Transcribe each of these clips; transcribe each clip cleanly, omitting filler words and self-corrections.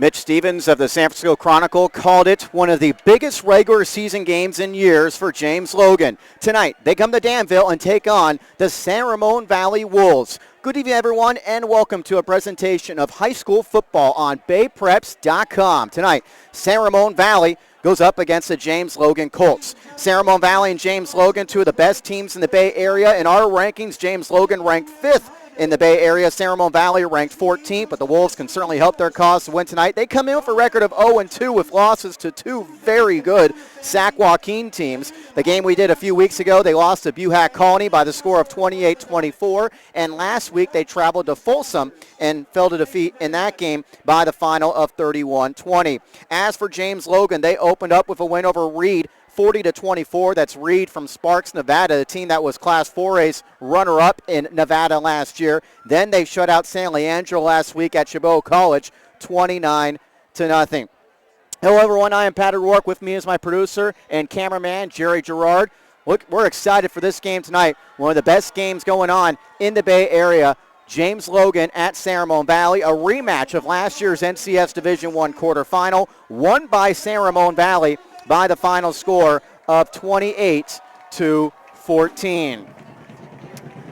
Mitch Stevens of the San Francisco Chronicle called it one of the biggest regular season games in years for James Logan. Tonight, they come to Danville and take on the San Ramon Valley Wolves. Good evening, everyone, and welcome to a presentation of high school football on BayPreps.com. Tonight, San Ramon Valley goes up against the James Logan Colts. San Ramon Valley and James Logan, two of the best teams in the Bay Area. In our rankings, James Logan ranked 5th in the Bay Area. San Ramon Valley ranked 14th, but the Wolves can certainly help their cause to win tonight. They come in with a record of 0-2 with losses to two very good Sac Joaquin teams. The game we did a few weeks ago, they lost to Buhack Colony by the score of 28-24, and last week they traveled to Folsom and fell to defeat in that game by the final of 31-20. As for James Logan, they opened up with a win over Reed, 40-24. That's Reed from Sparks, Nevada, the team that was Class 4A's runner-up in Nevada last year. Then they shut out San Leandro last week at Chabot College, 29-0. Hello, everyone. I am Pat O'Rourke. With me is my producer and cameraman, Jerry Gerard. Look, we're excited for this game tonight. One of the best games going on in the Bay Area. James Logan at San Ramon Valley, a rematch of last year's NCS Division I quarterfinal, won by San Ramon Valley by the final score of 28-14.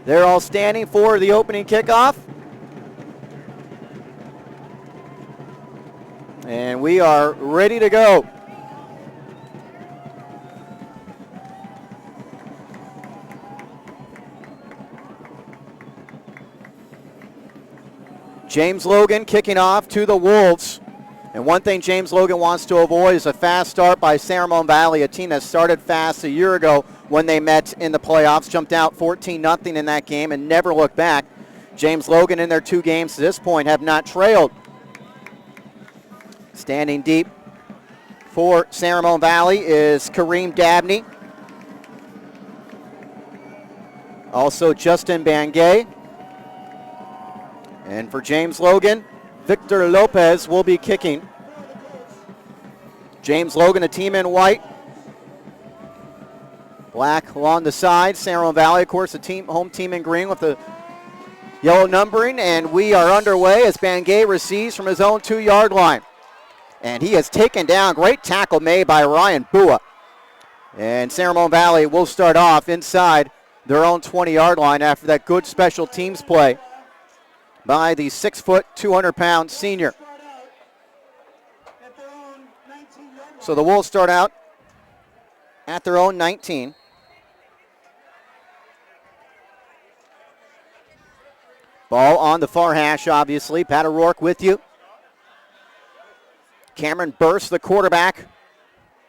They're all standing for the opening kickoff. And we are ready to go. James Logan kicking off to the Wolves. And one thing James Logan wants to avoid is a fast start by San Ramon Valley, a team that started fast a year ago when they met in the playoffs, jumped out 14-0 in that game and never looked back. James Logan in their two games to this point have not trailed. Standing deep for San Ramon Valley is Kareem Dabney. Also Justin Bangay. And for James Logan, Victor Lopez will be kicking. James Logan, a team in white. Black along the side. San Ramon Valley, of course, home team in green with the yellow numbering. And we are underway as Bangay receives from his own 2-yard line. And he has taken down. Great tackle made by Ryan Bua. And San Ramon Valley will start off inside their own 20-yard line after that good special teams play by the 6', 200-pound senior. So the Wolves start out at their own 19. Ball on the far hash, obviously. Pat O'Rourke with you. Cameron Burst, the quarterback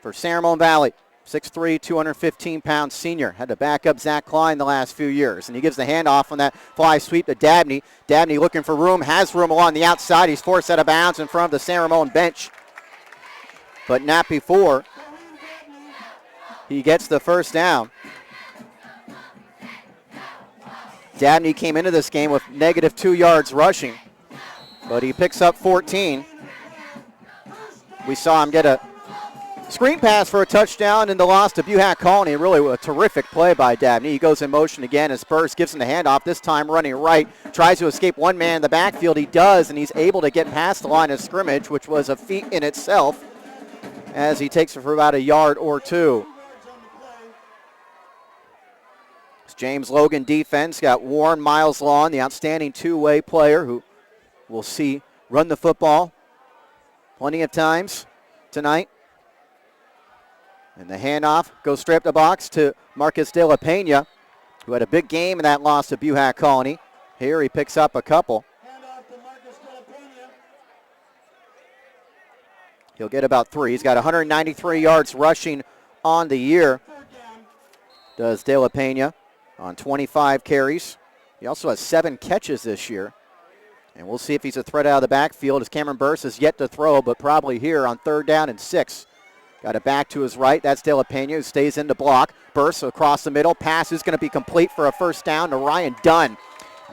for San Ramon Valley. 6'3", 215-pound senior. Had to back up Zach Klein the last few years. And he gives the handoff on that fly sweep to Dabney. Dabney looking for room, has room along the outside. He's forced out of bounds in front of the San Ramon bench. But not before he gets the first down. Dabney came into this game with negative 2 yards rushing. But he picks up 14. We saw him get a screen pass for a touchdown in the loss to Buhack Colony. Really a terrific play by Dabney. He goes in motion again as Burst gives him the handoff, this time running right. Tries to escape one man in the backfield. He does, and he's able to get past the line of scrimmage, which was a feat in itself, as he takes it for about a yard or two. It's James Logan defense. Got Warren Miles Lawn, the outstanding two-way player who we'll see run the football plenty of times tonight. And the handoff goes straight up the box to Marcus De La Pena, who had a big game in that loss to Buhack Colony. Here he picks up a couple. He'll get about 3. He's got 193 yards rushing on the year, does De La Pena, on 25 carries. He also has 7 catches this year. And we'll see if he's a threat out of the backfield, as Cameron Burst is yet to throw, but probably here on 3rd down and 6. Got it back to his right. That's De La Pena, who stays in the block. Burst across the middle. Pass is going to be complete for a first down to Ryan Dunn.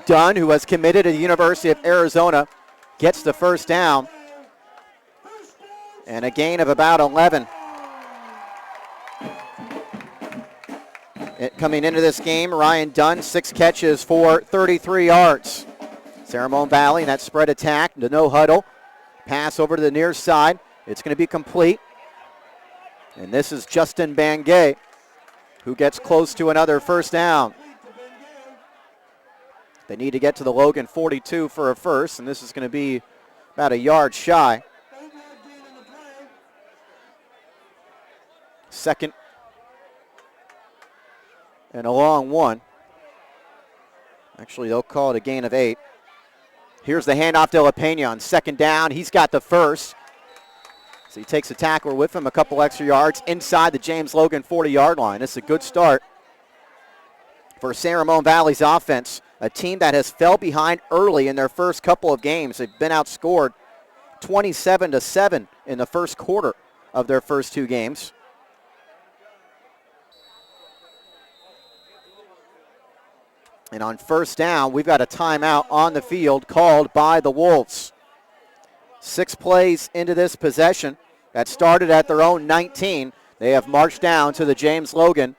Dunn, who has committed to the University of Arizona, gets the first down. And a gain of about 11. Coming into this game, Ryan Dunn, 6 catches for 33 yards. San Ramon Valley, that spread attack, the no huddle. Pass over to the near side. It's going to be complete. And this is Justin Bangay, who gets close to another first down. They need to get to the Logan 42 for a first, and this is going to be about a yard shy. Second and a long one. Actually, they'll call it a gain of 8. Here's the handoff to La Pena on second down. He's got the first. So he takes a tackler with him, a couple extra yards inside the James Logan 40-yard line. It's a good start for San Ramon Valley's offense, a team that has fell behind early in their first couple of games. They've been outscored 27-7 in the first quarter of their first 2 games. And on first down, we've got a timeout on the field called by the Wolves. 6 plays into this possession that started at their own 19. They have marched down to the James Logan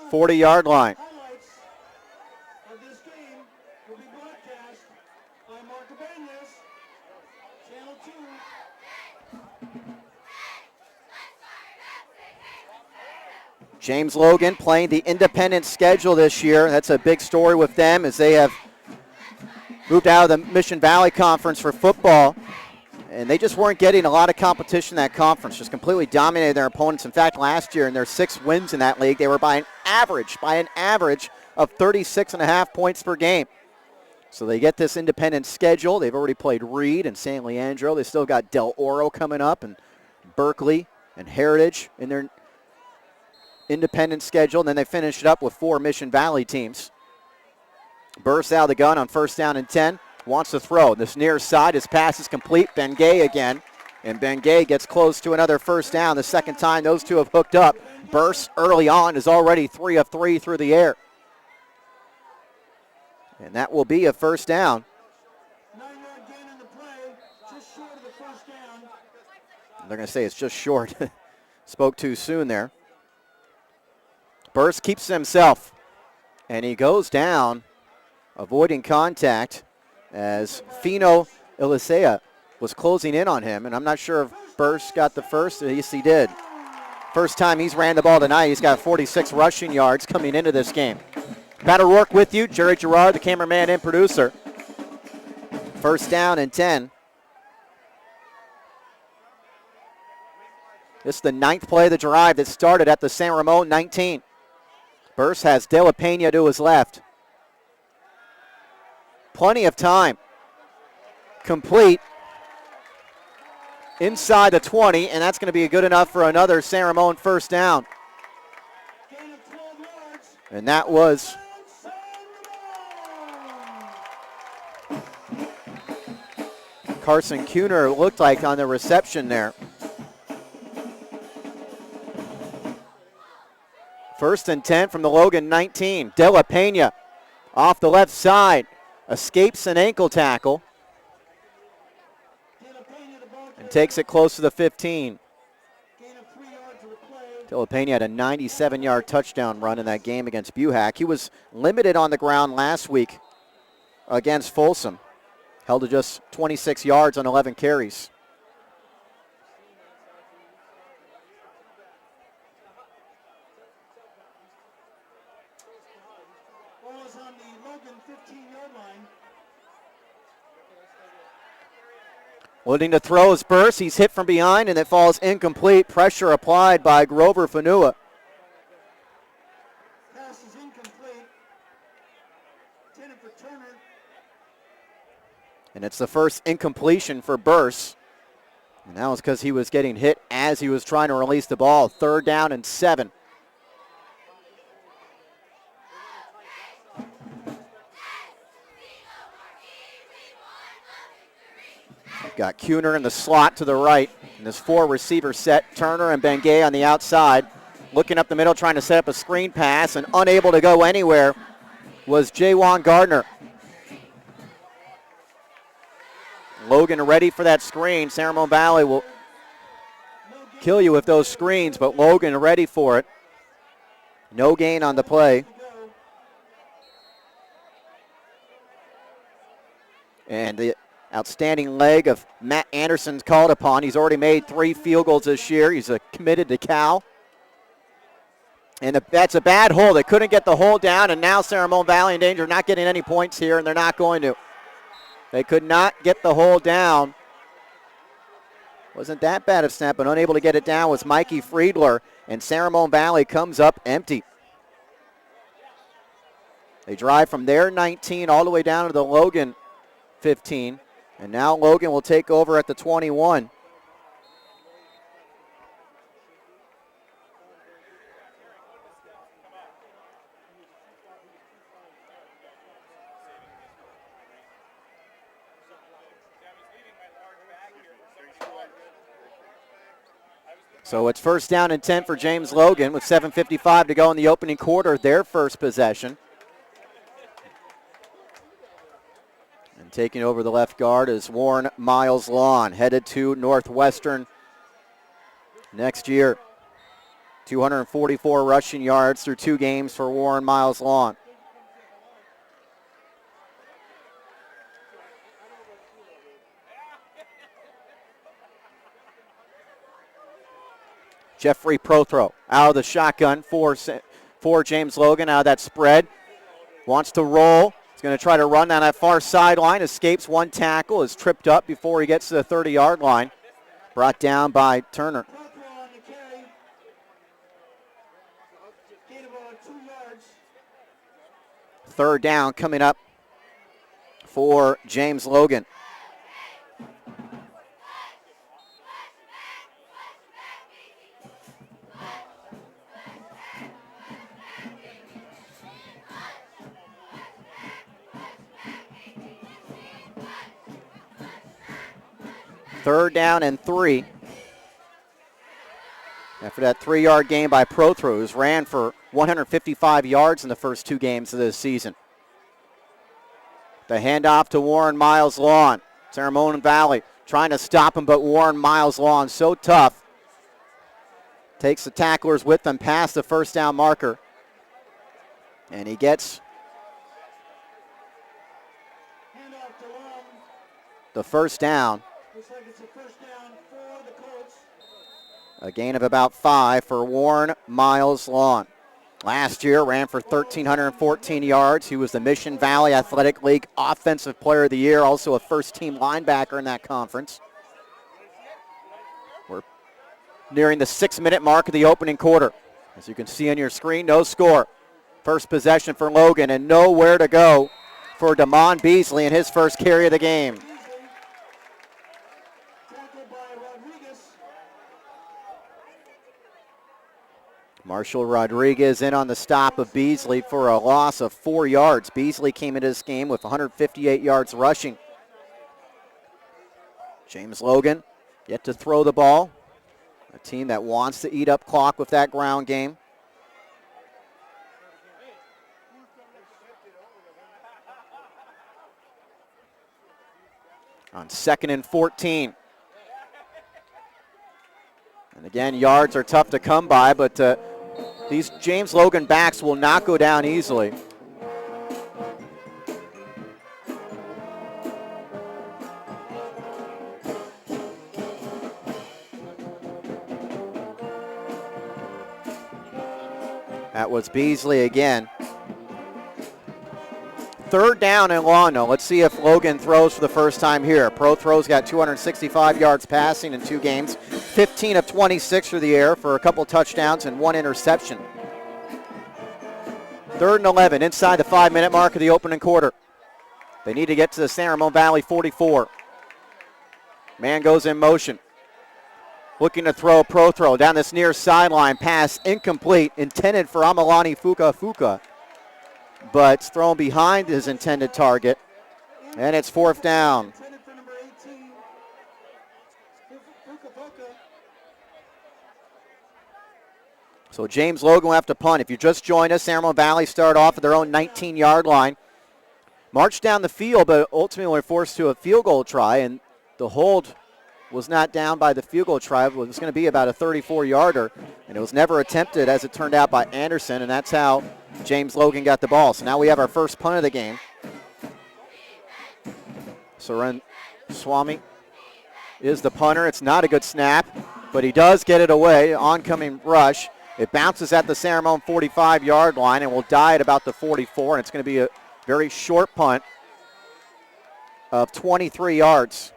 40-yard line. James Logan playing the independent schedule this year. That's a big story with them as they have moved out of the Mission Valley Conference for football. And they just weren't getting a lot of competition in that conference, just completely dominated their opponents. In fact, last year in their 6 wins in that league, they were by an average of 36.5 points per game. So they get this independent schedule. They've already played Reed and San Leandro. They still got Del Oro coming up and Berkeley and Heritage in their independent schedule, and then they finished it up with 4 Mission Valley teams. Bursts out of the gun on first down and 10. Wants to throw. This near side, his pass is complete. Bangay again. And Bangay gets close to another first down. The second time those two have hooked up. Burst early on is already 3 of 3 through the air. And that will be a first down. 9-yard gain on the play, just short of the first down. They're going to say it's just short. Spoke too soon there. Burst keeps himself, and he goes down, avoiding contact as Fino Elisea was closing in on him, and I'm not sure if Burst got the first. Yes, he did. First time he's ran the ball tonight. He's got 46 rushing yards coming into this game. Pat O'Rourke with you, Jerry Gerard, the cameraman and producer. First down and 10. This is the 9th play of the drive that started at the San Ramon 19. Burst has De La Pena to his left. Plenty of time. Complete. Inside the 20, and that's going to be good enough for another San Ramon first down. And that was Carson Kuhner, looked like on the reception there. First and 10 from the Logan 19. De La Pena off the left side. Escapes an ankle tackle. And takes it close to the 15. De La Pena had a 97-yard touchdown run in that game against Buhack. He was limited on the ground last week against Folsom. Held to just 26 yards on 11 carries. On the Logan 15-yard line. Looking to throw his burst. He's hit from behind and it falls incomplete. Pressure applied by Grover Fanua. Pass is incomplete. Intended for Turner. And it's the first incompletion for Burst. And that was because he was getting hit as he was trying to release the ball. 3rd down and 7. Got Kuhner in the slot to the right. And this 4-receiver set. Turner and Bangay on the outside. Looking up the middle, trying to set up a screen pass, and unable to go anywhere was Jawan Gardner. Logan ready for that screen. San Ramon Valley will kill you with those screens, but Logan ready for it. No gain on the play. And the Outstanding leg of Matt Anderson's called upon. He's already made 3 field goals this year. He's committed to Cal. And that's a bad hole. They couldn't get the hole down, and now San Ramon Valley in danger of not getting any points here, and they're not going to. They could not get the hole down. Wasn't that bad of snap, but unable to get it down was Mikey Friedler, and San Ramon Valley comes up empty. They drive from their 19 all the way down to the Logan 15. And now Logan will take over at the 21. So it's first down and 10 for James Logan with 7:55 to go in the opening quarter, their first possession. Taking over the left guard is Warren Miles Lawn, headed to Northwestern next year. 244 rushing yards through 2 games for Warren Miles Lawn. Jeffrey Prothro out of the shotgun for James Logan out of that spread. Wants to roll. He's going to try to run down that far sideline. Escapes one tackle. Is tripped up before he gets to the 30-yard line. Brought down by Turner. Third down coming up for James Logan. Third down and 3. After that 3-yard gain by Prothro, who's ran for 155 yards in the first 2 games of this season. The handoff to Warren Miles Lawn. San Ramon Valley trying to stop him, but Warren Miles Lawn so tough. Takes the tacklers with them past the first down marker. And he gets the first down. Looks like it's a first down for the Colts. A gain of about 5 for Warren Miles Lawn. Last year ran for 1,314 yards. He was the Mission Valley Athletic League Offensive Player of the Year, also a first-team linebacker in that conference. We're nearing the 6-minute mark of the opening quarter. As you can see on your screen, no score. First possession for Logan, and nowhere to go for Damon Beasley in his first carry of the game. Marshall Rodriguez in on the stop of Beasley for a loss of 4 yards. Beasley came into this game with 158 yards rushing. James Logan yet to throw the ball. A team that wants to eat up clock with that ground game. On 2nd and 14. And again, yards are tough to come by, but these James Logan backs will not go down easily. That was Beasley again. Third down and long, though. Let's see if Logan throws for the first time here. Prothrow's got 265 yards passing in 2 games. 15 of 26 through the air for a couple touchdowns and 1 interception. 3rd and 11 inside the 5-minute mark of the opening quarter. They need to get to the San Ramon Valley 44. Man goes in motion. Looking to throw Prothro down this near sideline. Pass incomplete, intended for Amalani Fuka, but thrown behind his intended target. And it's 4th down. So James Logan will have to punt. If you just joined us, San Ramon Valley started off at their own 19-yard line. Marched down the field, but ultimately were forced to a field goal try, and the hold was not down by the field goal try. It was going to be about a 34-yarder, and it was never attempted, as it turned out, by Anderson, and that's how James Logan got the ball. So now we have our first punt of the game. Saren Swami is the punter. It's not a good snap, but he does get it away. Oncoming rush. It bounces at the San Ramon 45-yard line and will die at about the 44, and it's going to be a very short punt of 23 yards.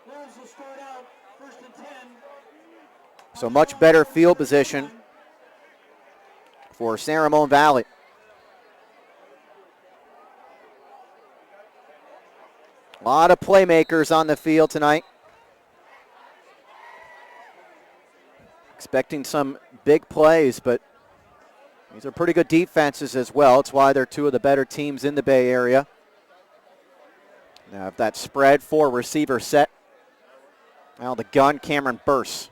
Wolves will start out 1st and 10. So much better field position for San Ramon Valley. A lot of playmakers on the field tonight. Expecting some big plays, but these are pretty good defenses as well. It's why they're two of the better teams in the Bay Area. Now if that spread 4 receiver set. Now the gun, Cameron Burse.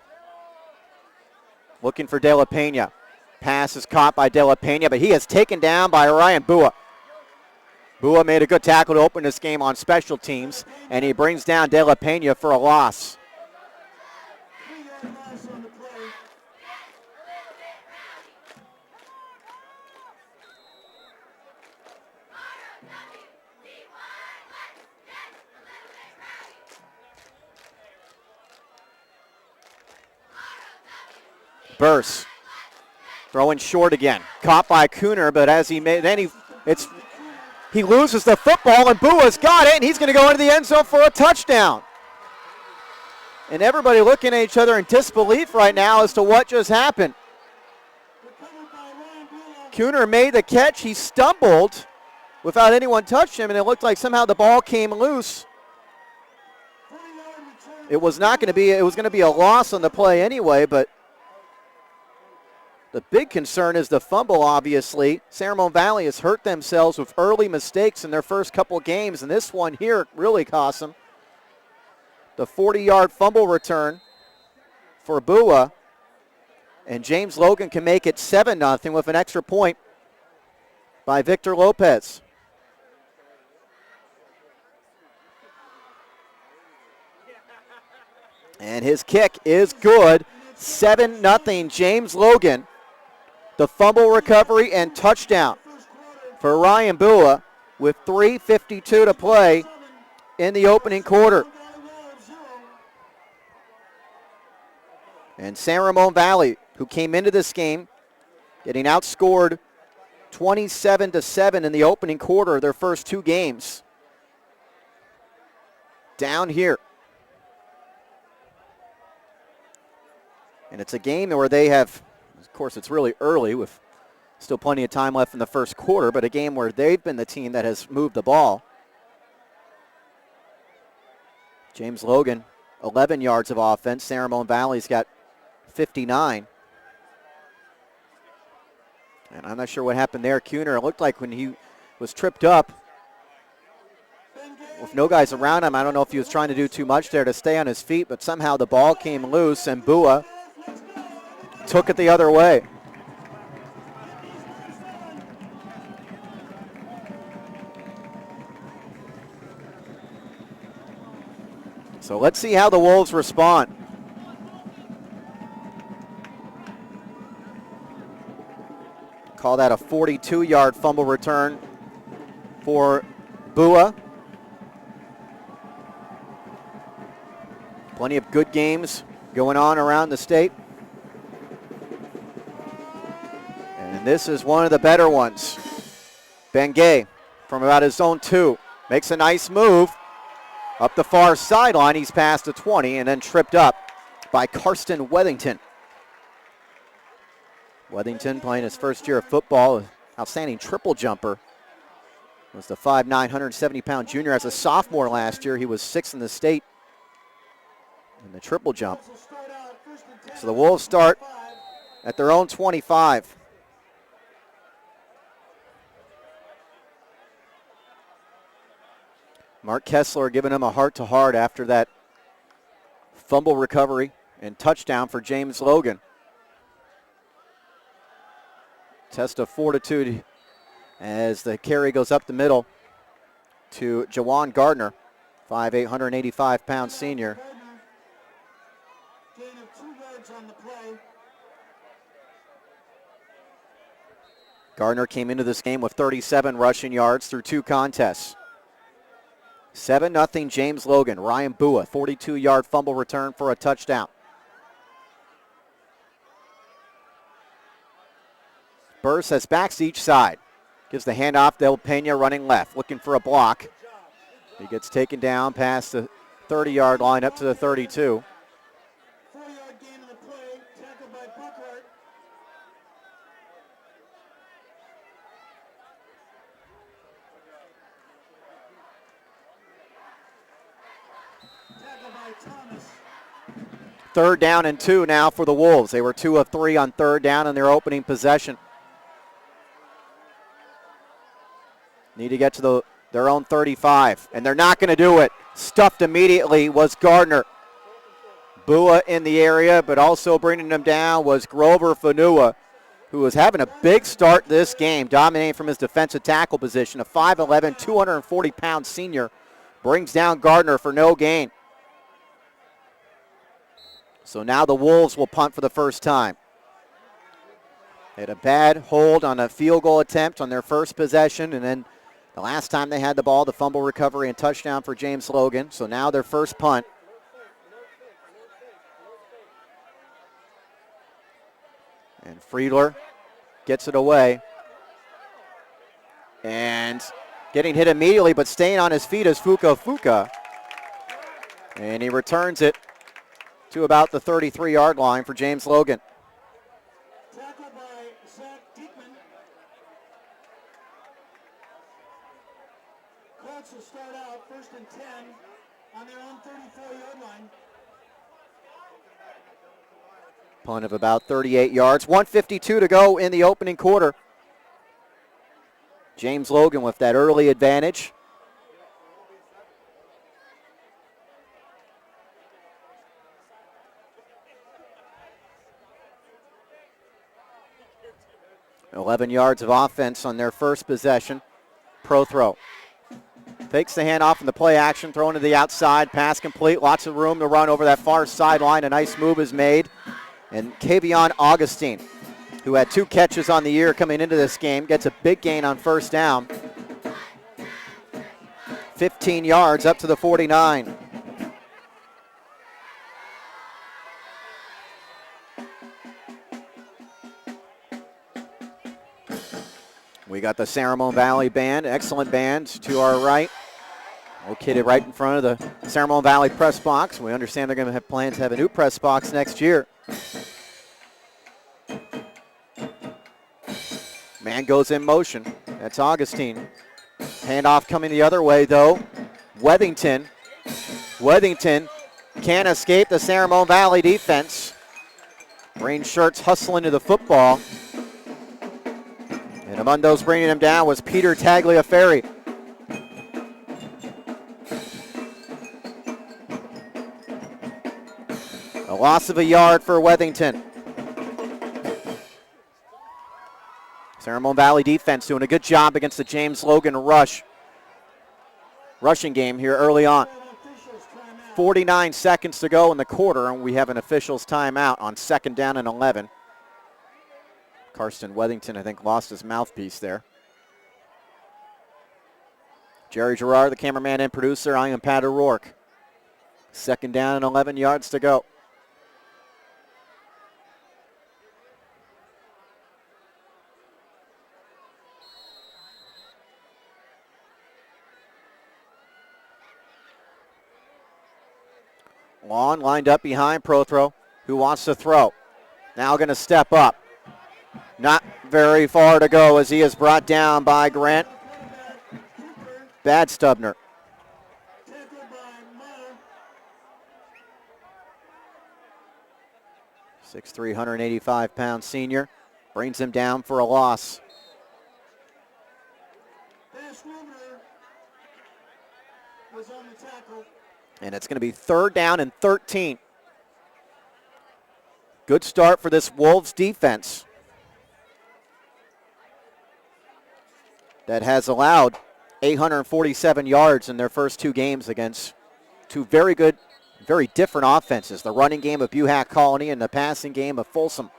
Looking for De La Pena. Pass is caught by De La Pena, but he is taken down by Ryan Bua. Bua made a good tackle to open this game on special teams, and he brings down De La Pena for a loss. 3-yard loss on the play. Burse throwing short again. Caught by Cooner, but as he made, then he loses the football, and Bua's got it, and he's going to go into the end zone for a touchdown. And everybody looking at each other in disbelief right now as to what just happened. Recovered by Ryan Bula. Cooner made the catch. He stumbled without anyone touching him, and it looked like somehow the ball came loose. 40-yard return. It was not going to be, it was going to be a loss on the play anyway, but the big concern is the fumble, obviously. San Ramon Valley has hurt themselves with early mistakes in their first couple games, and this one here really cost them. The 40-yard fumble return for Bua, and James Logan can make it 7-0 with an extra point by Victor Lopez. And his kick is good. 7-0 James Logan. The fumble recovery and touchdown for Ryan Bua with 3:52 to play in the opening quarter. And San Ramon Valley, who came into this game getting outscored 27-7 in the opening quarter of their first 2 games, down here. And it's a game where they have, of course, it's really early with still plenty of time left in the first quarter, but a game where they've been the team that has moved the ball. James Logan, 11 yards of offense. San Ramon Valley's got 59. And I'm not sure what happened there. Cooner, it looked like when he was tripped up, with no guys around him, I don't know if he was trying to do too much there to stay on his feet, but somehow the ball came loose, and Bua took it the other way. So let's see how the Wolves respond. Call that a 42-yard fumble return for Bua. Plenty of good games going on around the state. And this is one of the better ones. Bengay from about his zone 2 makes a nice move up the far sideline. He's past the 20 and then tripped up by Karsten Wethington. Wethington playing his first year of football, outstanding triple jumper. Was the 5'9", 170-pound junior. As a sophomore last year, he was 6th in the state in the triple jump. So the Wolves start at their own 25. Mark Kessler giving him a heart-to-heart after that fumble recovery and touchdown for James Logan. Test of fortitude as the carry goes up the middle to Jawan Gardner, 5'8", 185-pound senior. Gain of 2 yards on the play. Gardner came into this game with 37 rushing yards through 2 contests. 7-0 James Logan. Ryan Bua, 42-yard fumble return for a touchdown. Burrs has backs each side. Gives the handoff to El Pena running left, looking for a block. He gets taken down past the 30-yard line up to the 32. 4-yard gain on the play, tackled by Buckhart. Tackled by Thomas. 3rd down and 2 now for the Wolves. They were 2 of 3 on 3rd down in their opening possession. Need to get to their own 35, and they're not going to do it. Stuffed immediately was Gardner. Bua in the area, but also bringing them down was Grover Fanua, who was having a big start this game, dominating from his defensive tackle position. A 5'11", 240-pound senior brings down Gardner for no gain. So now the Wolves will punt for the first time. They had a bad hold on a field goal attempt on their first possession, and then the last time they had the ball, the fumble recovery and touchdown for James Logan. So now their first punt. And Friedler gets it away. And getting hit immediately, but staying on his feet is Fuka. And he returns it to about the 33-yard line for James Logan. Tackled by Zach Diekman. Colts will start out 1st and 10 on their own 34-yard line. Punt of about 38 yards. 1:52 to go in the opening quarter. James Logan with that early advantage. $11 yards of offense on their first possession. Pro throw. Takes the hand off in the play action, throwing to the outside, pass complete, lots of room to run over that far sideline. A nice move is made. And Kavion Augustine, who had 2 catches on the year coming into this game, gets a big gain on first down. 15 yards up to the 49. We got the San Ramon Valley Band, excellent band to our right. Located right in front of the San Ramon Valley press box. We understand they're going to have plans to have a new press box next year. Man goes in motion. That's Augustine. Handoff coming the other way, though. Wethington can't escape the San Ramon Valley defense. Green shirts hustling to the football. And among those bringing him down was Peter Tagliaferri. A loss of a yard for Wethington. San Ramon Valley defense doing a good job against the James Logan rushing game here early on. 49 seconds to go in the quarter, and we have an official's timeout on 2nd down and 11. Karsten Wethington, I think, lost his mouthpiece there. Jerry Gerard, the cameraman and producer. I am Pat O'Rourke. 2nd down and 11 yards to go. Long lined up behind Prothro, who wants to throw. Now going to step up. Not very far to go as he is brought down by Grant Badstubner. 6'3", 185-pound senior. Brings him down for a loss. Was on the tackle. And it's going to be 3rd down and 13. Good start for this Wolves defense that has allowed 847 yards in their first 2 games against 2 very good, very different offenses. The running game of Buhack Colony and the passing game of Folsom.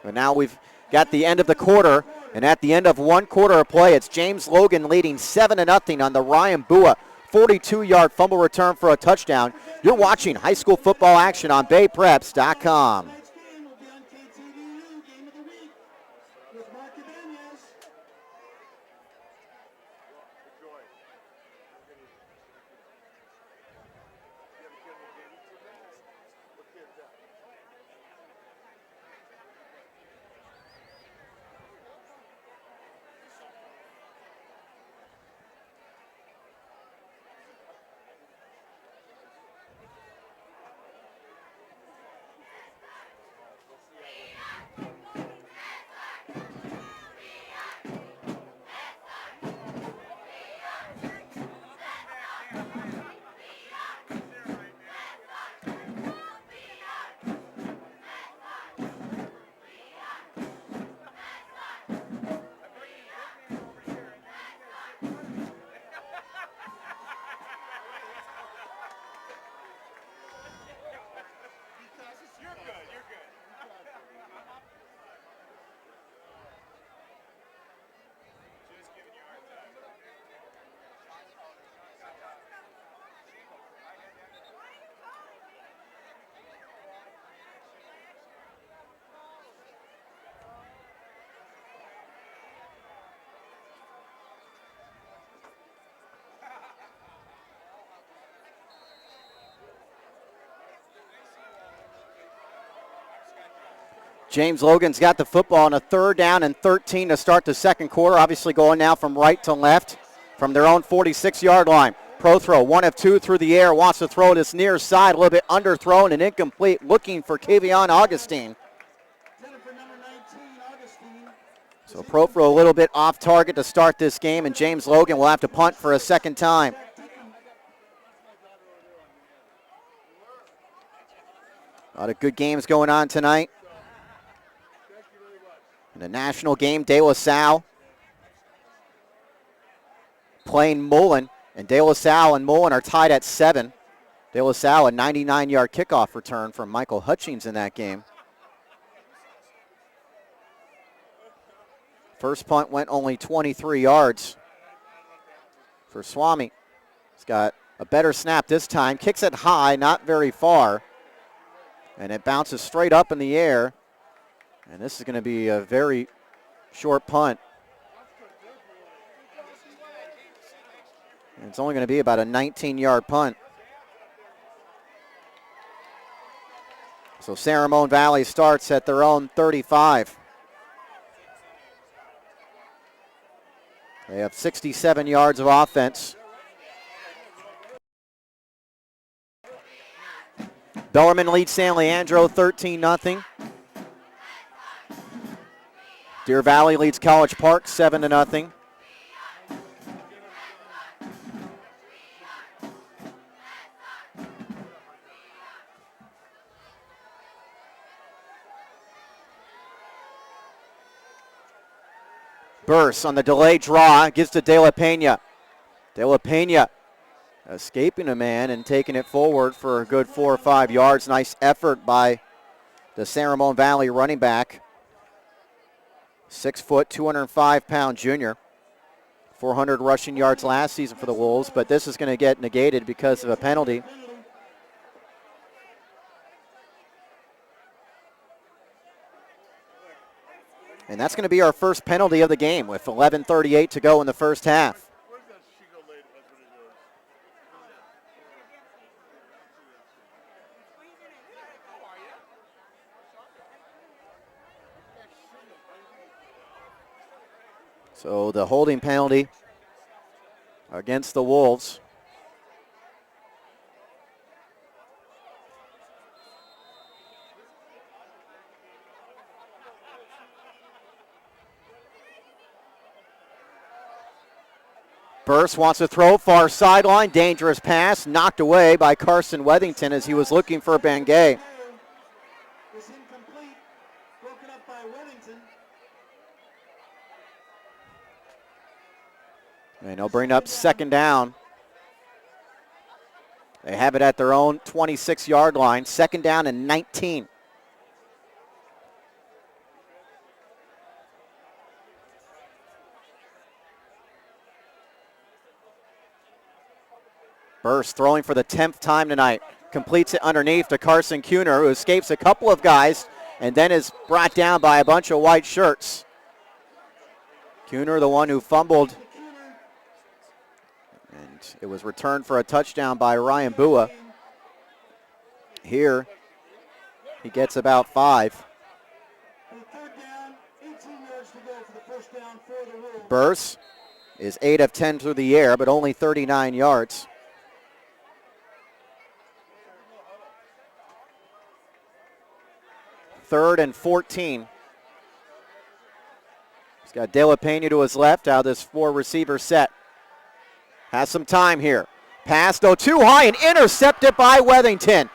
And now we've got the end of the quarter, and at the end of 1 quarter of play, it's James Logan leading 7-0 on the Ryan Bua 42-yard fumble return for a touchdown. You're watching high school football action on BayPreps.com. Tonight's game will be on KTVU Game of the Week with Mark Ibanez. James Logan's got the football on a 3rd down and 13 to start the second quarter. Obviously going now from right to left from their own 46-yard line. Pro throw, 1 of 2 through the air. Wants to throw this near side, a little bit underthrown and incomplete. Looking for Kavion Augustine. Jennifer, number 19, Augustine. So pro throw a little bit off target to start this game, and James Logan will have to punt for a second time. A lot of good games going on tonight. In the national game, De La Salle playing Mullen, and De La Salle and Mullen are tied at 7. De La Salle, a 99-yard kickoff return from Michael Hutchings in that game. First punt went only 23 yards for Swami. He's got a better snap this time. Kicks it high, not very far. And it bounces straight up in the air. And this is going to be a very short punt. And it's only going to be about a 19-yard punt. So San Ramon Valley starts at their own 35. They have 67 yards of offense. Bellarmine leads San Leandro 13-0. Deer Valley leads College Park 7-0. Burse on the delayed draw, gives to De La Pena. De La Pena escaping a man and taking it forward for a good 4 or 5 yards. Nice effort by the San Ramon Valley running back. 6 foot, 205-pound junior. 400 rushing yards last season for the Wolves, but this is going to get negated because of a penalty. And that's going to be our first penalty of the game with 11:38 to go in the first half. So the holding penalty against the Wolves. Burse wants to throw, far sideline, dangerous pass, knocked away by Carson Wethington as he was looking for Bangay. Is incomplete, broken up by Wethington. And they'll bring up second down. They have it at their own 26-yard line, second down and 19. Burst throwing for the 10th time tonight. Completes it underneath to Carson Kuhner, who escapes a couple of guys and then is brought down by a bunch of white shirts. Kuhner, the one who fumbled. And it was returned for a touchdown by Ryan Bua. Here, he gets about 5. Burst is 8 of 10 through the air, but only 39 yards. Third and 14. He's got De La Pena to his left out of this 4-receiver set. Has some time here. Pass, though, too high and intercepted by Wethington.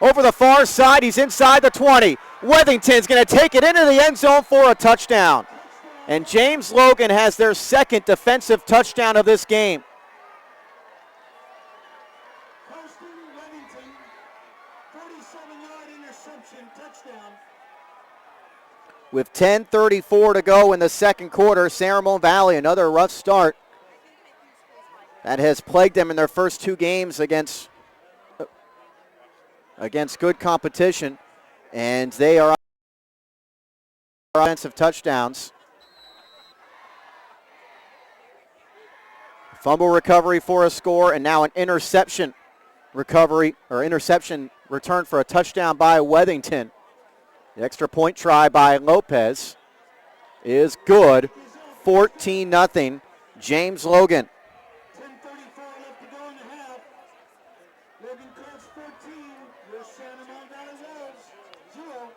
Over the far side, he's inside the 20. Wethington's going to take it into the end zone for a touchdown. And James Logan has their second defensive touchdown of this game. With 10:34 to go in the second quarter, San Ramon Valley, another rough start that has plagued them in their first 2 games against good competition, and they are offensive touchdowns. Fumble recovery for a score, and now an interception recovery, or interception return for a touchdown by Wethington. The extra point try by Lopez is good. 14-0, James Logan. 10:34 left to go in the half. Logan Colts 14, your San Ramon Valley Wolves 0.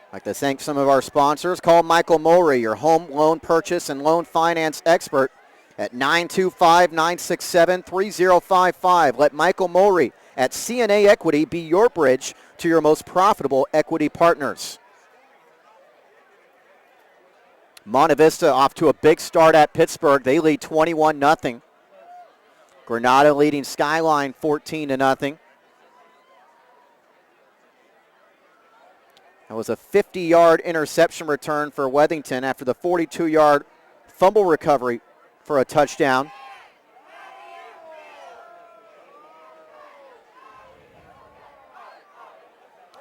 I'd like to thank some of our sponsors. Call Michael Mowry, your home loan purchase and loan finance expert, at 925-967-3055. Let Michael Mowry at CNA Equity be your bridge to your most profitable equity partners. Monte Vista off to a big start at Pittsburgh. They lead 21-0. Granada leading Skyline 14-0. That was a 50-yard interception return for Wethington after the 42-yard fumble recovery for a touchdown.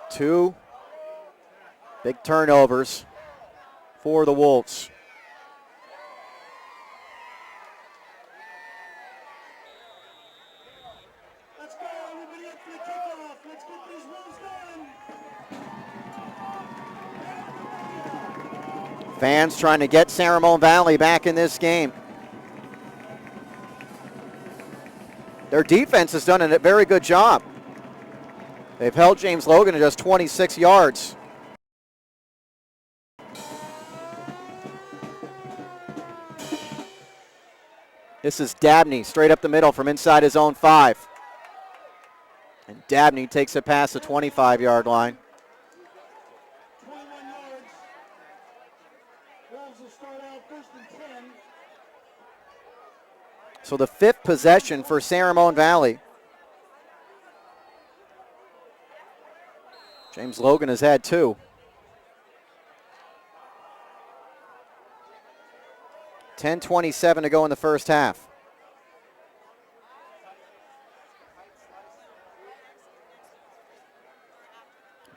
Two big turnovers for the Wolves. Let's go, everybody up for the kickoff. Let's get these Wolves going. Fans trying to get San Ramon Valley back in this game. Their defense has done a very good job. They've held James Logan to just 26 yards. This is Dabney straight up the middle from inside his own 5. And Dabney takes it past the 25-yard line. 21 yards. Wolves will start out 1st and 10. So the 5th possession for San Ramon Valley. James Logan has had 2. $10:27 to go in the first half.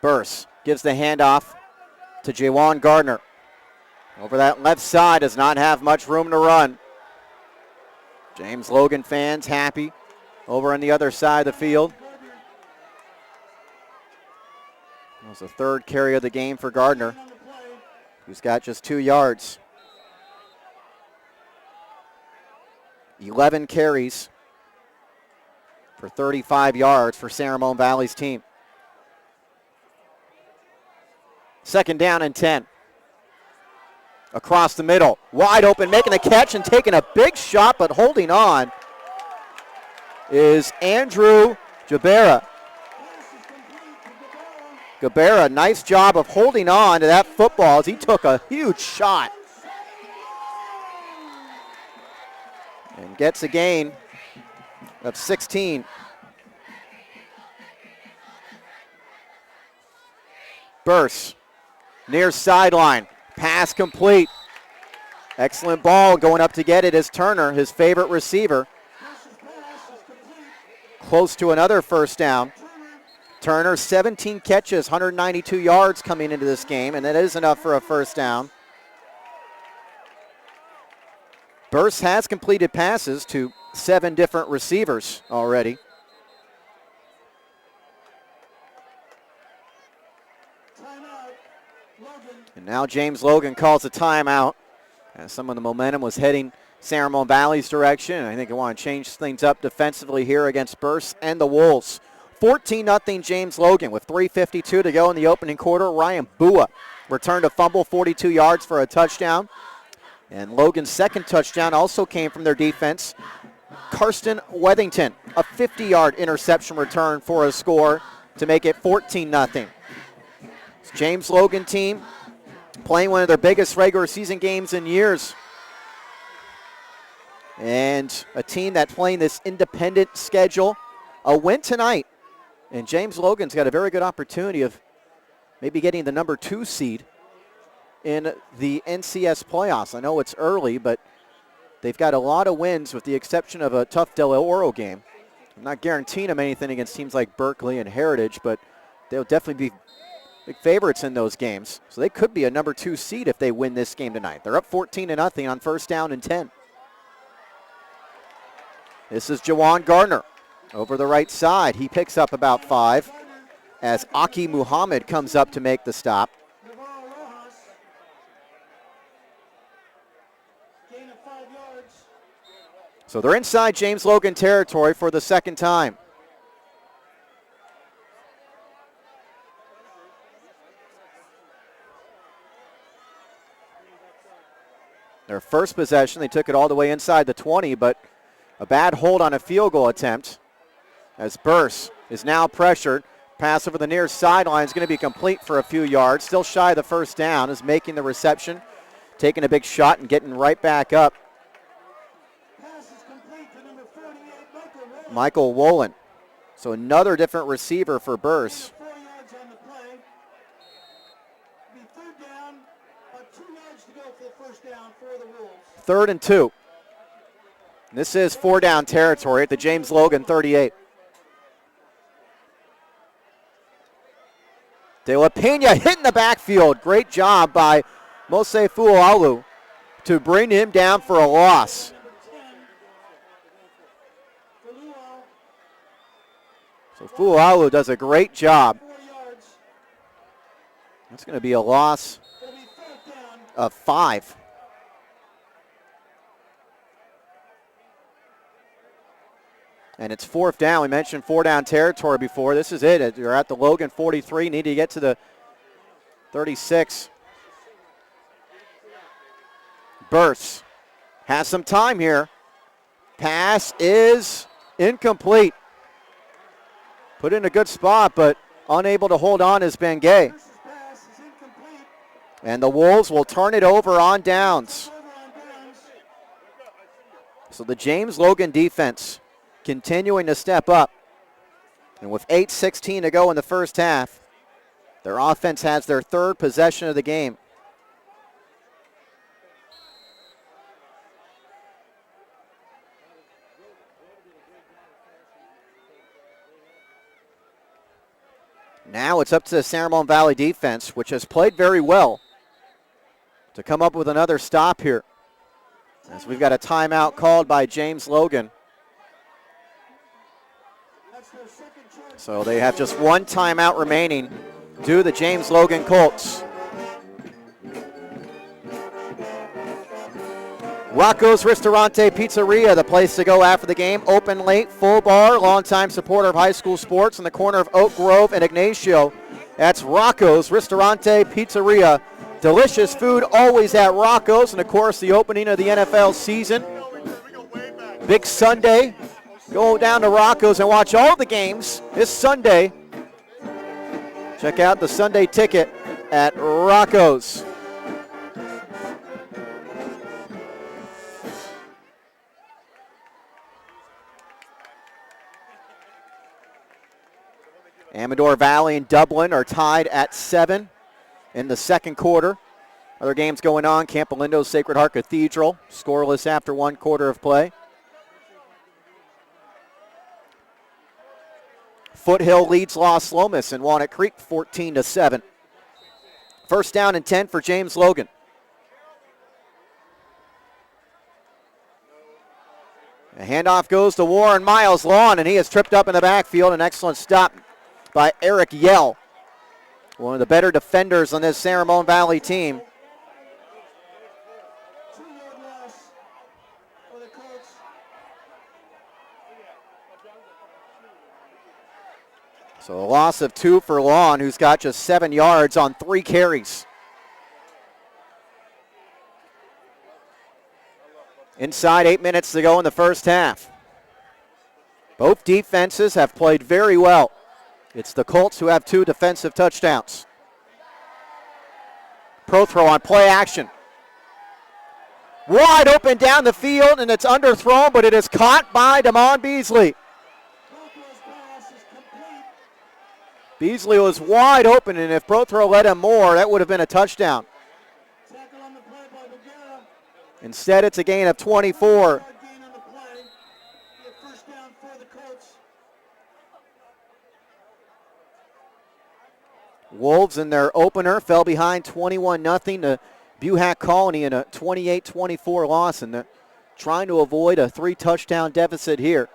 Burse gives the handoff to Jawan Gardner. Over that left side, does not have much room to run. James Logan fans happy over on the other side of the field. That was the 3rd carry of the game for Gardner, who's got just 2 yards. 11 carries for 35 yards for San Ramon Valley's team. 2nd down and 10. Across the middle, wide open, making the catch and taking a big shot, but holding on is Andrew Gabera. Gabera, nice job of holding on to that football as he took a huge shot. And gets a gain of 16. Burse, near sideline. Pass complete. Excellent ball. Going up to get it is Turner, his favorite receiver. Close to another first down. Turner, 17 catches, 192 yards coming into this game, and that is enough for a first down. Burse has completed passes to 7 different receivers already. And now James Logan calls a timeout as some of the momentum was heading San Ramon Valley's direction. I think they want to change things up defensively here against Burse and the Wolves. 14-0 James Logan with 3:52 to go in the opening quarter. Ryan Bua returned a fumble, 42 yards for a touchdown. And Logan's second touchdown also came from their defense. Karsten Wethington, a 50-yard interception return for a score to make it 14-0. James Logan team playing one of their biggest regular season games in years. And a team that's playing this independent schedule. A win tonight. And James Logan's got a very good opportunity of maybe getting the number 2 seed in the NCS playoffs. I know it's early, but they've got a lot of wins with the exception of a tough Del Oro game. I'm not guaranteeing them anything against teams like Berkeley and Heritage, but they'll definitely be big favorites in those games. So they could be a number 2 seed if they win this game tonight. They're up 14-0 on first down and 10. This is Jawan Gardner over the right side. He picks up about 5 as Aki Muhammad comes up to make the stop. So they're inside James Logan territory for the second time. Their first possession, they took it all the way inside the 20, but a bad hold on a field goal attempt as Burse is now pressured. Pass over the near sideline is going to be complete for a few yards. Still shy of the first down, is making the reception, taking a big shot and getting right back up. Michael Wolin. So another different receiver for Burse. 4 yards on the play. Be third down, 2 yards to go for the first down for the Wolves. 3rd and 2. This is 4-down territory at the James Logan 38. De La Pena hitting the backfield. Great job by Mose Fualu to bring him down for a loss. So Fualu does a great job. That's going to be a loss of 5. And it's 4th down. We mentioned 4-down territory before. This is it. You're at the Logan 43. Need to get to the 36. Burse has some time here. Pass is incomplete. Put in a good spot, but unable to hold on is Bengay. And the Wolves will turn it over on downs. So the James Logan defense continuing to step up. And with 8:16 to go in the first half, their offense has their 3rd possession of the game. Now it's up to the San Ramon Valley defense, which has played very well, to come up with another stop here. As we've got a timeout called by James Logan. So they have just 1 timeout remaining due to the James Logan Colts. Rocco's Ristorante Pizzeria, the place to go after the game. Open late, full bar, longtime supporter of high school sports in the corner of Oak Grove and Ignacio. That's Rocco's Ristorante Pizzeria. Delicious food always at Rocco's, and of course the opening of the NFL season. Big Sunday. Go down to Rocco's and watch all the games this Sunday. Check out the Sunday ticket at Rocco's. Amador Valley and Dublin are tied at 7 in the second quarter. Other games going on. Campolindo Sacred Heart Cathedral, scoreless after 1 quarter of play. Foothill leads Los Lomas in Walnut Creek 14-7. First down and 10 for James Logan. The handoff goes to Warren Miles Lawn, and he is tripped up in the backfield. An excellent stop by Eric Yell, one of the better defenders on this San Ramon Valley team. So a loss of 2 for Lawn, who's got just 7 yards on 3 carries. Inside 8 minutes to go in the first half. Both defenses have played very well. It's the Colts who have 2 defensive touchdowns. Pro throw on play action. Wide open down the field, and it's underthrown, but it is caught by Damon Beasley. Beasley was wide open, and if Prothro led him more, that would have been a touchdown. Instead, it's a gain of 24. Wolves in their opener fell behind 21-0 to Buhack Colony in a 28-24 loss, and they're trying to avoid a 3-touchdown deficit here.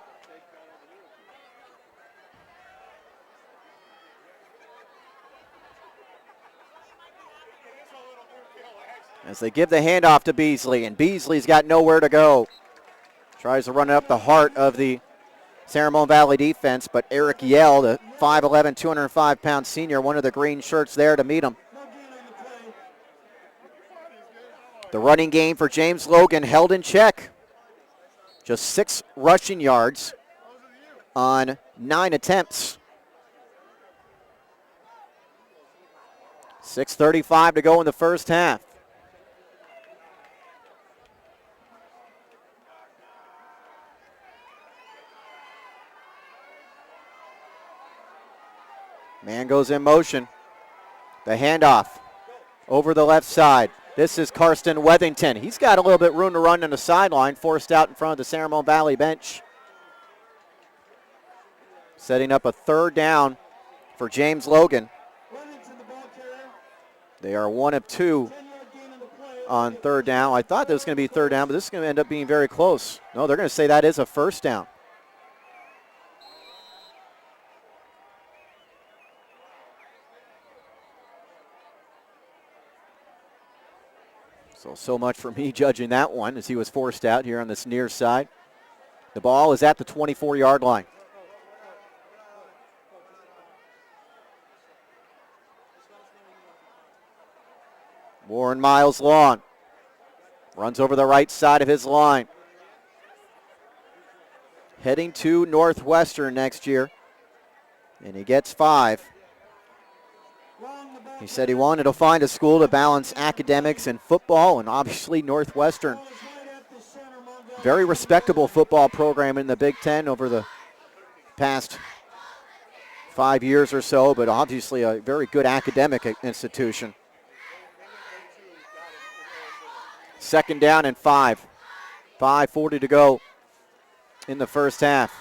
As they give the handoff to Beasley, and Beasley's got nowhere to go. Tries to run it up the heart of the San Ramon Valley defense, but Eric Yell, the 5'11", 205-pound senior, one of the green shirts there to meet him. The running game for James Logan held in check. Just 6 rushing yards on 9 attempts. 6:35 to go in the first half. Man goes in motion. The handoff over the left side. This is Karsten Wethington. He's got a little bit room to run on the sideline, forced out in front of the San Ramon Valley bench. Setting up a 3rd down for James Logan. They are 1 of 2 on 3rd down. I thought that was going to be 3rd down, but this is going to end up being very close. No, they're going to say that is a 1st down. So much for me judging that one as he was forced out here on this near side. The ball is at the 24-yard line. Warren Miles Lawn runs over the right side of his line. Heading to Northwestern next year, and he gets 5. He said he wanted to find a school to balance academics and football, and obviously Northwestern. Very respectable football program in the Big Ten over the past 5 years or so, but obviously a very good academic institution. 2nd down and 5. 5:40 to go in the first half.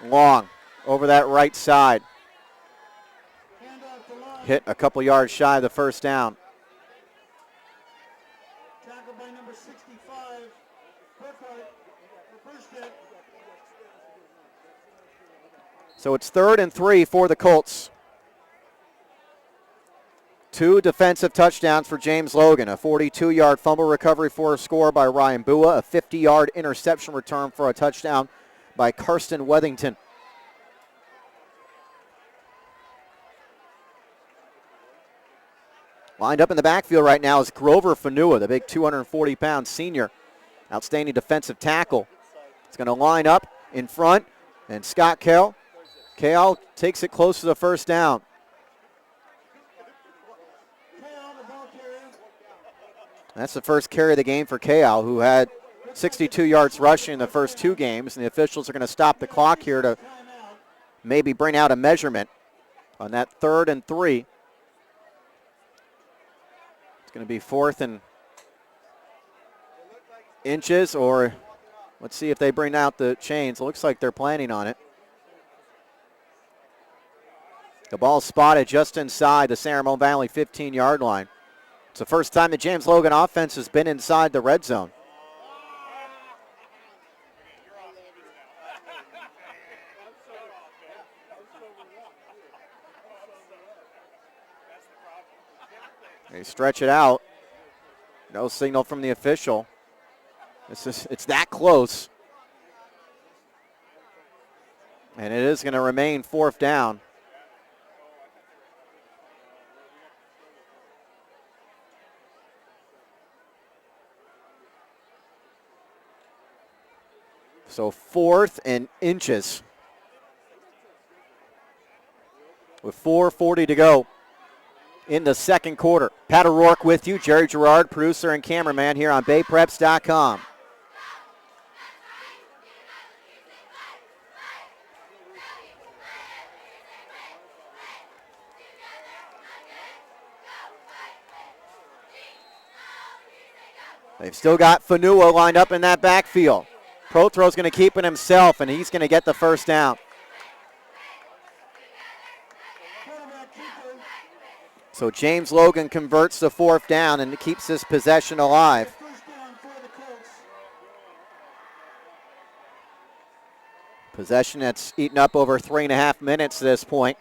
Long over that right side. Hit a couple yards shy of the 1st down. Tackled by number 65. So it's 3rd and 3 for the Colts. 2 defensive touchdowns for James Logan. A 42-yard fumble recovery for a score by Ryan Bua. A 50-yard interception return for a touchdown by Karsten Wethington. Lined up in the backfield right now is Grover Fanua, the big 240-pound senior. Outstanding defensive tackle. It's going to line up in front, and Scott Kale. Kale takes it close to the 1st down. That's the first carry of the game for Kale, who had 62 yards rushing in the first 2 games, and the officials are going to stop the clock here to maybe bring out a measurement on that 3rd and 3. It's going to be 4th and inches, or let's see if they bring out the chains. It looks like they're planning on it. The ball spotted just inside the San Ramon Valley 15-yard line. It's the first time the James Logan offense has been inside the red zone. They stretch it out. No signal from the official. It's that close. And it is going to remain 4th down. So 4th and inches. With 4:40 to go in the second quarter. Pat O'Rourke with you, Jerry Gerard, producer and cameraman here on BayPreps.com. They've still got Fanua lined up in that backfield. Prothrow's going to keep it himself, and he's going to get the first down. So James Logan converts the 4th down and keeps this possession alive. Possession that's eaten up over 3.5 minutes at this point.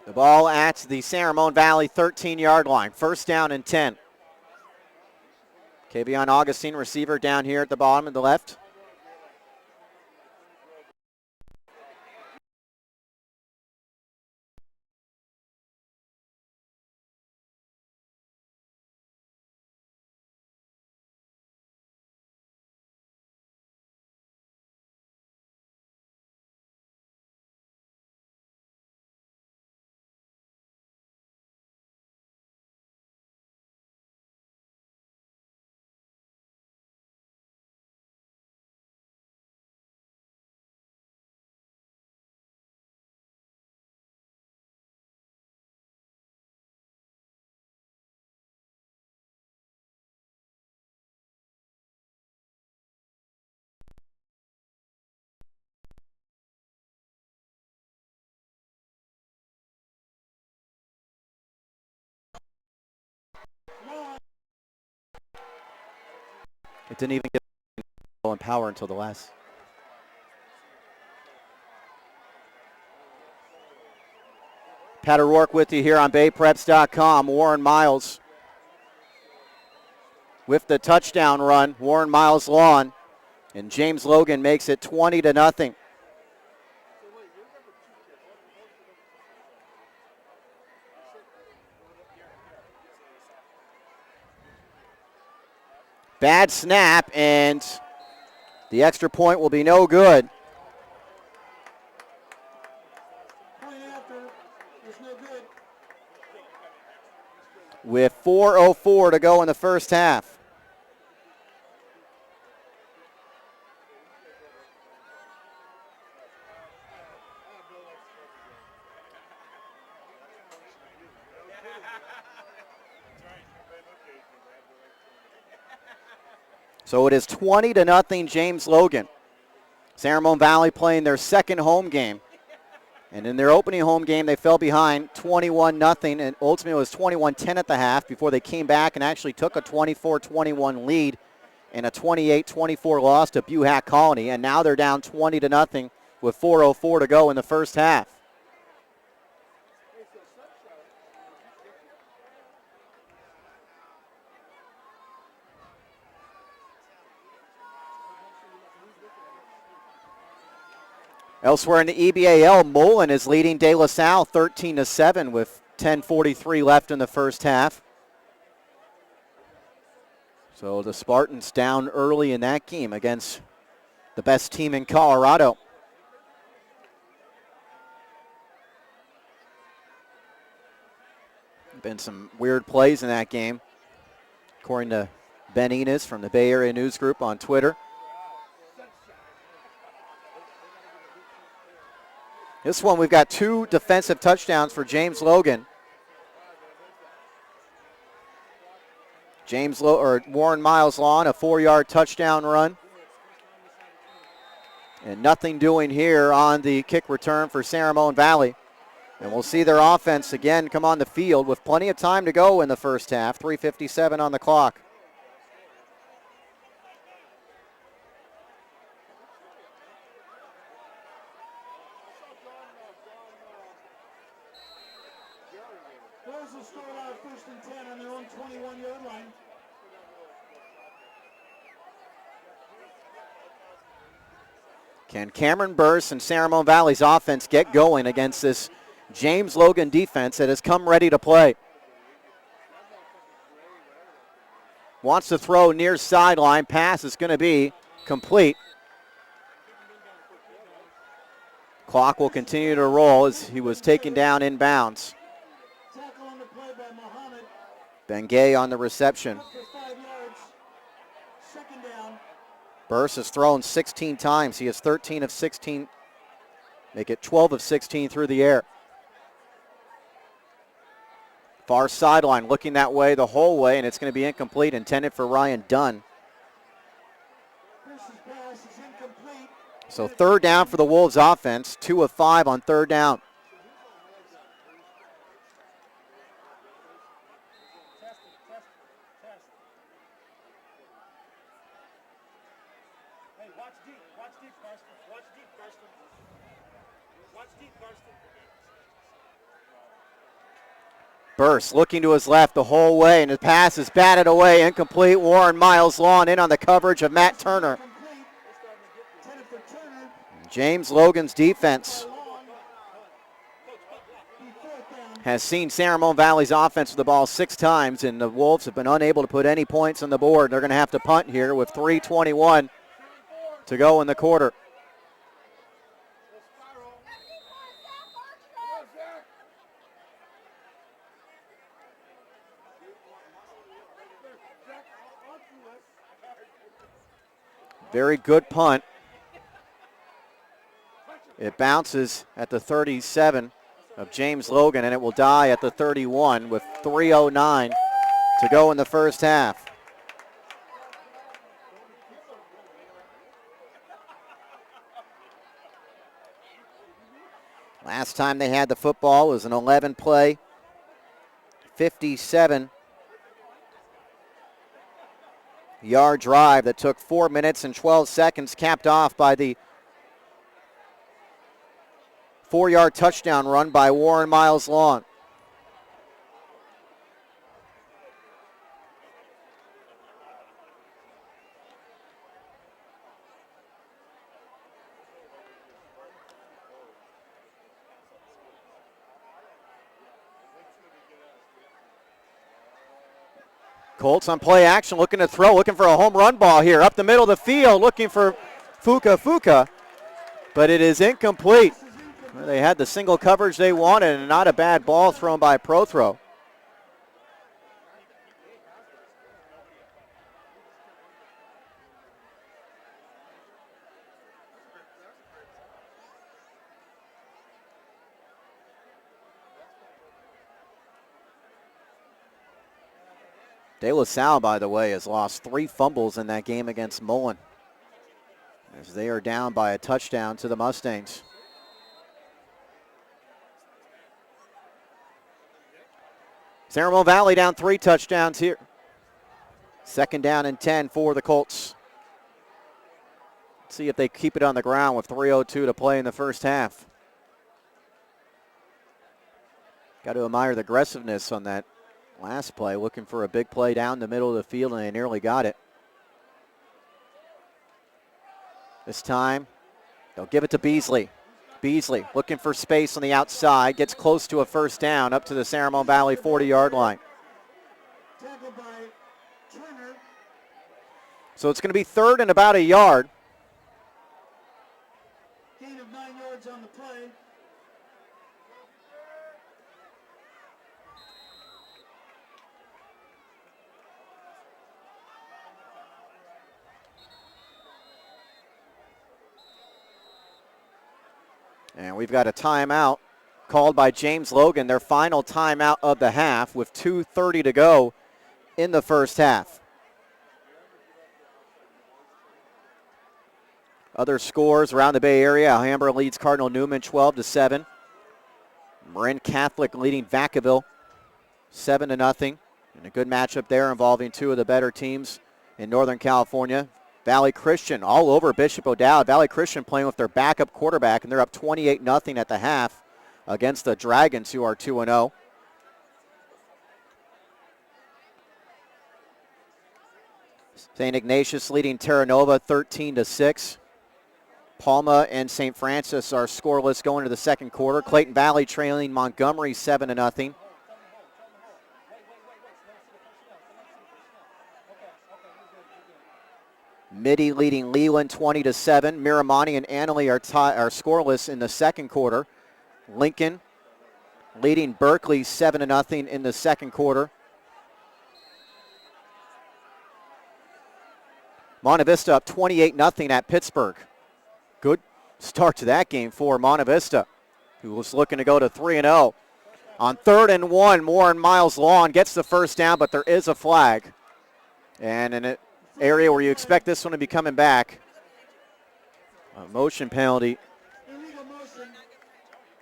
The ball at the San Ramon Valley 13-yard line. 1st down and 10. Kavion Augustine, receiver down here at the bottom of the left. It didn't even get in power until the last. Pat O'Rourke with you here on BayPreps.com. Warren Miles with the touchdown run. Warren Miles lawn, and James Logan makes it 20-0. Bad snap, and the extra point will be no good. With 4:04 to go in the first half. So it is 20-0 James Logan. San Ramon Valley playing their second home game. And in their opening home game, they fell behind 21-0, and ultimately it was 21-10 at the half before they came back and actually took a 24-21 lead and a 28-24 loss to Buhack Colony. And now they're down 20-0 with 4:04 to go in the first half. Elsewhere in the EBAL, Mullen is leading De La Salle 13-7 with 10:43 left in the first half. So the Spartans down early in that game against the best team in Colorado. Been some weird plays in that game, according to Ben Enos from the Bay Area News Group on Twitter. This one we've got 2 defensive touchdowns for James Logan. Warren Miles Lawn, a 4-yard touchdown run. And nothing doing here on the kick return for San Ramon Valley. And we'll see their offense again come on the field with plenty of time to go in the first half. 3:57 on the clock. Bears will start out 1st and 10 on their own 21-yard line. Can Cameron Burse and San Ramon Valley's offense get going against this James Logan defense that has come ready to play? Wants to throw near sideline. Pass is going to be complete. Clock will continue to roll as he was taken down inbounds. Tackle on the play by Muhammad. Bengay on the reception. Up for 5 yards. 2nd down. Burse has thrown 16 times. He has 13 of 16. Make it 12 of 16 through the air. Far sideline looking that way the whole way, and it's going to be incomplete, intended for Ryan Dunn. Burse's pass is incomplete. So 3rd down for the Wolves offense, 2 of 5 on 3rd down. Hey, watch deep, Karsten. Watch deep, Karsten. Watch deep, Karsten. Burse looking to his left the whole way, and his pass is batted away, incomplete. Warren Miles Lawn in on the coverage of Matt Turner. James Logan's defense has seen San Ramon Valley's offense with the ball 6 times, and the Wolves have been unable to put any points on the board. They're going to have to punt here with 3:21 to go in the quarter. Very good punt. It bounces at the 37 of James Logan, and it will die at the 31 with 3:09 to go in the first half. Last time they had the football was an 11-play, 57-yard drive that took 4 minutes and 12 seconds, capped off by the 4-yard touchdown run by Warren Miles Lawn. Colts on play action, looking to throw, looking for a home run ball here. Up the middle of the field, looking for Fuka, but it is incomplete. They had the single coverage they wanted, and not a bad ball thrown by Prothro. De La Salle, by the way, has lost 3 fumbles in that game against Mullen, as they are down by a touchdown to the Mustangs. San Ramon Valley down 3 touchdowns here. 2nd down and 10 for the Colts. Let's see if they keep it on the ground with 3:02 to play in the first half. Got to admire the aggressiveness on that last play, looking for a big play down the middle of the field, and they nearly got it. This time, they'll give it to Beasley. Beasley looking for space on the outside, gets close to a first down up to the San Ramon Valley 40-yard line. Tackled by Turner. So it's going to be 3rd and about a yard. Gain of 9 yards on the play. And we've got a timeout called by James Logan, their final timeout of the half with 2:30 to go in the first half. Other scores around the Bay Area. Alhambra leads Cardinal Newman 12-7. Marin Catholic leading Vacaville 7-0. And a good matchup there involving two of the better teams in Northern California. Valley Christian all over Bishop O'Dowd. Valley Christian playing with their backup quarterback, and they're up 28-0 at the half against the Dragons, who are 2-0. St. Ignatius leading Terra Nova 13-6. Palma and St. Francis are scoreless going into the second quarter. Clayton Valley trailing Montgomery 7-0. Mitty leading Leland 20-7. Miramani and Annalee are scoreless in the second quarter. Lincoln leading Berkeley 7-0 in the second quarter. Monte Vista up 28-0 at Pittsburgh. Good start to that game for Monte Vista, who was looking to go to 3-0. On 3rd and 1, Warren Miles Lawn gets the first down, but there is a flag. And in an area where you expect this one to be coming back, a motion penalty. Illegal motion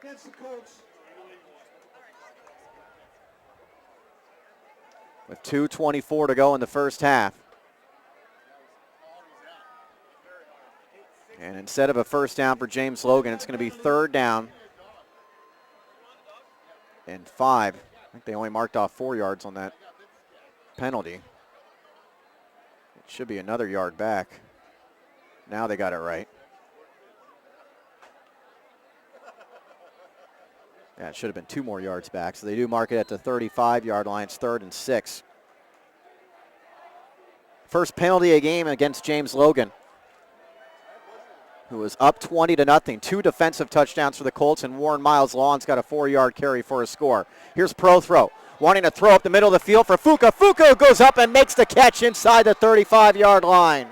against the Colts. With 2:24 to go in the first half. And instead of a first down for James Logan, it's going to be 3rd down and 5. I think they only marked off 4 yards on that penalty. It should be another yard back. Now they got it right. Yeah, it should have been 2 more yards back. So they do mark it at the 35-yard line. It's 3rd and 6. First penalty a game against James Logan, who was up 20-0. 2 defensive touchdowns for the Colts, and Warren Miles Lawn's got a 4-yard carry for a score. Here's Prothro, wanting to throw up the middle of the field for Fuka. Fuka goes up and makes the catch inside the 35-yard line.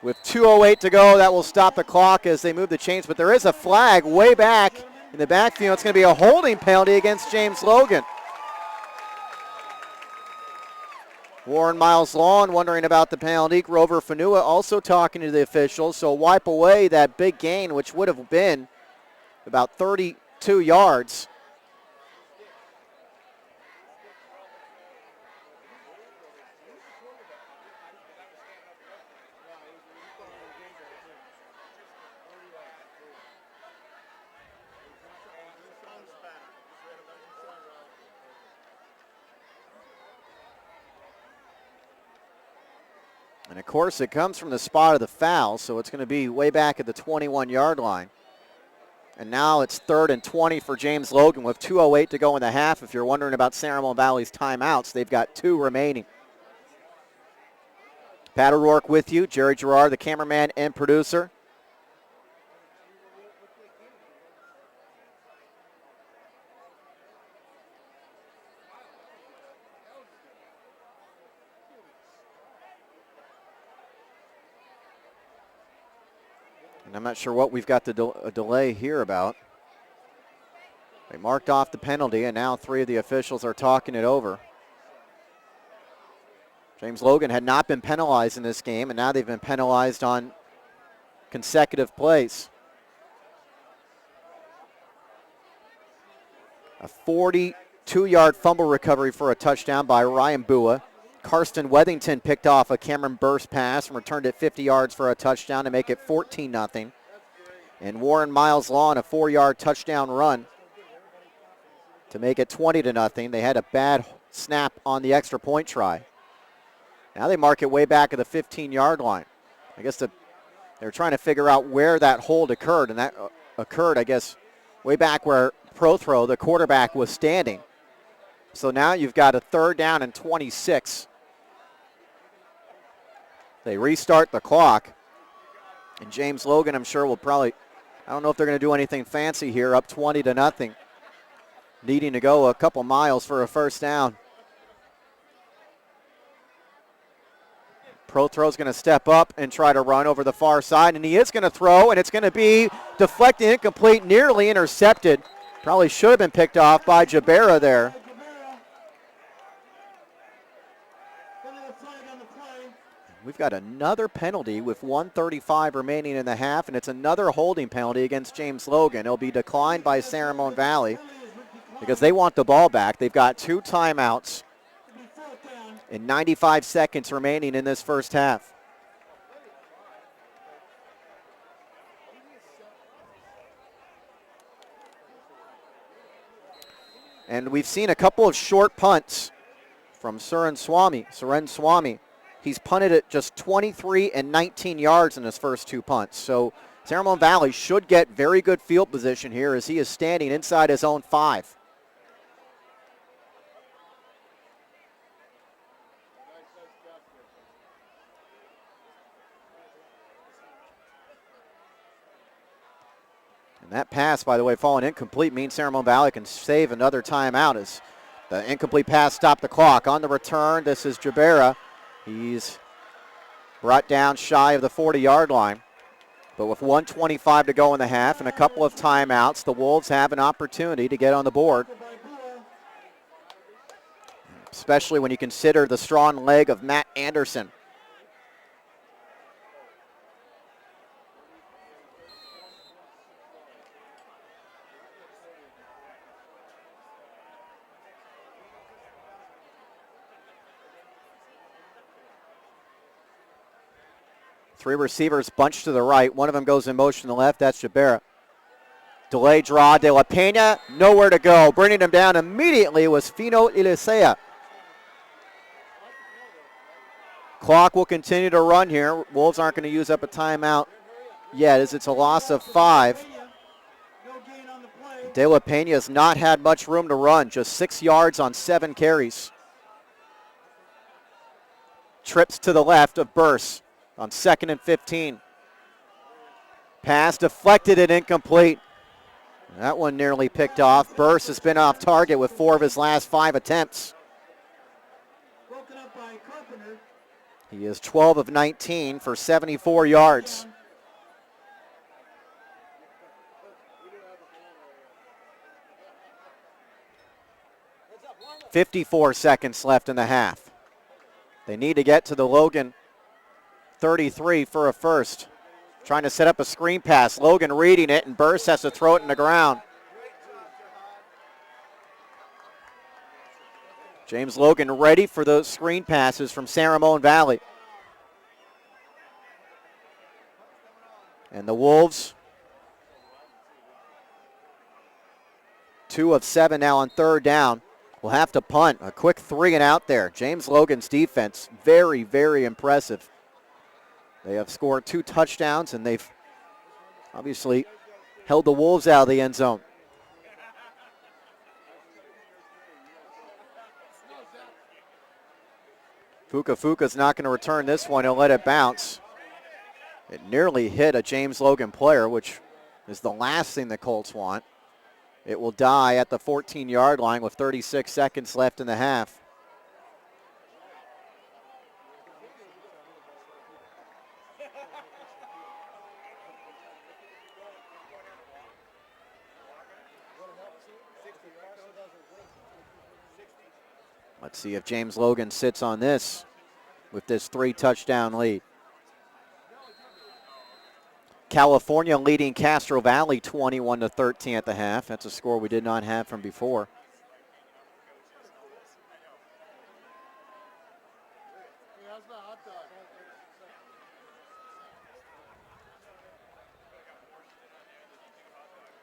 With 2:08 to go, that will stop the clock as they move the chains, but there is a flag way back in the backfield. It's going to be a holding penalty against James Logan. Warren Miles Lawn wondering about the penalty. Grover Fanua also talking to the officials. So wipe away that big gain, which would have been about 32 yards. And, of course, it comes from the spot of the foul, so it's going to be way back at the 21-yard line. And now it's 3rd and 20 for James Logan with 2:08 to go in the half. If you're wondering about San Ramon Valley's timeouts, they've got 2 remaining. Pat O'Rourke with you, Jerry Gerard, the cameraman and producer. And I'm not sure what we've got a delay here about. They marked off the penalty, and now 3 of the officials are talking it over. James Logan had not been penalized in this game, and now they've been penalized on consecutive plays. A 42-yard fumble recovery for a touchdown by Ryan Bua. Karsten Wethington picked off a Cameron Burst pass and returned it 50 yards for a touchdown to make it 14-0. And Warren Miles Lawn, a 4-yard touchdown run to make it 20-0. They had a bad snap on the extra point try. Now they mark it way back at the 15-yard line. I guess they're trying to figure out where that hold occurred, and that occurred, I guess, way back where Prothro, the quarterback, was standing. So now you've got a 3rd down and 26. They restart the clock. And James Logan, I'm sure, will probably, I don't know if they're going to do anything fancy here, up 20-0. Needing to go a couple miles for a first down. Prothrow's going to step up and try to run over the far side, and he is going to throw, and it's going to be deflected, incomplete, nearly intercepted. Probably should have been picked off by Jabera there. We've got another penalty with 1:35 remaining in the half, and it's another holding penalty against James Logan. It'll be declined by San Ramon Valley because they want the ball back. They've got 2 timeouts and 95 seconds remaining in this first half. And we've seen a couple of short punts from Suren Swami. He's punted it just 23 and 19 yards in his first 2 punts. So San Ramon Valley should get very good field position here as he is standing inside his own 5. And that pass, by the way, falling incomplete means San Ramon Valley can save another timeout as the incomplete pass stopped the clock. On the return, this is Jabera. He's brought down shy of the 40-yard line. But with 1:25 to go in the half and a couple of timeouts, the Wolves have an opportunity to get on the board, especially when you consider the strong leg of Matt Anderson. Three receivers bunched to the right. One of them goes in motion to the left. That's Jabera. Delay draw. De La Pena, nowhere to go. Bringing him down immediately was Fino Ilisea. Clock will continue to run here. Wolves aren't going to use up a timeout yet as it's a loss of 5. De La Pena has not had much room to run. Just 6 yards on 7 carries. Trips to the left of Burse on 2nd and 15. Pass deflected and incomplete. That one nearly picked off. Burse has been off target with 4 of his last 5 attempts. He is 12 of 19 for 74 yards. .54 seconds left in the half. They need to get to the Logan 33 for a first. Trying to set up a screen pass. Logan reading it, and Burse has to throw it in the ground. James Logan ready for those screen passes from San Ramon Valley. And the Wolves, 2 of 7 now on 3rd down, will have to punt. A quick 3 and out there. James Logan's defense, very, very impressive. They have scored 2 touchdowns, and they've obviously held the Wolves out of the end zone. Fuka's not going to return this one. He'll let it bounce. It nearly hit a James Logan player, which is the last thing the Colts want. It will die at the 14-yard line with 36 seconds left in the half. Let's see if James Logan sits on this with this 3-touchdown lead. California leading Castro Valley 21-13 at the half. That's a score we did not have from before.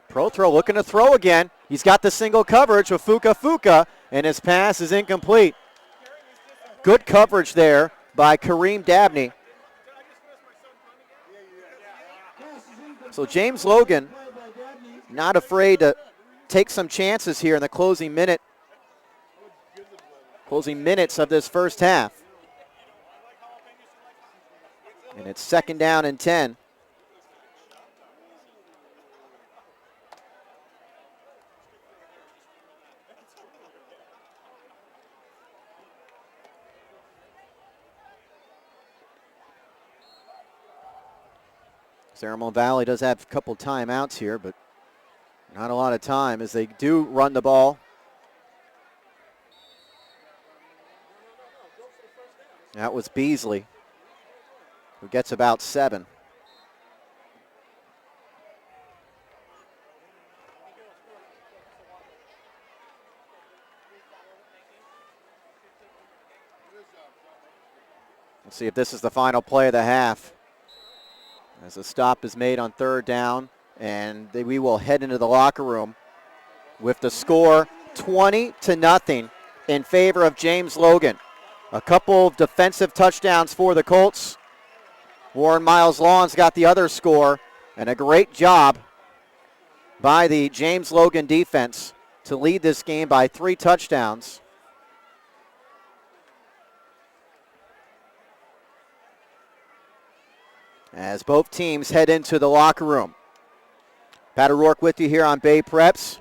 Protro looking to throw again. He's got the single coverage with Fuka, and his pass is incomplete. Good coverage there by Kareem Dabney. So James Logan not afraid to take some chances here in the closing minutes of this first half. And it's 2nd down and 10. San Ramon Valley does have a couple timeouts here, but not a lot of time as they do run the ball. That was Beasley, who gets about 7. Let's see if this is the final play of the half. As a stop is made on 3rd down, and we will head into the locker room with the score 20-0 in favor of James Logan. A couple of defensive touchdowns for the Colts. Warren Miles Lawn's got the other score, and a great job by the James Logan defense to lead this game by 3 touchdowns. As both teams head into the locker room. Pat O'Rourke with you here on Bay Preps.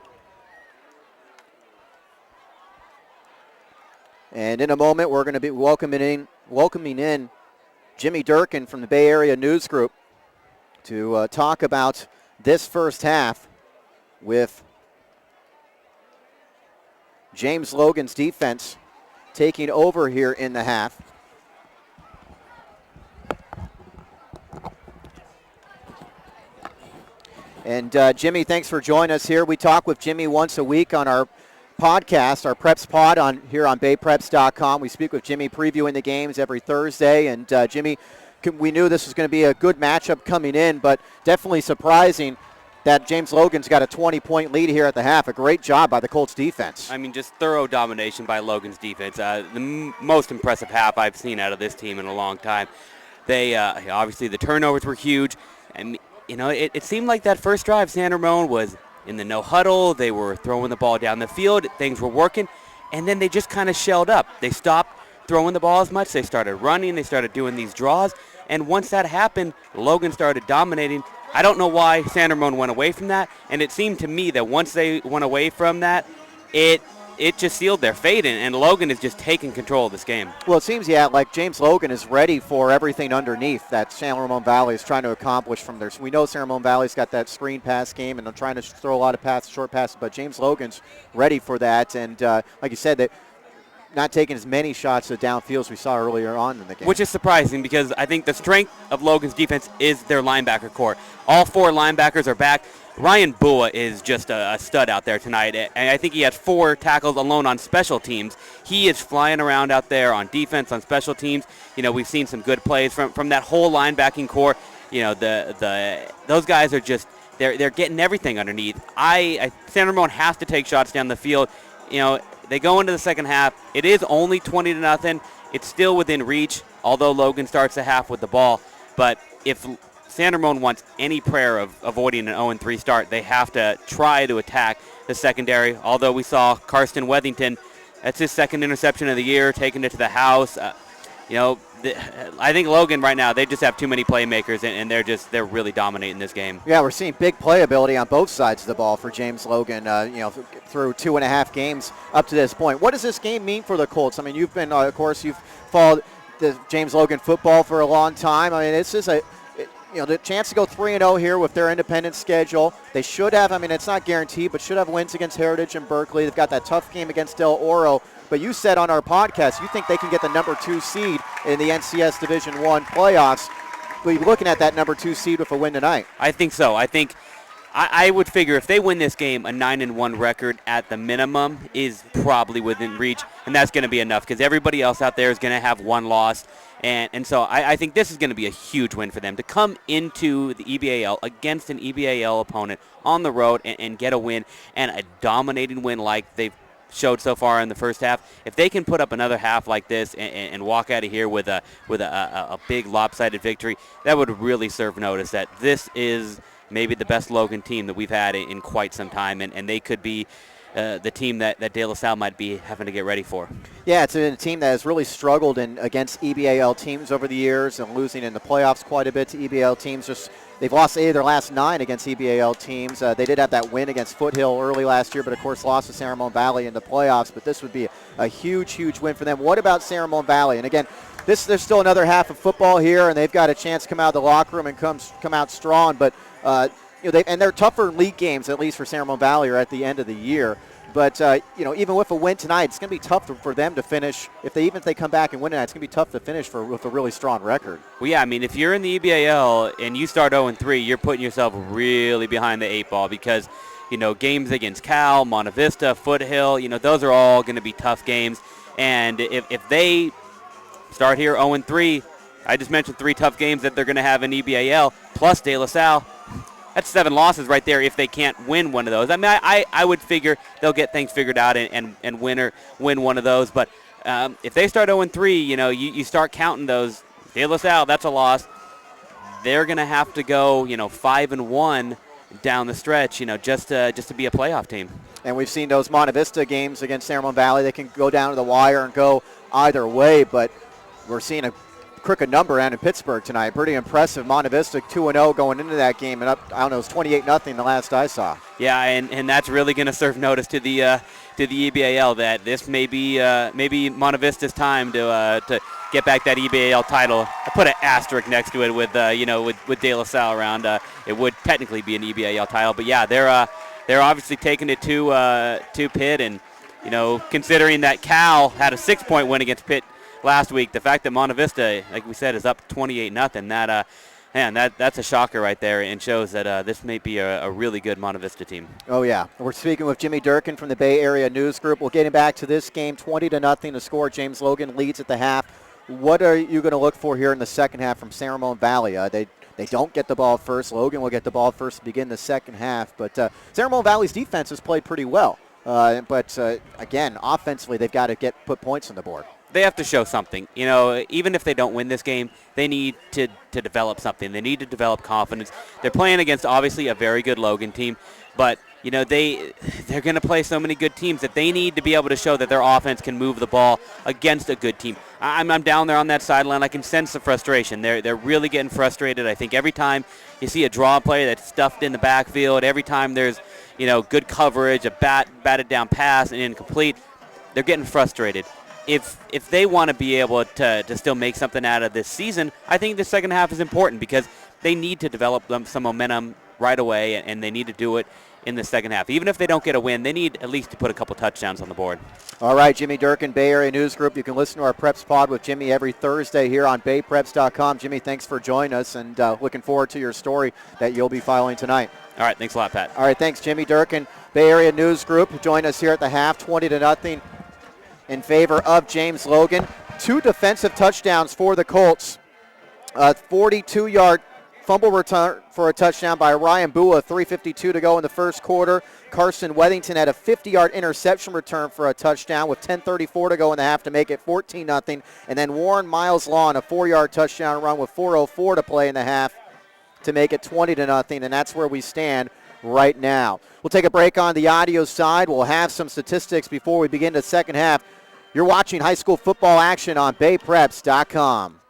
And in a moment, we're going to be welcoming in Jimmy Durkin from the Bay Area News Group to talk about this first half with James Logan's defense taking over here in the half. And Jimmy, thanks for joining us here. We talk with Jimmy once a week on our podcast, our Preps Pod here on BayPreps.com. We speak with Jimmy previewing the games every Thursday. And Jimmy, we knew this was going to be a good matchup coming in, but definitely surprising that James Logan's got a 20-point lead here at the half. A great job by the Colts defense. I mean, just thorough domination by Logan's defense. The most impressive half I've seen out of this team in a long time. They obviously the turnovers were huge, and it seemed like that first drive, San Ramon was in the no huddle. They were throwing the ball down the field. Things were working, and then they just kind of shelled up. They stopped throwing the ball as much. They started running. They started doing these draws, and once that happened, Logan started dominating. I don't know why San Ramon went away from that, and it seemed to me that once they went away from that, it just sealed their fate, and Logan is just taking control of this game. Well, it seems, like James Logan is ready for everything underneath that San Ramon Valley is trying to accomplish from there. We know San Ramon Valley's got that screen pass game, and they're trying to throw a lot of short passes, but James Logan's ready for that, and like you said, that not taking as many shots to downfield as we saw earlier on in the game. Which is surprising because I think the strength of Logan's defense is their linebacker core. All 4 linebackers are back. Ryan Bua is just a stud out there tonight, and I think he had 4 tackles alone on special teams. He is flying around out there on defense, on special teams. We've seen some good plays from that whole linebacking core. Those guys are just they're getting everything underneath. San Ramon has to take shots down the field. They go into the second half. It is only 20-0. It's still within reach, although Logan starts the half with the ball. But if San Ramon wants any prayer of avoiding an 0-3 start, they have to try to attack the secondary. Although we saw Karsten Wethington, that's his 2nd interception of the year, taking it to the house. I think Logan right now, they just have too many playmakers, and they're really dominating this game. Yeah, we're seeing big playability on both sides of the ball for James Logan, through 2.5 games up to this point. What does this game mean for the Colts? I mean, you've been, of course, you've followed the James Logan football for a long time. I mean, it's just the chance to go 3-0 here with their independent schedule. They should have, it's not guaranteed, but should have wins against Heritage and Berkeley. They've got that tough game against Del Oro. But you said on our podcast you think they can get the number 2 seed in the NCS Division I playoffs. We'll be looking at that number 2 seed with a win tonight. I think so. I would figure if they win this game, a 9-1 record at the minimum is probably within reach, and that's going to be enough because everybody else out there is going to have 1 loss. And so I think this is going to be a huge win for them to come into the EBAL against an EBAL opponent on the road and get a win, and a dominating win like they've showed so far in the first half. If they can put up another half like this and walk out of here with a big lopsided victory, that would really serve notice that this is maybe the best Logan team that we've had in quite some time, and they could be the team that De La Salle might be having to get ready for. Yeah, it's a team that has really struggled against EBAL teams over the years and losing in the playoffs quite a bit to EBAL teams. They've lost 8 of their last 9 against EBAL teams. They did have that win against Foothill early last year, but of course lost to San Ramon Valley in the playoffs. But this would be a huge, huge win for them. What about San Ramon Valley? And again, there's still another half of football here, and they've got a chance to come out of the locker room and come out strong. But they're tougher league games, at least for San Ramon Valley, are at the end of the year. But even with a win tonight, it's going to be tough for them to finish. Even if they come back and win tonight, it's going to be tough to finish with a really strong record. Well, yeah, I mean, if you're in the EBAL and you start 0-3, you're putting yourself really behind the 8 ball because games against Cal, Monte Vista, Foothill, those are all going to be tough games. And if they start here 0-3, I just mentioned 3 tough games that they're going to have in EBAL, plus De La Salle. That's 7 losses right there if they can't win one of those. I mean, I would figure they'll get things figured out and win one of those. But if they start 0-3, you start counting those. De La Salle, that's a loss. They're going to have to go, 5-1 down the stretch, just to be a playoff team. And we've seen those Monte Vista games against San Ramon Valley. They can go down to the wire and go either way, but we're seeing a crooked number out in Pittsburgh tonight. Pretty impressive. Monte Vista 2-0 going into that game, and up, I don't know, it was 28-0 the last I saw. Yeah, and that's really going to serve notice to the EBAL that this may be maybe Monte Vista's time to get back that EBAL title. I put an asterisk next to it with De La Salle around. It would technically be an EBAL title, but yeah, they're obviously taking it to Pitt, and considering that Cal had a 6-point win against Pitt last week, the fact that Monte Vista, like we said, is up 28-0, that's a shocker right there, and shows that this may be a really good Monte Vista team. Oh yeah, we're speaking with Jimmy Durkin from the Bay Area News Group. We'll get him back to this game, 20-0 to score. James Logan leads at the half. What are you going to look for here in the second half from San Ramon Valley? They don't get the ball first. Logan will get the ball first to begin the second half. But San Ramon Valley's defense has played pretty well. But again, offensively, they've got to put points on the board. They have to show something. Even if they don't win this game, they need to develop something. They need to develop confidence. They're playing against, obviously, a very good Logan team. But, they're going to play so many good teams that they need to be able to show that their offense can move the ball against a good team. I'm down there on that sideline. I can sense the frustration. They're really getting frustrated. I think every time you see a draw play that's stuffed in the backfield, every time there's, good coverage, a batted down pass and incomplete, they're getting frustrated. If they want to be able to still make something out of this season, I think the second half is important because they need to develop some momentum right away, and they need to do it in the second half. Even if they don't get a win, they need at least to put a couple touchdowns on the board. All right, Jimmy Durkin, Bay Area News Group. You can listen to our Preps Pod with Jimmy every Thursday here on BayPreps.com. Jimmy, thanks for joining us, and looking forward to your story that you'll be following tonight. All right, thanks a lot, Pat. All right, thanks, Jimmy Durkin, Bay Area News Group. Join us here at the half, 20-0 in favor of James Logan. 2 defensive touchdowns for the Colts. 42-yard fumble return for a touchdown by Ryan Bua, 3:52 to go in the first quarter. Carson Weddington had a 50-yard interception return for a touchdown with 10:34 to go in the half to make it 14-0. And then Warren Miles Lawn, a 4-yard touchdown run with 4:04 to play in the half to make it 20-0. And that's where we stand right now. We'll take a break on the audio side. We'll have some statistics before we begin the second half. You're watching high school football action on BayPreps.com.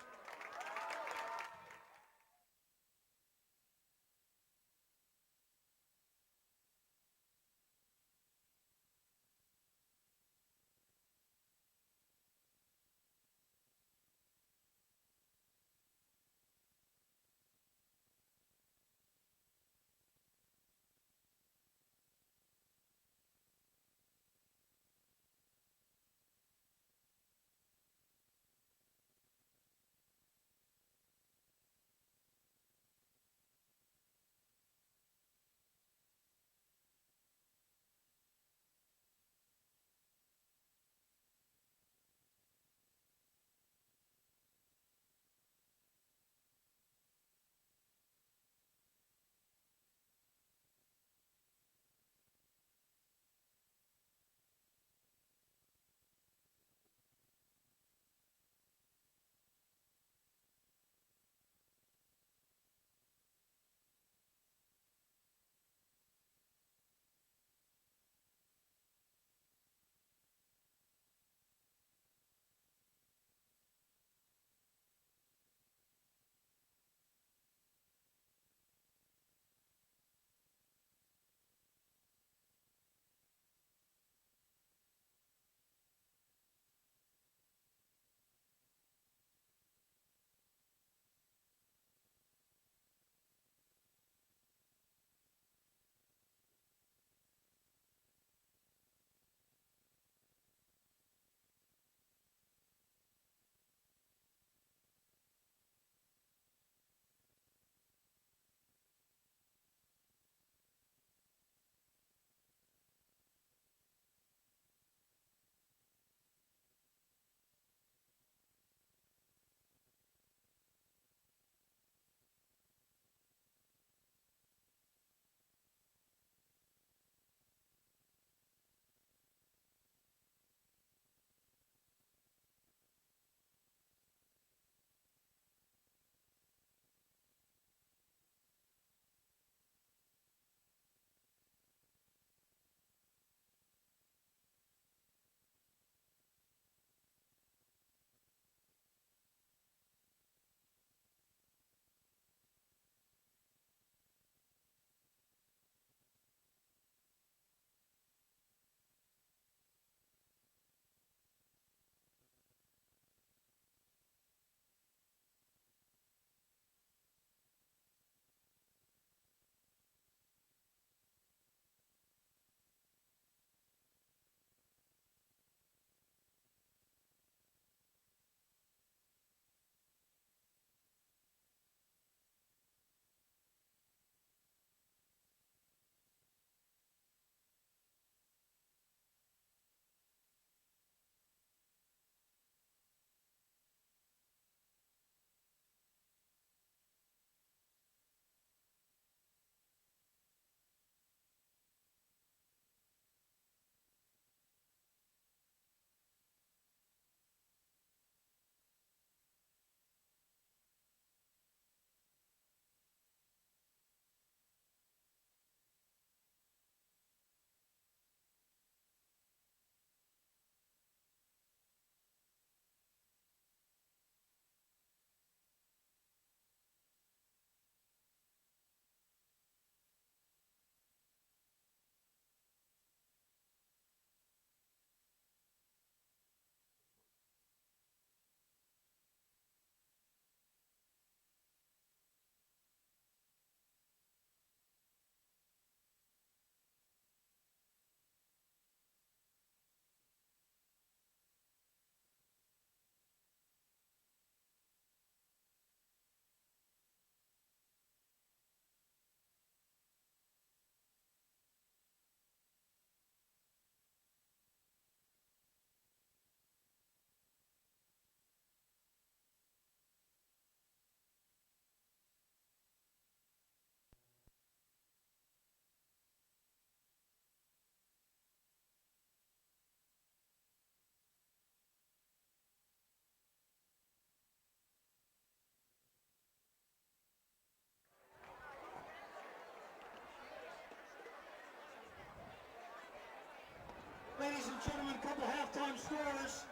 scores,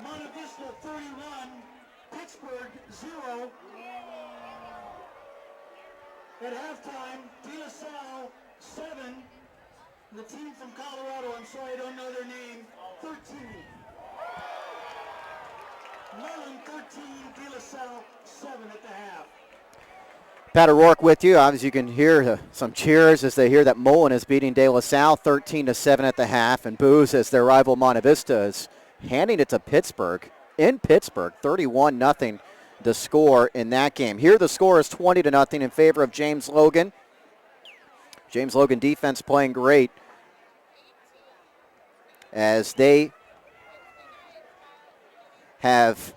Monte Vista 31, Pittsburgh 0. At halftime, De La Salle 7. The team from Colorado, I'm sorry I don't know their name, 13. Mullen 13, De La Salle 7 at the half. Pat O'Rourke with you. Obviously, you can hear some cheers as they hear that Mullen is beating De La Salle 13-7 at the half, and boos as their rival Monte Vista is handing it to Pittsburgh. In Pittsburgh, 31-0 the score in that game. Here the score is 20-0 in favor of James Logan. James Logan defense playing great as they have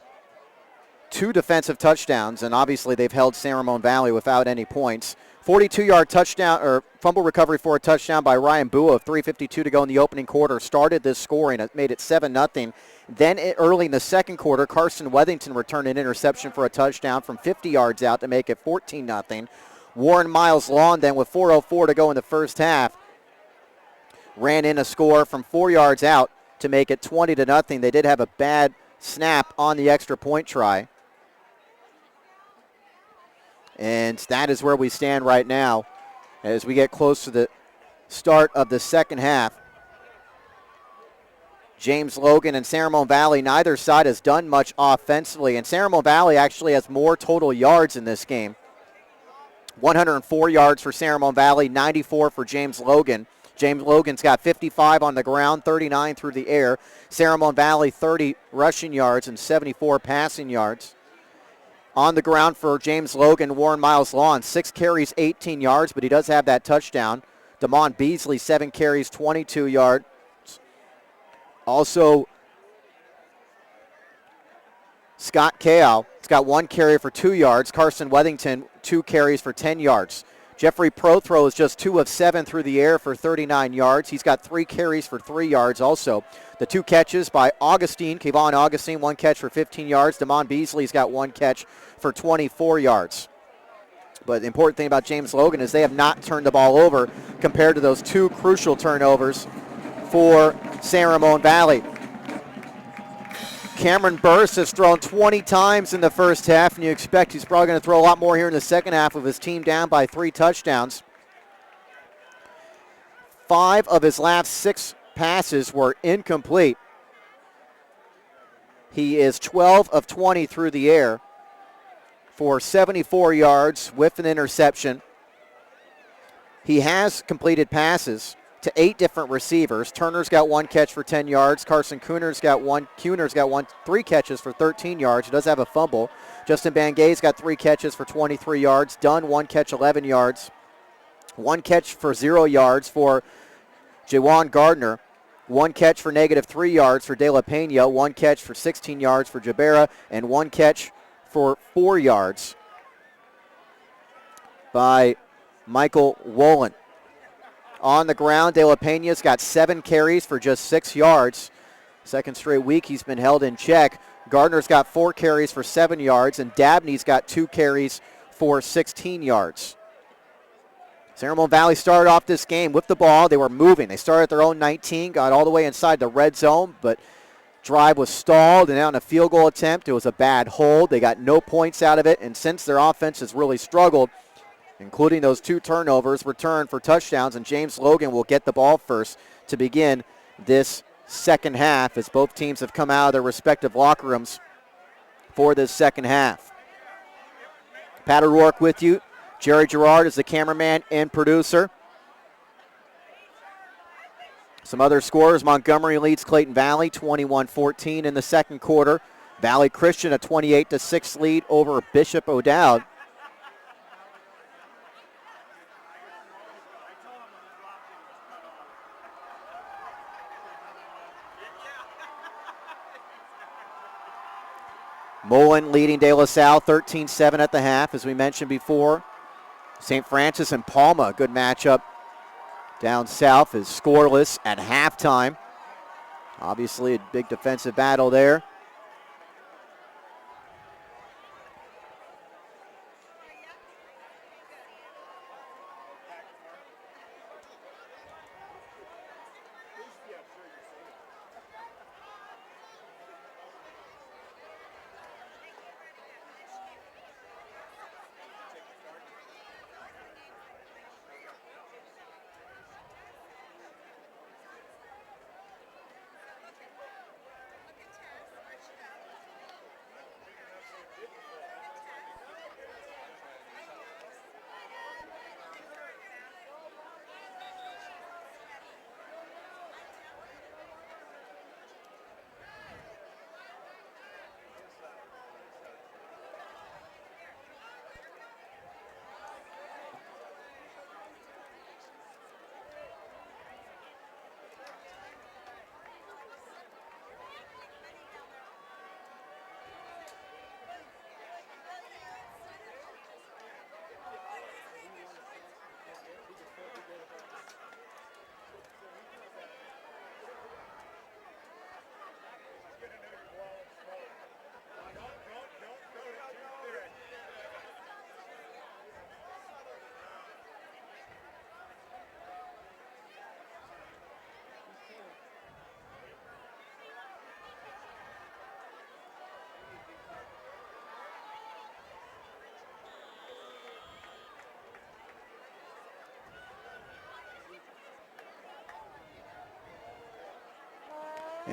2 defensive touchdowns, and obviously they've held San Ramon Valley without any points. 42-yard touchdown or fumble recovery for a touchdown by Ryan Bua of 3:52 to go in the opening quarter started this scoring. It made it 7-0. Then early in the second quarter, Carson Wethington returned an interception for a touchdown from 50 yards out to make it 14-0. Warren Miles Lawn then with 4:04 to go in the first half ran in a score from 4 yards out to make it 20-0. They did have a bad snap on the extra point try. And that is where we stand right now as we get close to the start of the second half. James Logan and San Ramon Valley, neither side has done much offensively, and San Ramon Valley actually has more total yards in this game. 104 yards for San Ramon Valley, 94 for James Logan. James Logan's got 55 on the ground, 39 through the air. San Ramon Valley, 30 rushing yards and 74 passing yards. On the ground for James Logan, Warren Miles Lawn, 6 carries, 18 yards, but he does have that touchdown. Damon Beasley, 7 carries, 22 yards. Also, Scott Kao, he's got 1 carry for 2 yards. Carson Wethington, 2 carries for 10 yards. Jeffrey Prothrow is just 2 of 7 through the air for 39 yards. He's got 3 carries for 3 yards also. The 2 catches by Kevon Augustine, 1 catch for 15 yards. Damon Beasley's got 1 catch for 24 yards. But the important thing about James Logan is they have not turned the ball over compared to those 2 crucial turnovers for San Ramon Valley. Cameron Burst has thrown 20 times in the first half, and you expect he's probably going to throw a lot more here in the second half with his team down by 3 touchdowns. 5 of his last 6 passes were incomplete. He is 12 of 20 through the air for 74 yards with an interception. He has completed passes to 8 different receivers. Turner's got 1 catch for 10 yards. Carson Kuhner's got 3 catches for 13 yards. He does have a fumble. Justin Bangay's got 3 catches for 23 yards. Dunn, 1 catch, 11 yards. 1 catch for 0 yards for Jawan Gardner. 1 catch for -3 yards for De La Pena. 1 catch for 16 yards for Jabera. And 1 catch for 4 yards by Michael Wolin. On the ground, De La Pena's got 7 carries for just 6 yards. Second straight week he's been held in check. Gardner's got 4 carries for 7 yards, and Dabney's got 2 carries for 16 yards. San Ramon Valley started off this game with the ball. They were moving. They started at their own 19, got all the way inside the red zone, but drive was stalled, and on a field goal attempt, it was a bad hold. They got no points out of it, and since their offense has really struggled, including those 2 turnovers, returned for touchdowns, and James Logan will get the ball first to begin this second half as both teams have come out of their respective locker rooms for this second half. Pat O'Rourke with you. Jerry Gerard is the cameraman and producer. Some other scores. Montgomery leads Clayton Valley 21-14 in the second quarter. Valley Christian a 28-6 lead over Bishop O'Dowd. Mullen leading De La Salle 13-7 at the half, as we mentioned before. St. Francis and Palma, good matchup down south, is scoreless at halftime. Obviously a big defensive battle there.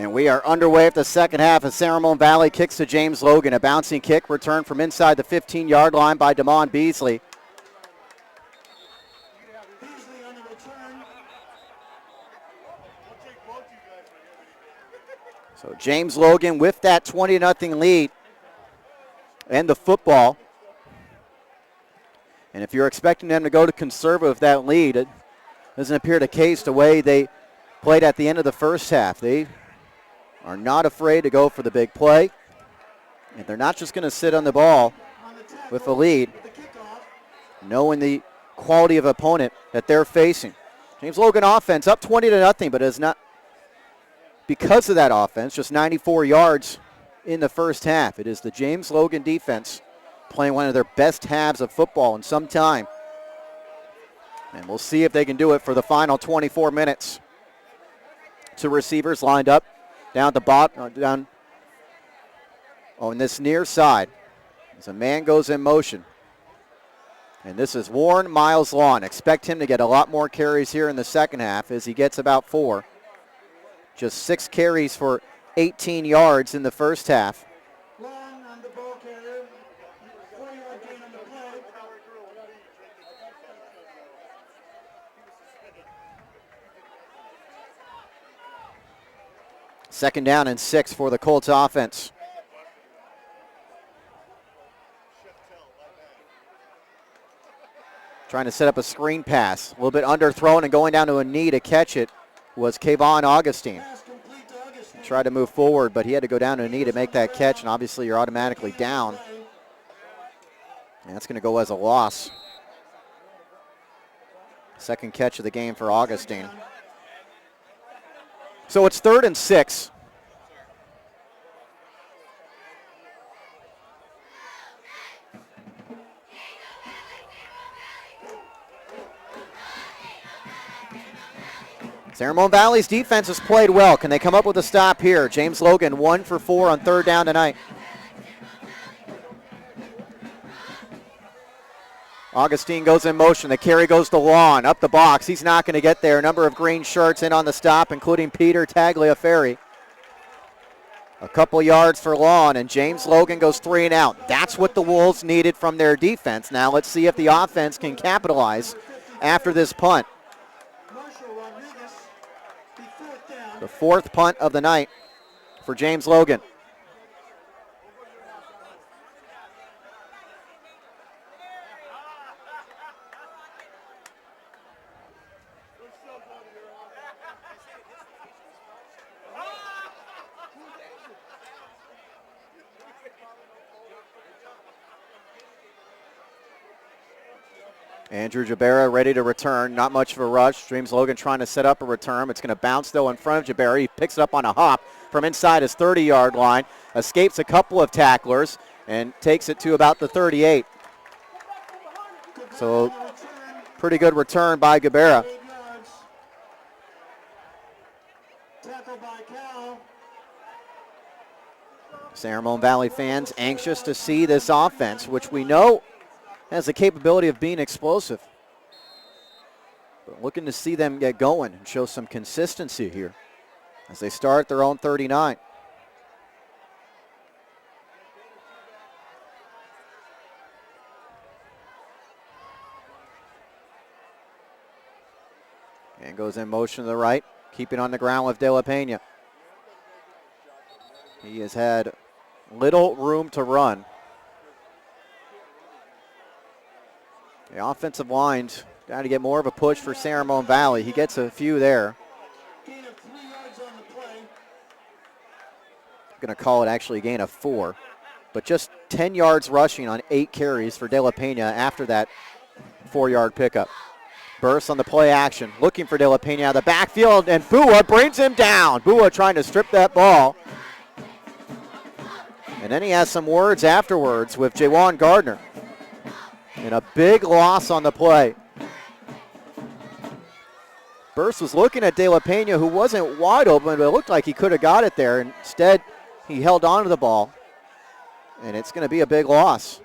And we are underway at the second half as San Ramon Valley kicks to James Logan. A bouncing kick returned from inside the 15-yard line by Damon Beasley. Beasley on the return. So James Logan with that 20-0 lead and the football. And if you're expecting them to go to conservative with that lead, it doesn't appear the case the way they played at the end of the first half. They are not afraid to go for the big play. And they're not just going to sit on the ball with the lead, knowing the quality of opponent that they're facing. James Logan offense up 20-0, but is not, because of that offense, just 94 yards in the first half. It is the James Logan defense playing one of their best halves of football in some time. And we'll see if they can do it for the final 24 minutes. Two receivers lined up down at the bottom, on this near side. As a man goes in motion. And this is Warren Miles Lawn. Expect him to get a lot more carries here in the second half as he gets about 4. Just 6 carries for 18 yards in the first half. Long on the ball carrier. 4-yard gain on the play. Second down and 6 for the Colts offense. Trying to set up a screen pass. A little bit underthrown and going down to a knee to catch it was Kayvon Augustine. Pass complete to Augustine. Tried to move forward, but he had to go down to a knee to make that catch, and obviously you're automatically down. And that's going to go as a loss. Second catch of the game for Augustine. So it's 3rd and 6. San Ramon Valley's defense has played well. Can they come up with a stop here? James Logan 1 for 4 on 3rd down tonight. Augustine goes in motion. The carry goes to Lawn. Up the box. He's not going to get there. A number of green shirts in on the stop, including Peter Tagliaferri. A couple yards for Lawn, and James Logan goes 3 and out. That's what the Wolves needed from their defense. Now let's see if the offense can capitalize after this punt. The 4th punt of the night for James Logan. Andrew Jabera ready to return. Not much of a rush. James Logan trying to set up a return. It's going to bounce, though, in front of Jabera. He picks it up on a hop from inside his 30-yard line. Escapes a couple of tacklers and takes it to about the 38. So pretty good return by Jabera. San Ramon Valley fans anxious to see this offense, which we know has the capability of being explosive. But looking to see them get going and show some consistency here as they start their own 39. And goes in motion to the right, keeping on the ground with De La Pena. He has had little room to run. The offensive line's got to get more of a push for San Ramon Valley. He gets a few there. Gain of 3 yards on the play. Going to call it actually a gain of 4. But just 10 yards rushing on 8 carries for De La Pena after that 4-yard pickup. Burst on the play action, looking for De La Pena out of the backfield, and Bua brings him down. Bua trying to strip that ball. And then he has some words afterwards with Jawan Gardner. And a big loss on the play. Burst was looking at De La Pena, who wasn't wide open, but it looked like he could have got it there. Instead, he held on to the ball. And it's going to be a big loss.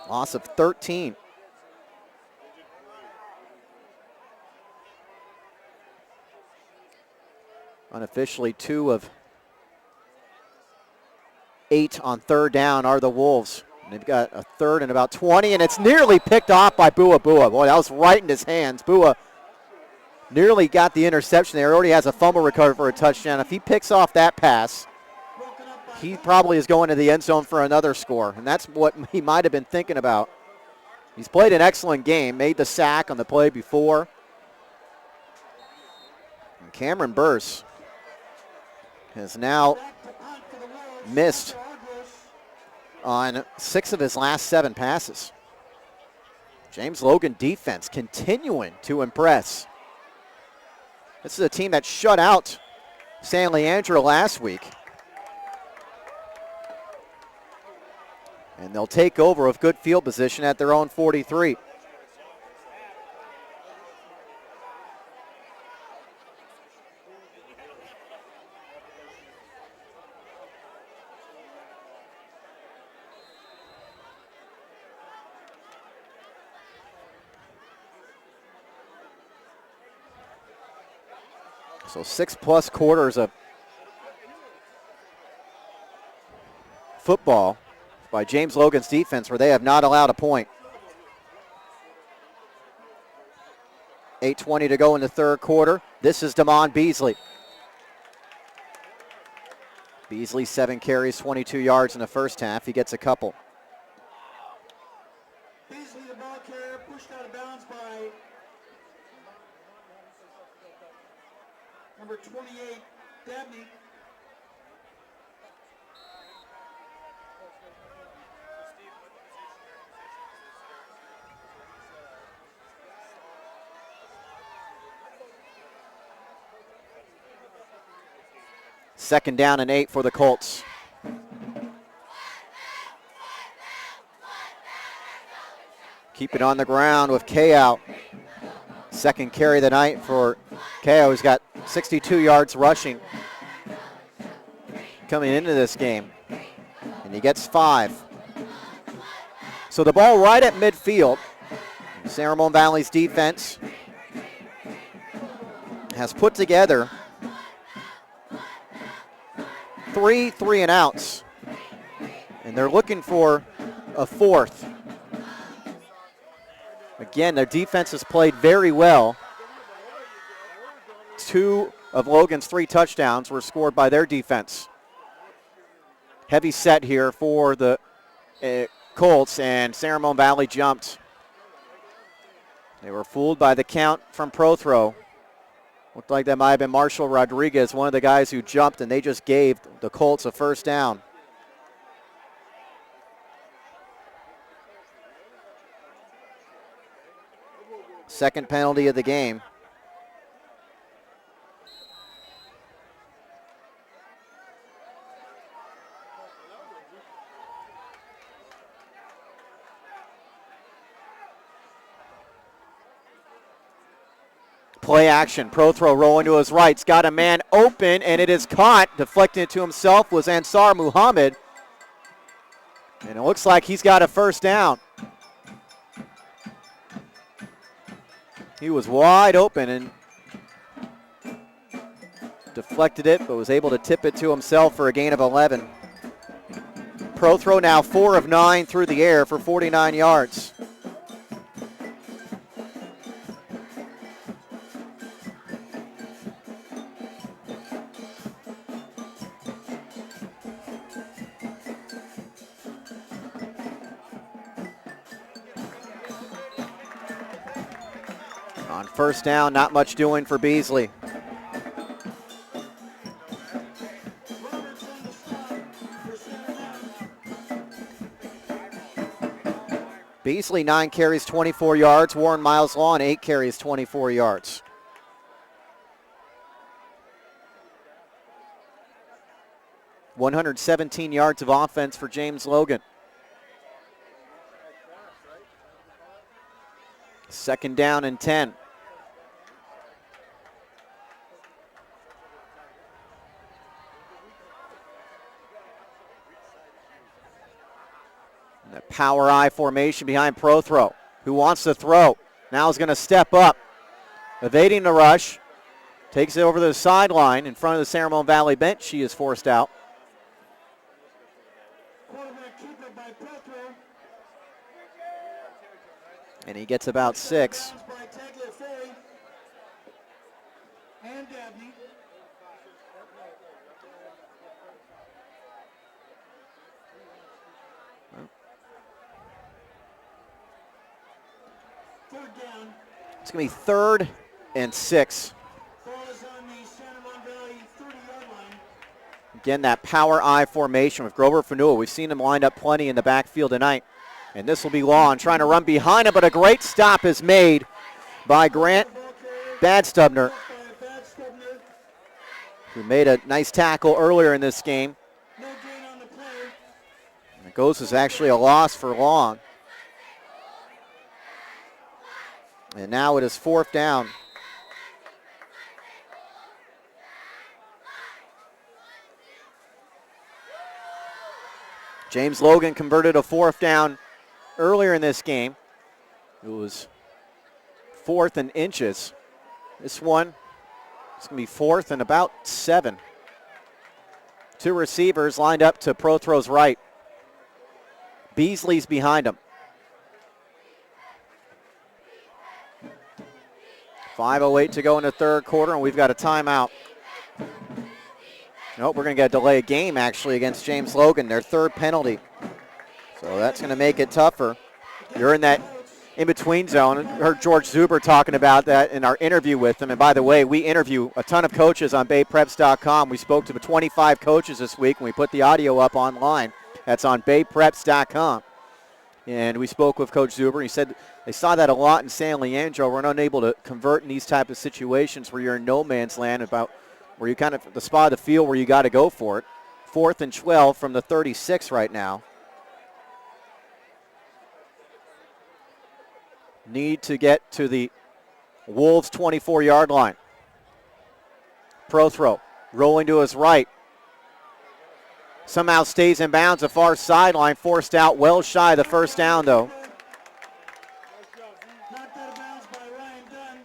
Loss of 13. Unofficially 2 of 8 on third down are the Wolves. And they've got a third and about 20, and it's nearly picked off by Boy, that was right in his hands. Bua nearly got the interception there. Already has a fumble recovery for a touchdown. If he picks off that pass, he probably is going to the end zone for another score, and that's what he might have been thinking about. He's played an excellent game, made the sack on the play before. And Cameron Burse has now missed on 6 of his last 7 passes. James Logan defense continuing to impress. This is a team that shut out San Leandro last week. And they'll take over with good field position at their own 43. So 6+ quarters of football by James Logan's defense where they have not allowed a point. 8:20 to go in the third quarter. This is Damon Beasley. Beasley 7 carries, 22 yards in the first half. He gets a couple. Beasley, the ball carrier, pushed out of bounds by number 28, Dabney. Second down and 8 for the Colts. Keep it on the ground with Kao. Second carry of the night for Kao. He's got 62 yards rushing coming into this game. And he gets 5. So the ball right at midfield. San Ramon Valley's defense has put together 3 3-and-outs. And they're looking for a 4th. Again, their defense has played very well. 2 of Logan's 3 touchdowns were scored by their defense. Heavy set here for the Colts, and San Ramon Valley jumped. They were fooled by the count from Prothro. Looked like that might have been Marshall Rodriguez, one of the guys who jumped, and they just gave the Colts a first down. Second penalty of the game. Play action. Prothro rolling to his right. He's got a man open, and it is caught. Deflecting it to himself was Ansar Muhammad. And it looks like he's got a first down. He was wide open and deflected it, but was able to tip it to himself for a gain of 11. Prothro now 4 of 9 through the air for 49 yards. On first down, not much doing for Beasley. Beasley 9 carries, 24 yards. Warren Miles Lawn 8 carries, 24 yards. $117 yards of offense for James Logan. Second down and 10. And the power I formation behind Prothro, who wants to throw. Now is going to step up, evading the rush. Takes it over the sideline in front of the San Ramon Valley bench. She is forced out. Quarterback keeper by Petro. And he gets about 6. Out of bounds by Tagliaferri and Dabney. Third down. It's going to be 3rd and 6. Ball is on the San Ramon Valley 30-yard line. Again, that power I formation with Grover Fanua. We've seen him lined up plenty in the backfield tonight. And this will be Lawn trying to run behind him, but a great stop is made by Grant Badstubner, who made a nice tackle earlier in this game. No gain on the play. And it goes as actually a loss for Long. And now it is 4th down. James Logan converted a 4th down earlier in this game. It was 4th and inches. This one is going to be 4th and about 7. 2 receivers lined up to Prothrow's right. Beasley's behind him. 5:08 to go in the 3rd quarter, and we've got a timeout. Nope, we're going to get a delayed game, actually, against James Logan, their 3rd penalty. So that's going to make it tougher. You're in that in-between zone. I heard George Zuber talking about that in our interview with him. And by the way, we interview a ton of coaches on BayPreps.com. We spoke to 25 coaches this week, and we put the audio up online. That's on BayPreps.com. And we spoke with Coach Zuber. He said they saw that a lot in San Leandro. We're unable to convert in these type of situations where you're in no man's land, about where you kind of the spot of the field where you got to go for it. 4th and 12 from the 36 right now. Need to get to the Wolves 24-yard line. Prothrow rolling to his right. Somehow stays in bounds, the far sideline, forced out, well shy of the 1st down, though. Knocked out of bounds by Ryan Dunn.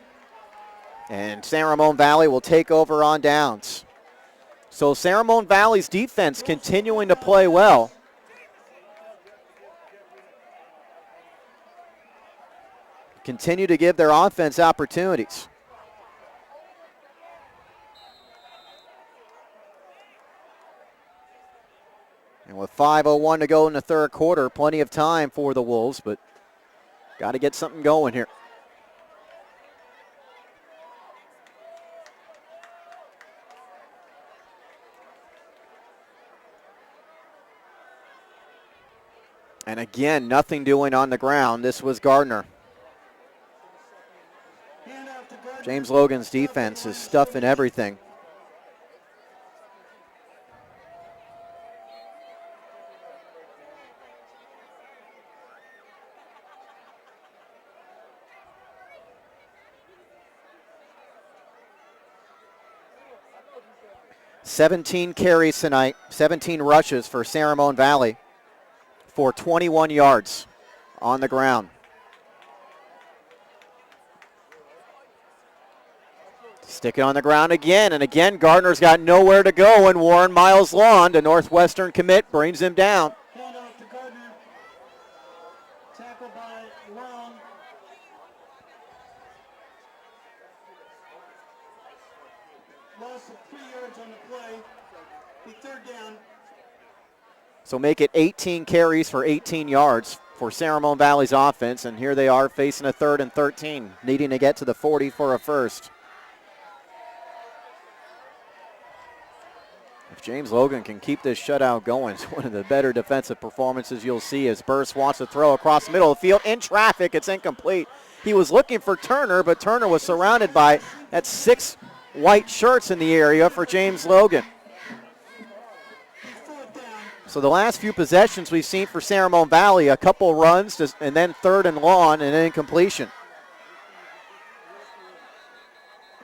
And San Ramon Valley will take over on downs. So San Ramon Valley's defense continuing to play well. Continue to give their offense opportunities. And with 5:01 to go in the 3rd quarter, plenty of time for the Wolves, but got to get something going here. And again, nothing doing on the ground. This was Gardner. Hand off to Gardner. James Logan's defense is stuffing everything. "17 carries tonight, 17 rushes for San Ramon Valley for 21 yards on the ground. Stick it on the ground again, and again Gardner's got nowhere to go, and Warren Miles Lawn, the Northwestern commit, brings him down. Hand off to Gardner. Tackle by Long. Loss of 3 yards on the play. Be 3rd down. So make it 18 carries for 18 yards for San Ramon Valley's offense, and here they are facing a 3rd and 13, needing to get to the 40 for a first. If James Logan can keep this shutout going, it's one of the better defensive performances you'll see as Burst wants to throw across the middle of the field. In traffic, it's incomplete. He was looking for Turner, but Turner was surrounded by that 6 white shirts in the area for James Logan. 4th down. So the last few possessions we've seen for San Ramon Valley, a couple runs and then 3rd and long and an incompletion.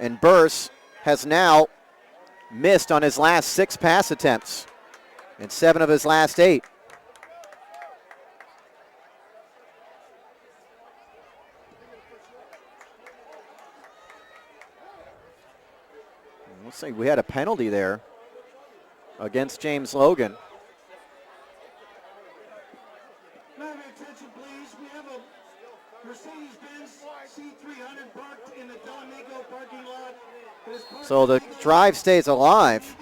And Burst has now missed on his last 6 pass attempts and 7 of his last 8. Let's see, we had a penalty there against James Logan. Now, attention, please. We have a Mercedes-Benz C300 parked in the Domingo parking lot. So the drive stays alive.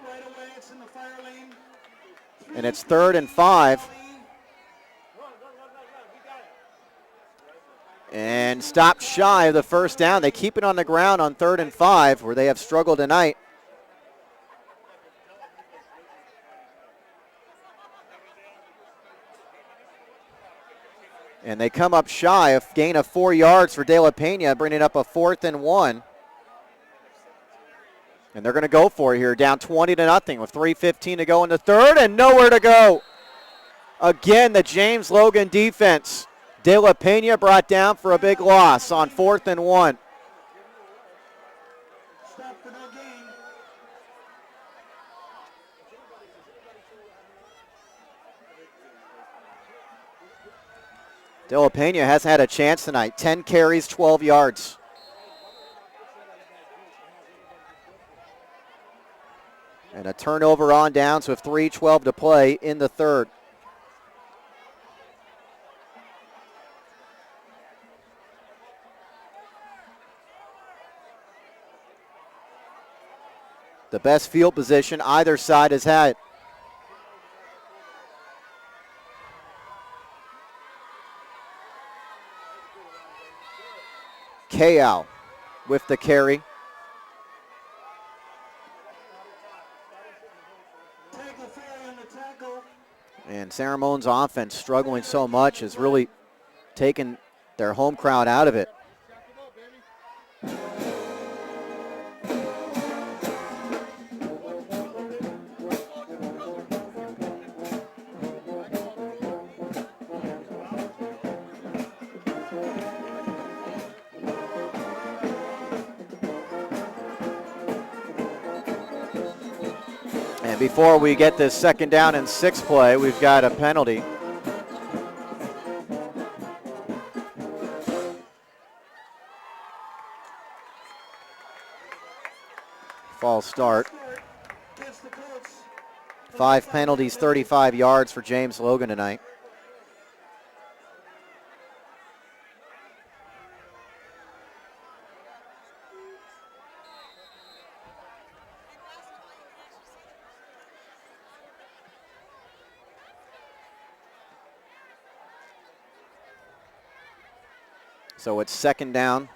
Right away. It's in the fire lane. And it's 3rd and 5. And stopped shy of the first down. They keep it on the ground on 3rd and 5, where they have struggled tonight. And they come up shy, a gain of 4 yards for De La Pena, bringing up a 4th and 1. And they're going to go for it here, down 20-0 with 3:15 to go in the third and nowhere to go. Again, the James Logan defense. De La Pena brought down for a big loss on 4th and 1. Stop for no gain. De La Pena hasn't had a chance tonight. 10 carries, 12 yards. And a turnover on downs with 3:12 to play in the third. The best field position either side has had. Kao with the carry. And San Ramon's offense, struggling so much, has really taken their home crowd out of it. And before we get this 2nd down and 6 play, we've got a penalty. False start. 5 penalties, 35 yards for James Logan tonight. So it's 2nd down.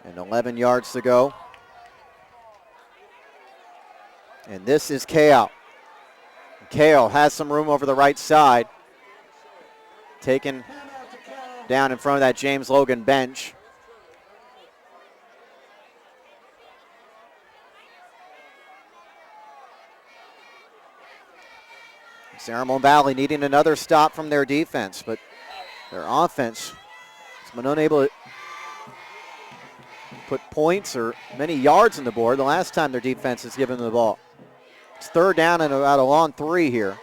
And 11 yards to go. And this is Kao. Kao has some room over the right side. Taken down in front of that James Logan bench. San Ramon Valley needing another stop from their defense, but their offense has been unable to put points or many yards on the board the last time their defense has given them the ball. It's 3rd down and about a long 3 here.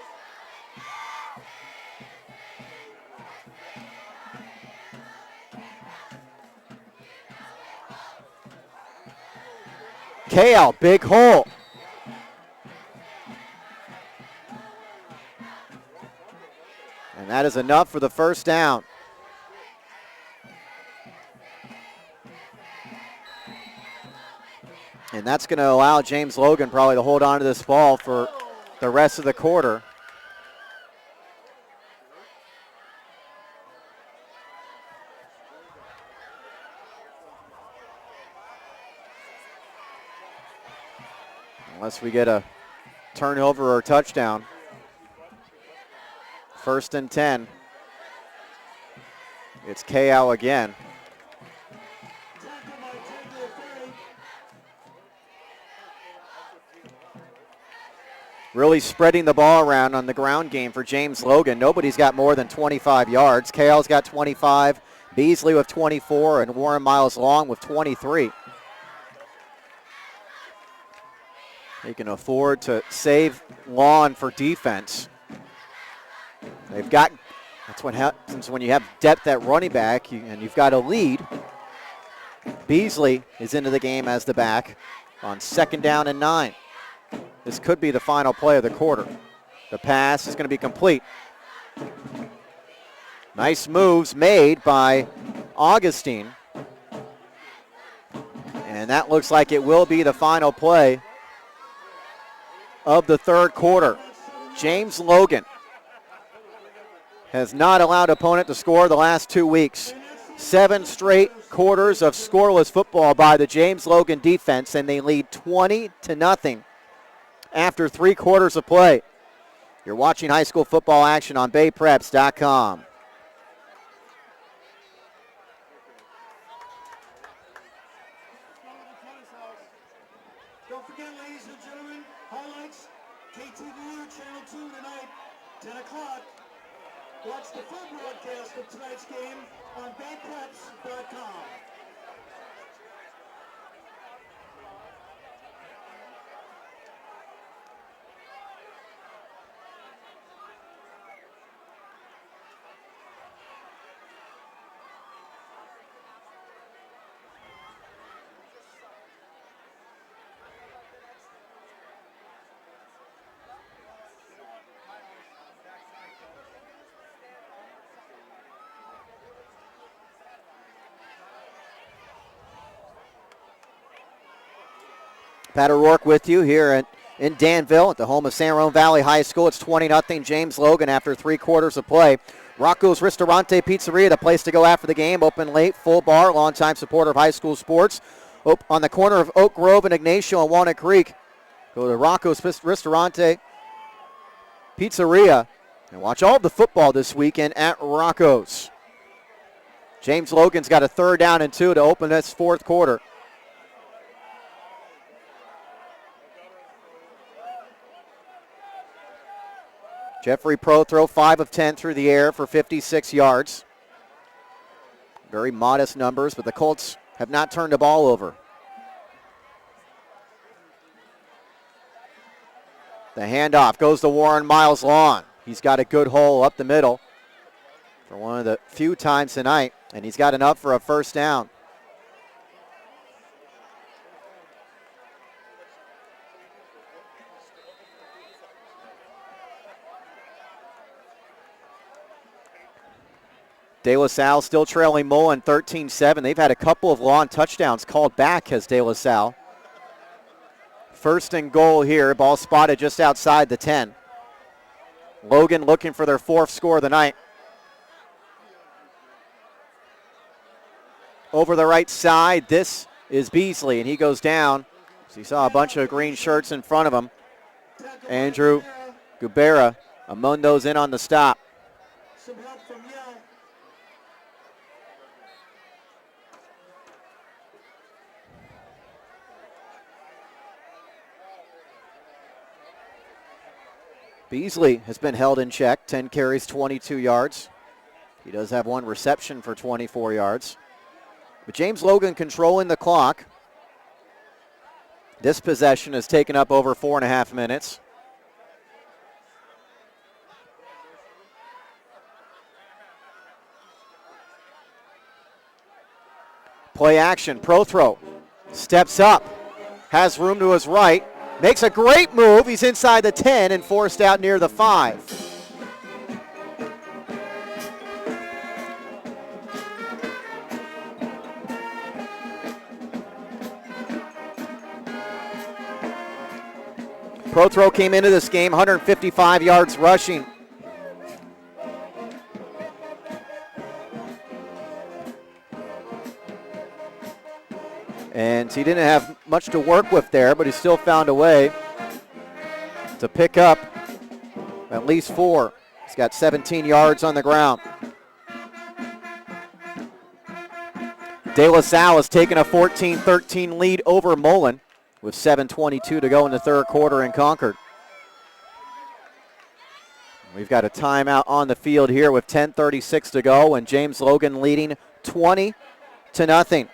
Kao, big hole. And that is enough for the 1st down. And that's going to allow James Logan probably to hold on to this ball for the rest of the quarter. Unless we get a turnover or a touchdown. 1st and 10. It's Kao again. Really spreading the ball around on the ground game for James Logan. Nobody's got more than 25 yards. Kao's got 25, Beasley with 24, and Warren Miles Long with 23. They can afford to save lawn for defense. They've got a That's what happens when you have depth at running back and you've got a lead. Beasley is into the game as the back on 2nd down and 9. This could be the final play of the quarter. The pass is going to be complete. Nice moves made by Augustine. And that looks like it will be the final play of the third quarter. James Logan has not allowed opponent to score the last 2 weeks. 7 straight quarters of scoreless football by the James Logan defense, and they lead 20-0 after 3 quarters of play. You're watching high school football action on BayPreps.com. Don't forget, ladies and gentlemen, highlights, KTVU Channel 2 tonight, 10 o'clock. Watch the full broadcast of tonight's game on BayPreps.com. Pat O'Rourke with you here in Danville at the home of San Ramon Valley High School. It's 20-0 James Logan after 3 quarters of play. Rocco's Ristorante Pizzeria, the place to go after the game. Open late, full bar, longtime supporter of high school sports. On the corner of Oak Grove and Ignacio and Walnut Creek. Go to Rocco's Ristorante Pizzeria and watch all of the football this weekend at Rocco's. James Logan's got a 3rd down and 2 to open this 4th quarter. Jeffrey Prothro, 5 of 10 through the air for 56 yards. Very modest numbers, but the Colts have not turned the ball over. The handoff goes to Warren Miles Lawn. He's got a good hole up the middle for one of the few times tonight, and he's got enough for a 1st down. De La Salle still trailing Mullen 13-7. They've had a couple of long touchdowns called back, has De La Salle. 1st and goal here. Ball spotted just outside the 10. Logan looking for their 4th score of the night. Over the right side, this is Beasley, and he goes down. So you saw a bunch of green shirts in front of him. Andrew Gubera among those in on the stop. Some help from Yale. Beasley has been held in check, 10 carries, 22 yards. He does have 1 reception for 24 yards. But James Logan controlling the clock. This possession has taken up over 4.5 minutes. Play action, Prothro steps up, has room to his right. Makes a great move. He's inside the 10 and forced out near the 5. Prothro came into this game 155 yards rushing. And he didn't have much to work with there, but he still found a way to pick up at least 4. He's got 17 yards on the ground. De La Salle has taken a 14-13 lead over Mullen with 7:22 to go in the 3rd quarter in Concord. We've got a timeout on the field here with 10:36 to go, and James Logan leading 20-0.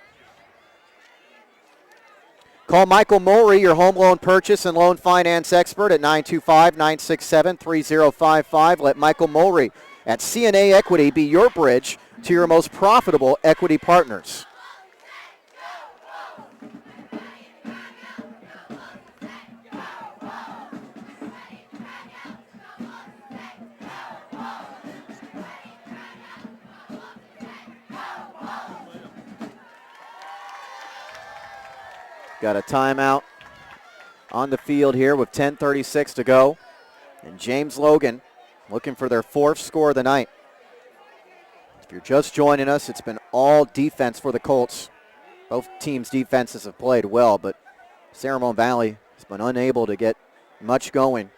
Call Michael Mulry, your home loan purchase and loan finance expert at 925-967-3055. Let Michael Mulry At CNA Equity, be your bridge to your most profitable equity partners. Got a timeout on the field here with 10:36 to go. And James Logan looking for their 4th score of the night. If you're just joining us, it's been all defense for the Colts. Both teams' defenses have played well, but San Ramon Valley has been unable to get much going.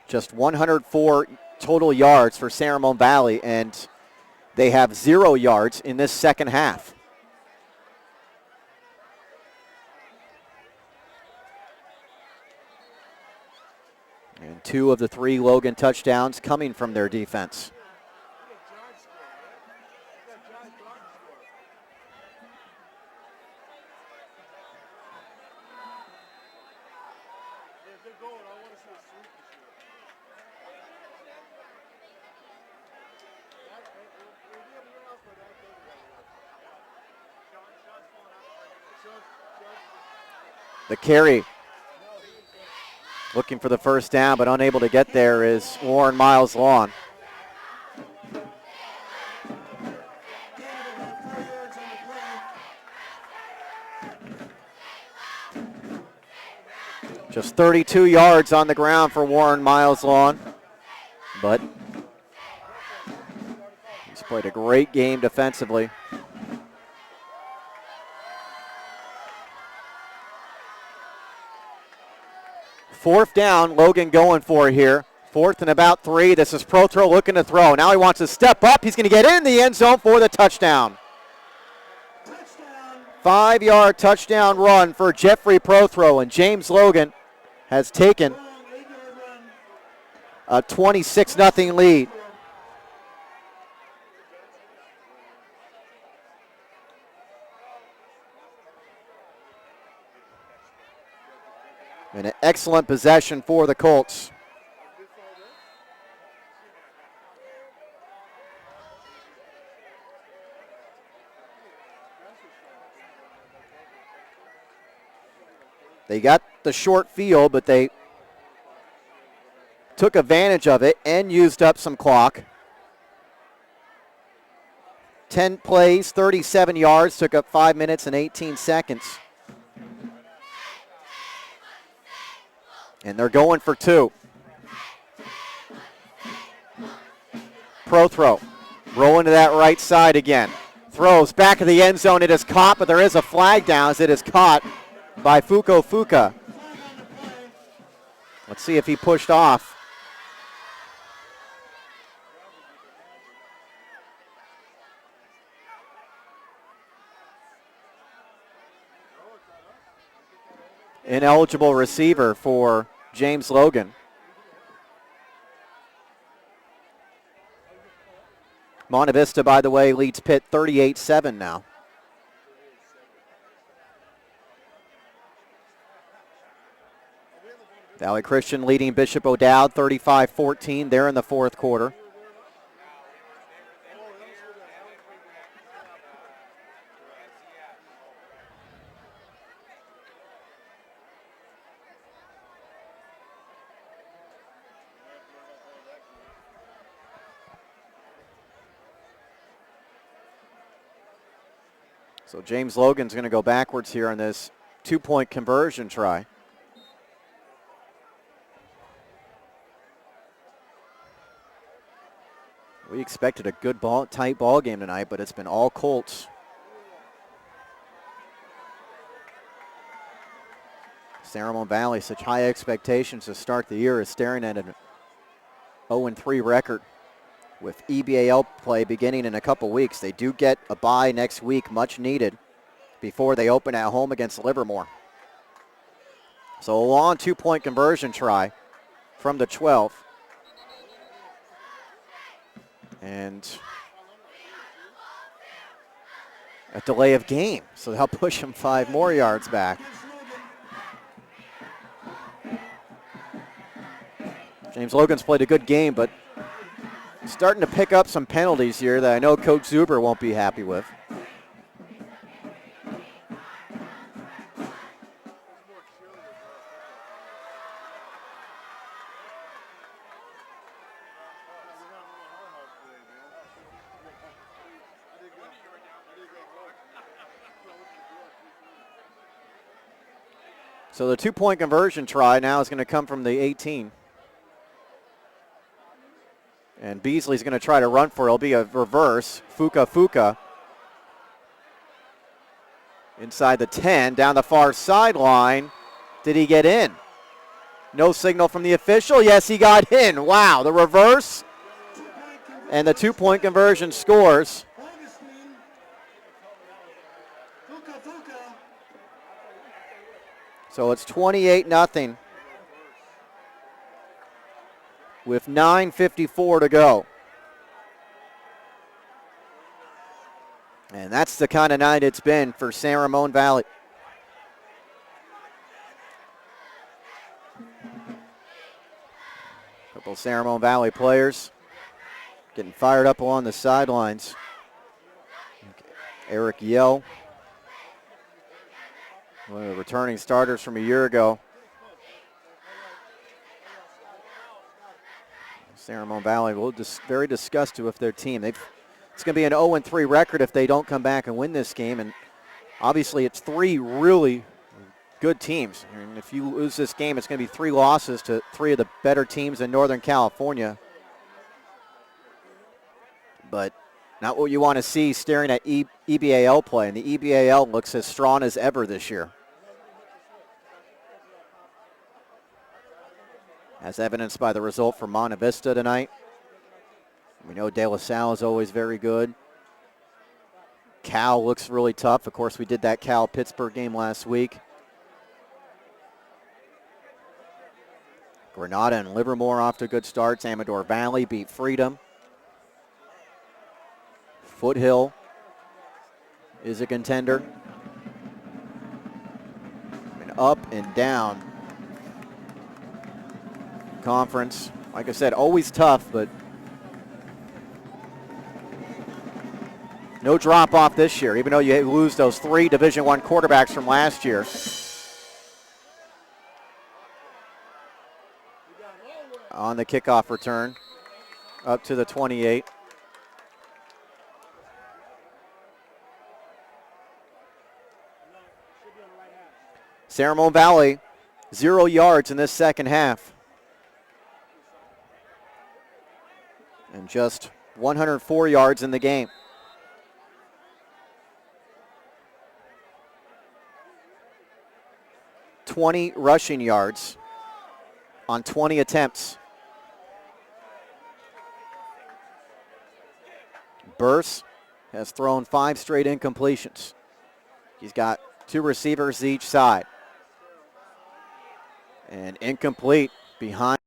Just 104 total yards for San Ramon Valley, and they have 0 yards in this second half. And 2 of the 3 Logan touchdowns coming from their defense. The carry, looking for the first down, but unable to get there, is Warren Miles Lawn. Just 32 yards on the ground for Warren Miles Lawn, but he's played a great game defensively. Fourth down, Logan going for it here. 4th and about 3. This is Prothro looking to throw. Now he wants to step up. He's going to get in the end zone for the touchdown. 5-yard touchdown run for Jeffrey Prothro, and James Logan has taken a 26-0 lead. And an excellent possession for the Colts. They got the short field, but they took advantage of it and used up some clock. 10 plays, 37 yards, took up 5 minutes and 18 seconds. And they're going for 2. Prothro rolling to that right side again. Throws back of the end zone. It is caught, but there is a flag down as it is caught by Fuka. Let's see if he pushed off. Ineligible receiver for James Logan. Monte Vista, by the way, leads Pitt 38-7 now. Valley Christian leading Bishop O'Dowd 35-14 there in the 4th quarter. So James Logan's going to go backwards here on this 2-point conversion try. We expected a good tight ball game tonight, but it's been all Colts. San Ramon Valley, such high expectations to start the year, is staring at an 0-3 record with EBAL play beginning in a couple weeks. They do get a bye next week, much needed, before they open at home against Livermore. So a long 2-point conversion try from the 12th. And a delay of game, so they'll push him 5 more yards back. James Logan's played a good game, but starting to pick up some penalties here that I know Coach Zuber won't be happy with. So the 2-point conversion try now is going to come from the 18. And Beasley's going to try to run for it. It'll be a reverse. Fuka. Inside the 10, down the far sideline. Did he get in? No signal from the official. Yes, he got in. Wow, the reverse. And the 2-point conversion scores. So it's 28-0 with 9:54 to go. And that's the kind of night it's been for San Ramon Valley. A couple of San Ramon Valley players getting fired up along the sidelines. Eric Yell, one of the returning starters from a year ago. San Ramon Valley will just very disgusted with their team. It's going to be an 0-3 record if they don't come back and win this game. And obviously it's 3 really good teams. And if you lose this game, it's going to be 3 losses to 3 of the better teams in Northern California. But not what you want to see staring at EBAL play. And the EBAL looks as strong as ever this year, as evidenced by the result for Monte Vista tonight. We know De La Salle is always very good. Cal looks really tough. Of course, we did that Cal-Pittsburgh game last week. Granada and Livermore off to good starts. Amador Valley beat Freedom. Foothill is a contender. And up and down conference. Like I said, always tough, but no drop off this year, even though you lose those 3 Division I quarterbacks from last year. On the kickoff return, up to the 28. San Ramon Valley, 0 yards in this second half. And just 104 yards in the game. (20 rushing yards on 20 attempts. Burse has thrown 5 straight incompletions. He's got 2 receivers each side. And incomplete behind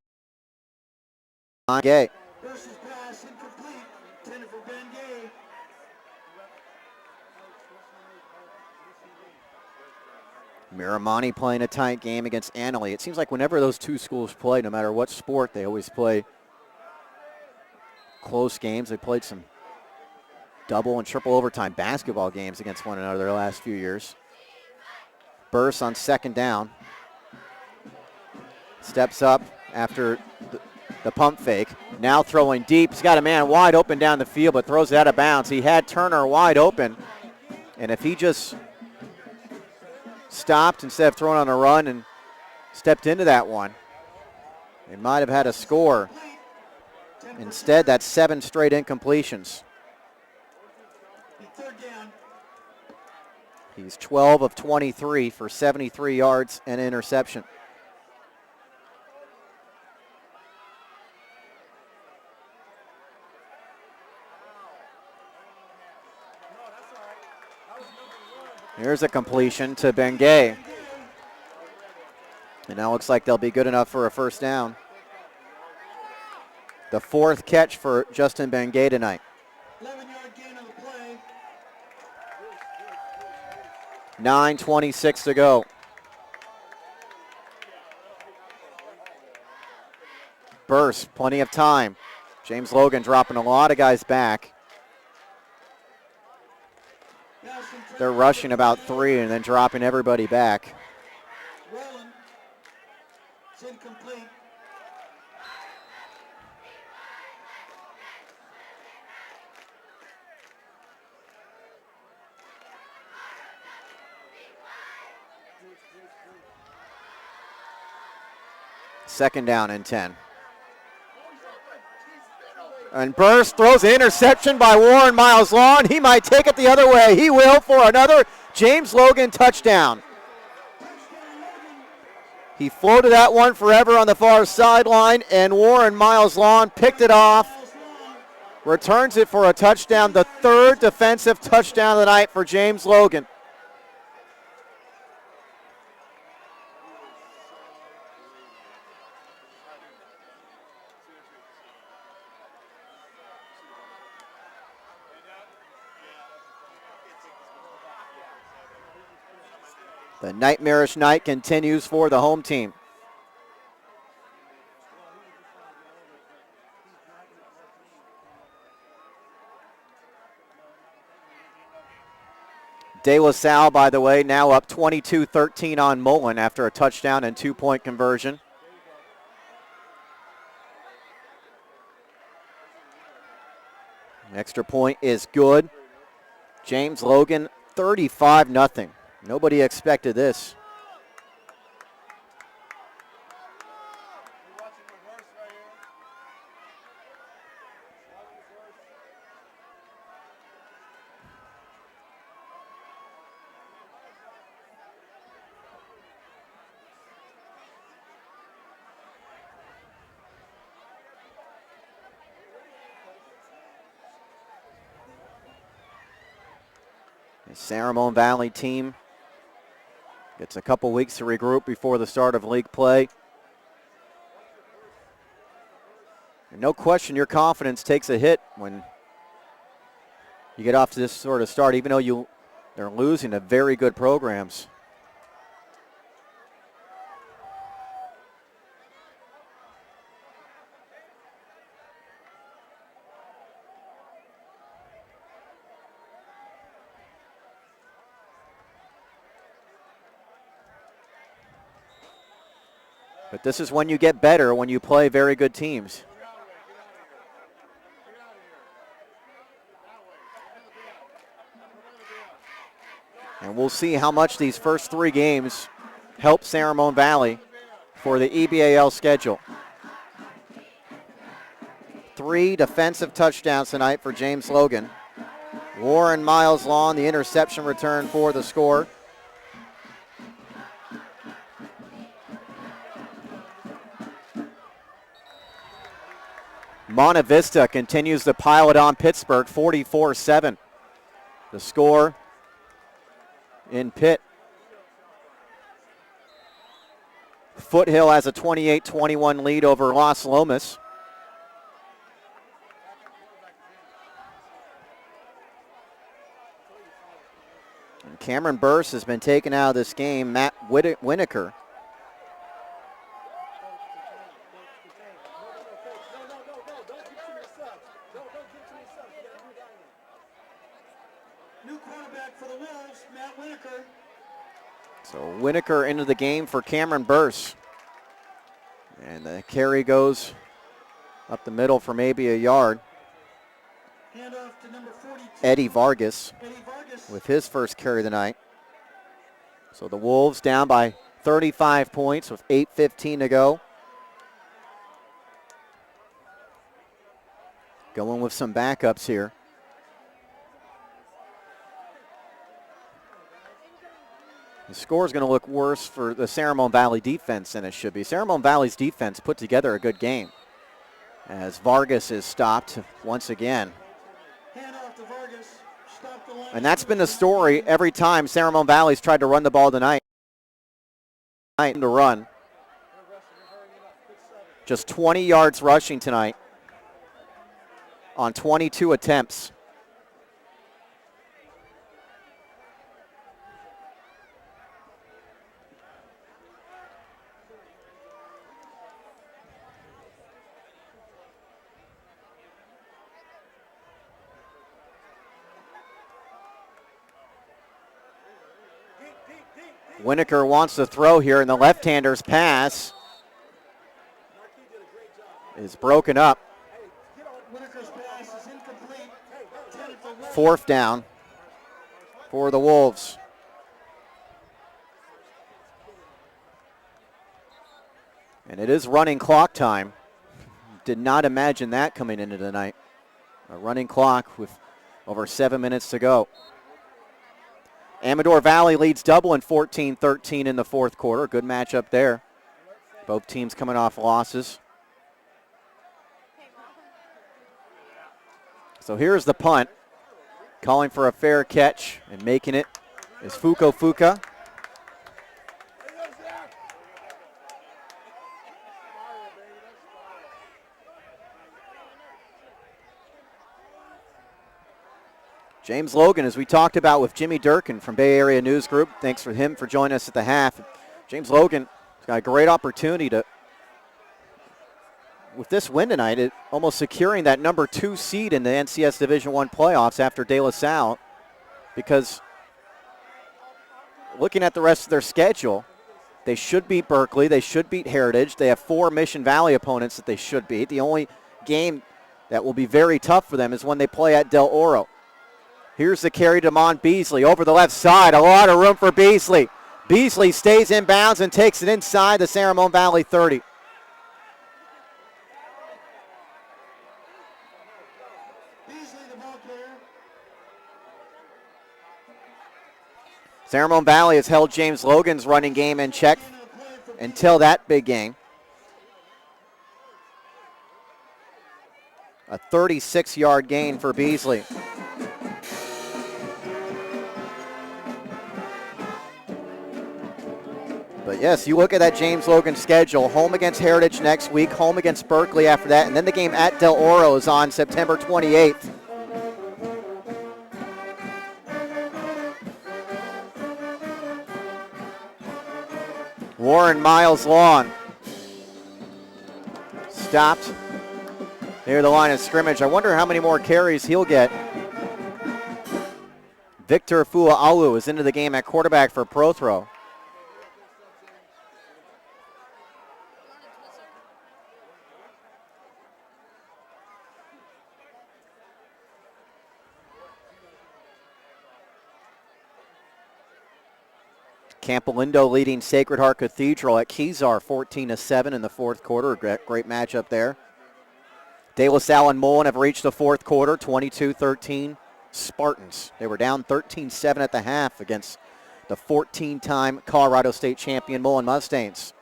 Gay. Burse's pass incomplete, intended for Ben Gay. Miramani playing a tight game against Annalee. It seems like whenever those 2 schools play, no matter what sport, they always play close games. They played some double and triple overtime basketball games against one another the last few years. Burse on second down. Steps up after the pump fake. Now throwing deep. He's got a man wide open down the field, but throws it out of bounds. He had Turner wide open. And if he just stopped instead of throwing on a run and stepped into that one, they might have had a score. Instead, that's 7 straight incompletions. He's 12 of 23 for 73 yards and interception. Here's a completion to Bengay. And now looks like they'll be good enough for a first down. The 4th catch for Justin Bengay tonight. 11-yard gain on the play. 9:26 to go. Burse, plenty of time. James Logan dropping a lot of guys back. They're rushing about 3 and then dropping everybody back. Rolling. It's incomplete. Second down and 10. And Burst throws an interception by Warren Miles Law. He might take it the other way. He will for another James Logan touchdown. He floated that one forever on the far sideline, and Warren Miles Law picked it off, returns it for a touchdown, the third defensive touchdown of the night for James Logan. The nightmarish night continues for the home team. De La Salle, by the way, now up 22-13 on Mullen after a touchdown and 2-point conversion. Extra point is good. James Logan, 35-0. Nobody expected this. The San Ramon Valley team gets a couple weeks to regroup before the start of league play. And no question, your confidence takes a hit when you get off to this sort of start, even though they're losing to very good programs. But this is when you get better, when you play very good teams. And we'll see how much these first 3 games help San Ramon Valley for the EBAL schedule. 3 defensive touchdowns tonight for James Logan. Warren Miles Law, the interception return for the score. Monte Vista continues to pile it on Pittsburgh, 44-7. The score in Pitt. Foothill has a 28-21 lead over Las Lomas. And Cameron Burse has been taken out of this game. Matt Winokur. So Winokur into the game for Cameron Burse. And the carry goes up the middle for maybe a yard. To number 42. Eddie Vargas with his first carry of the night. So the Wolves down by 35 points with 8:15 to go. Going with some backups here. The score is going to look worse for the San Ramon Valley defense than it should be. San Ramon Valley's defense put together a good game as Vargas is stopped once again. And that's been the story every time San Ramon Valley's tried to run the ball tonight. To run. Just 20 yards rushing tonight on 22 attempts. Winokur wants to throw here, and the left-hander's pass is broken up. Whitaker's pass is incomplete. 10 for Logan. 4th down for the Wolves. And it is running clock time. Did not imagine that coming into tonight. A running clock with over 7 minutes to go. Amador Valley leads Dublin 14-13 in the 4th quarter. Good matchup there. Both teams coming off losses. So here's the punt. Calling for a fair catch and making it is Fuka. James Logan, as we talked about with Jimmy Durkin from Bay Area News Group. Thanks for him for joining us at the half. James Logan has got a great opportunity to, with this win tonight, almost securing that number 2 seed in the NCS Division I playoffs after De La Salle, because looking at the rest of their schedule, they should beat Berkeley, they should beat Heritage. They have 4 Mission Valley opponents that they should beat. The only game that will be very tough for them is when they play at Del Oro. Here's the carry to Mon Beasley over the left side. A lot of room for Beasley. Beasley stays in bounds and takes it inside the San Ramon Valley 30. Beasley, the ball carrier. San Ramon Valley has held James Logan's running game in check until that big game. A 36-yard gain for Beasley. But yes, you look at that James Logan schedule, home against Heritage next week, home against Berkeley after that, and then the game at Del Oro is on September 28th. Warren Miles Lawn stopped near the line of scrimmage. I wonder how many more carries he'll get. Victor Fua'alu is into the game at quarterback for Prothro. Campolindo leading Sacred Heart Cathedral at Kezar 14-7 in the 4th quarter. Great matchup there. De La Salle and Mullen have reached the 4th quarter, 22-13 Spartans. They were down 13-7 at the half against the 14-time Colorado State champion Mullen Mustangs.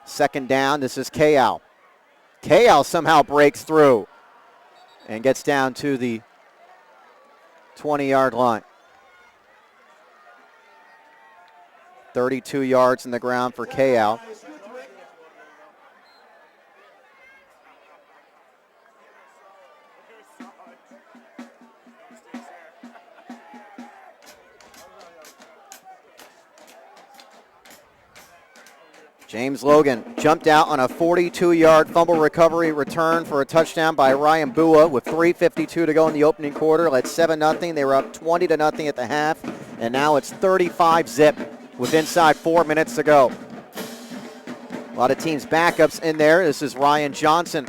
2nd down, this is Kayal. Kayal somehow breaks through and gets down to the 20-yard line. 32 yards in the ground for Kayal. James Logan jumped out on a 42-yard fumble recovery return for a touchdown by Ryan Bua with 3:52 to go in the opening quarter. Led 7-0. They were up 20-0 at the half, and now it's 35-zip with inside 4 minutes to go. A lot of teams' backups in there. This is Ryan Johnson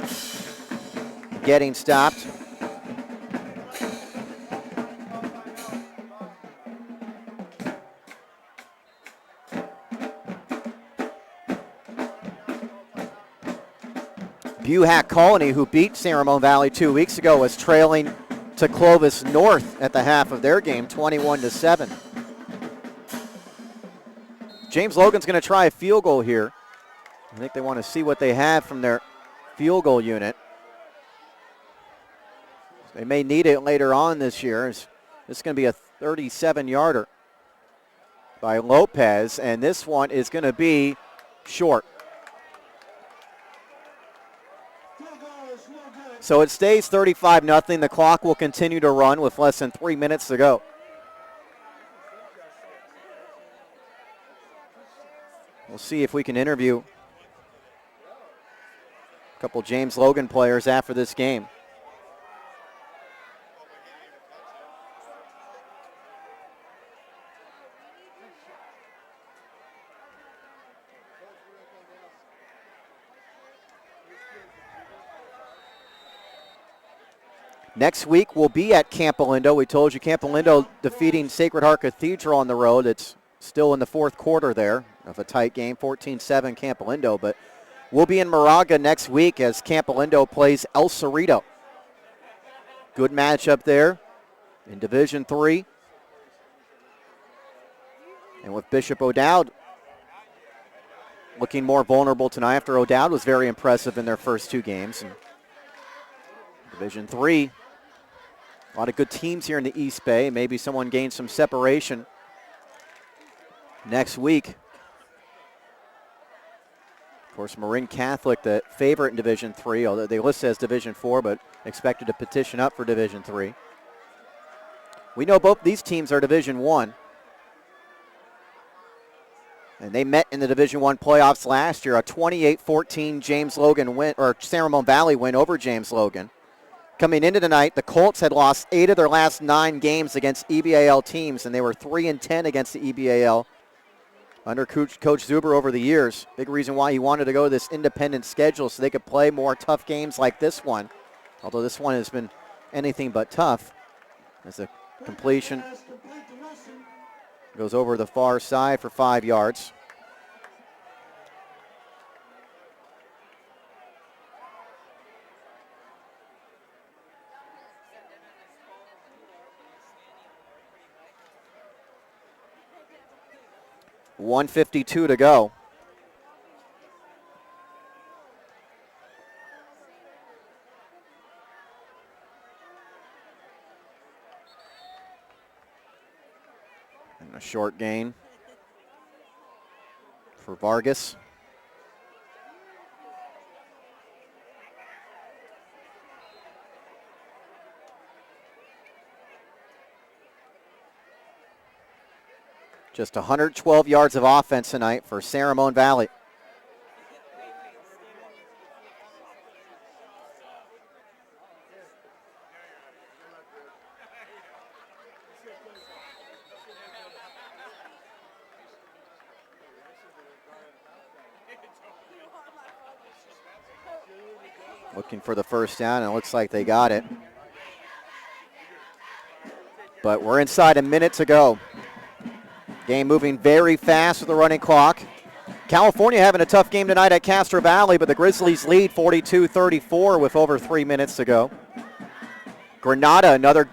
getting stopped. Buhack Colony, who beat San Ramon Valley 2 weeks ago, was trailing to Clovis North at the half of their game, 21-7. James Logan's going to try a field goal here. I think they want to see what they have from their field goal unit. They may need it later on this year. This is going to be a 37-yarder by Lopez, and this one is going to be short. So it stays 35-0. The clock will continue to run with less than 3 minutes to go. We'll see if we can interview a couple James Logan players after this game. Next week we'll be at Camp Alindo. We told you Camp Alindo defeating Sacred Heart Cathedral on the road. It's still in the fourth quarter there of a tight game, 14-7 Camp Alindo. But we'll be in Moraga next week as Camp Alindo plays El Cerrito. Good matchup there in Division III. And with Bishop O'Dowd looking more vulnerable tonight after O'Dowd was very impressive in their first two games. And Division III, a lot of good teams here in the East Bay. Maybe someone gains some separation next week. Of course, Marin Catholic, the favorite in Division III, although they list it as Division IV, but expected to petition up for Division III. We know both these teams are Division I. And they met in the Division I playoffs last year, a 28-14 James Logan win, or San Ramon Valley win over James Logan. Coming into tonight, the Colts had lost 8 of their last 9 games against EBAL teams, and they were 3-10 against the EBAL under Coach Zuber over the years. Big reason why he wanted to go to this independent schedule so they could play more tough games like this one. Although this one has been anything but tough. As a completion goes over the far side for 5 yards. .152 to go. And a short gain for Vargas. Just 112 yards of offense tonight for San Ramon Valley. Looking for the first down, and it looks like they got it. But we're inside a minute to go. Game moving very fast with the running clock. California having a tough game tonight at Castro Valley, but the Grizzlies lead 42-34 with over 3 minutes to go. Granada, another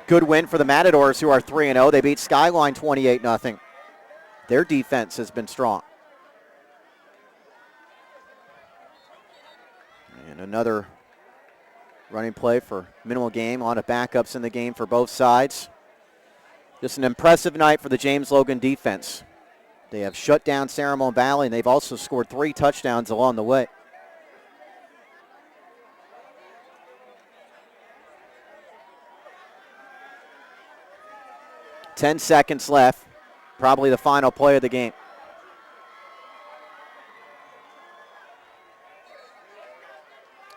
good win for the Matadors, who are 3-0. They beat Skyline 28-0. Their defense has been strong. And another running play for minimal game. A lot of backups in the game for both sides. Just an impressive night for the James Logan defense. They have shut down San Ramon Valley, and they've also scored 3 touchdowns along the way. Ten seconds left. Probably the final play of the game.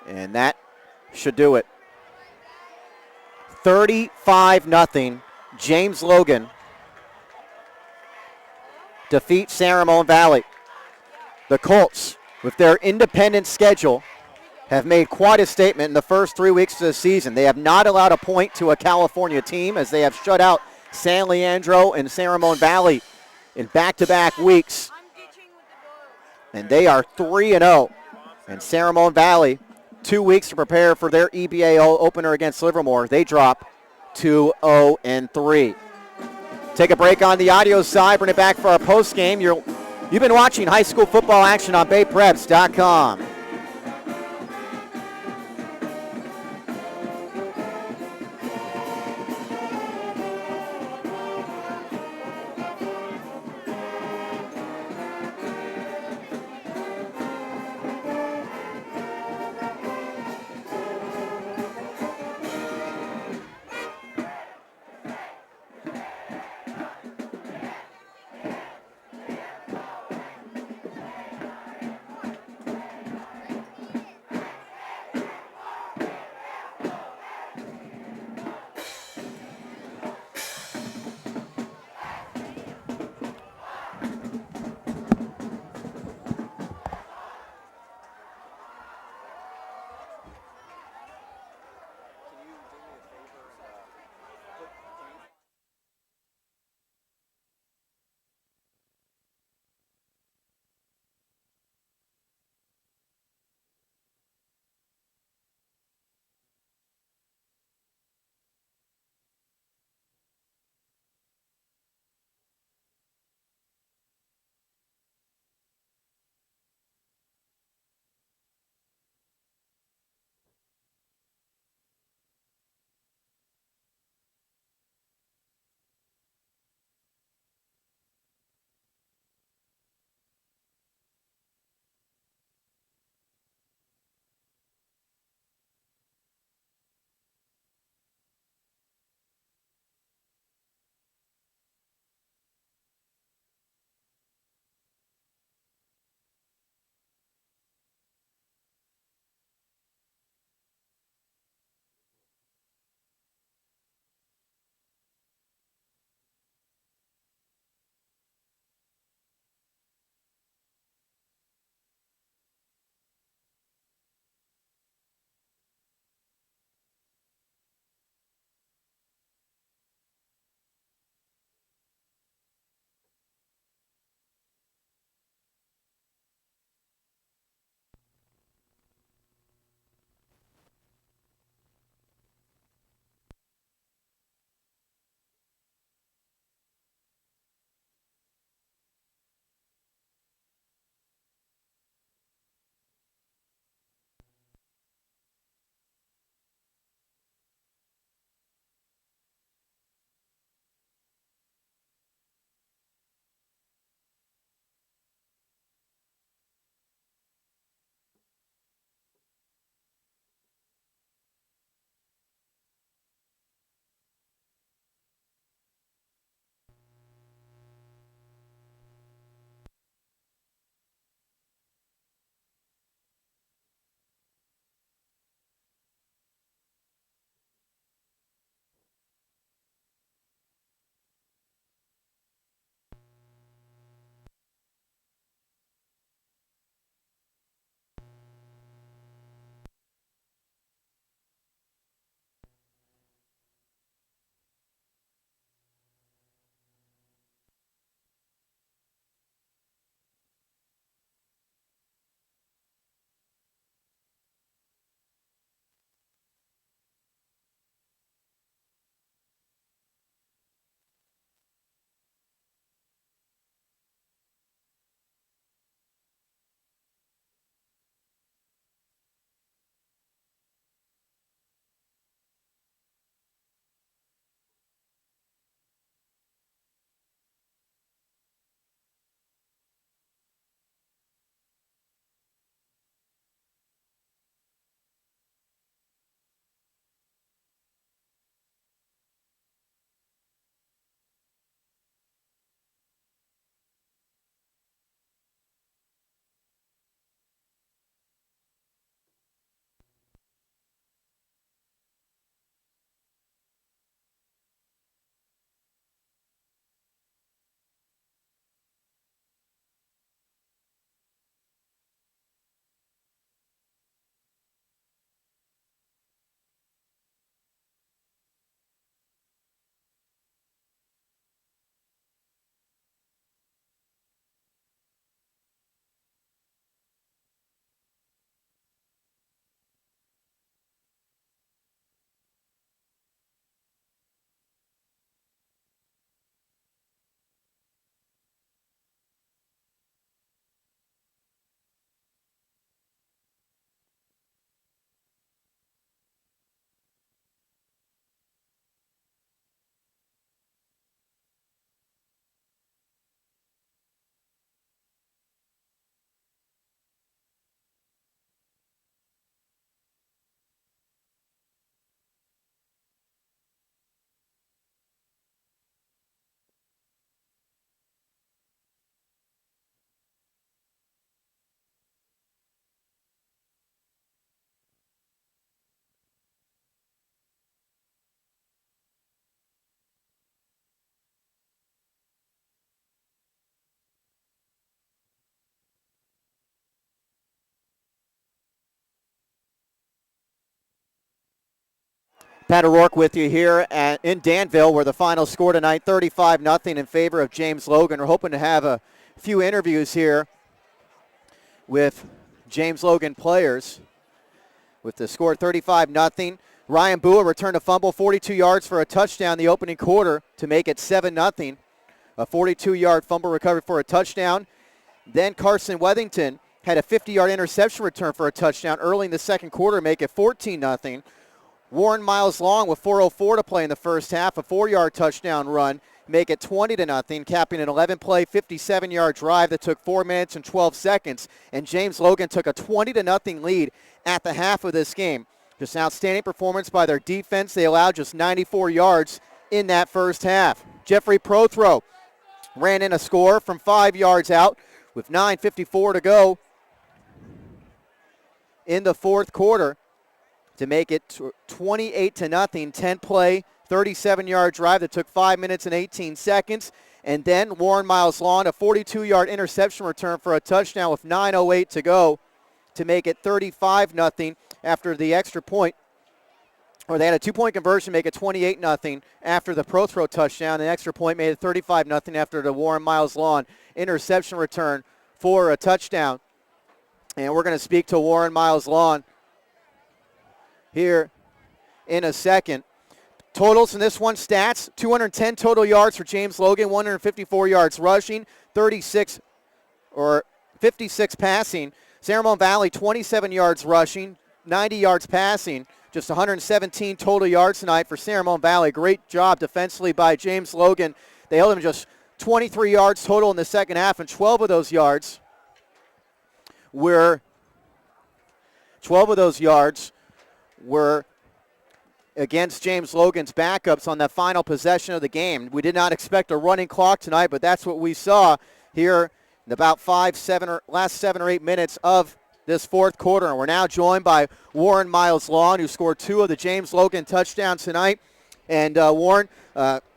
And that should do it. 35-0. James Logan defeats San Ramon Valley. The Colts, with their independent schedule, have made quite a statement in the first 3 weeks of the season. They have not allowed a point to a California team, as they have shut out San Leandro and San Ramon Valley in back-to-back weeks. And they are 3-0. And San Ramon Valley, 2 weeks to prepare for their EBAO opener against Livermore. They drop 2-0-3. Take a break on the audio side, bring it back for our post game. You've been watching high school football action on BayPreps.com. Pat O'Rourke with you here in Danville, where the final score tonight, 35-0 in favor of James Logan. We're hoping to have a few interviews here with James Logan players. With the score 35-0, Ryan Bua returned a fumble, 42 yards for a touchdown in the opening quarter to make it 7-0. A 42-yard fumble recovery for a touchdown. Then Carson Wethington had a 50-yard interception return for a touchdown early in the second quarter to make it 14-0. Warren Miles Long with 4:04 to play in the first half, a 4-yard touchdown run, make it 20-0, capping an 11-play, 57-yard drive that took 4 minutes and 12 seconds. And James Logan took a 20-0 lead at the half of this game. Just an outstanding performance by their defense. They allowed just 94 yards in that first half. Jeffrey Prothro ran in a score from 5 yards out with 9:54 to go in the fourth quarter to make it 28-0, 10-play, 37-yard drive that took 5 minutes and 18 seconds. And then Warren Miles Long, a 42-yard interception return for a touchdown with 9:08 to go to make it 35-0 after the extra point. Or they had a 2-point conversion, make it 28-0 after the Prothro touchdown. The extra point made it 35-0 after the Warren Miles Long interception return for a touchdown. And we're going to speak to Warren Miles Long here in a second. Totals in this one, stats, 210 total yards for James Logan, 154 yards rushing, 56 passing. San Ramon Valley, 27 yards rushing, 90 yards passing, just 117 total yards tonight for San Ramon Valley. Great job defensively by James Logan. They held him just 23 yards total in the second half, and 12 of those yards were against James Logan's backups on the final possession of the game. We did not expect a running clock tonight, but that's what we saw here in about last 7 or 8 minutes of this fourth quarter. And we're now joined by Warren Miles Long, who scored 2 of the James Logan touchdowns tonight. And Warren,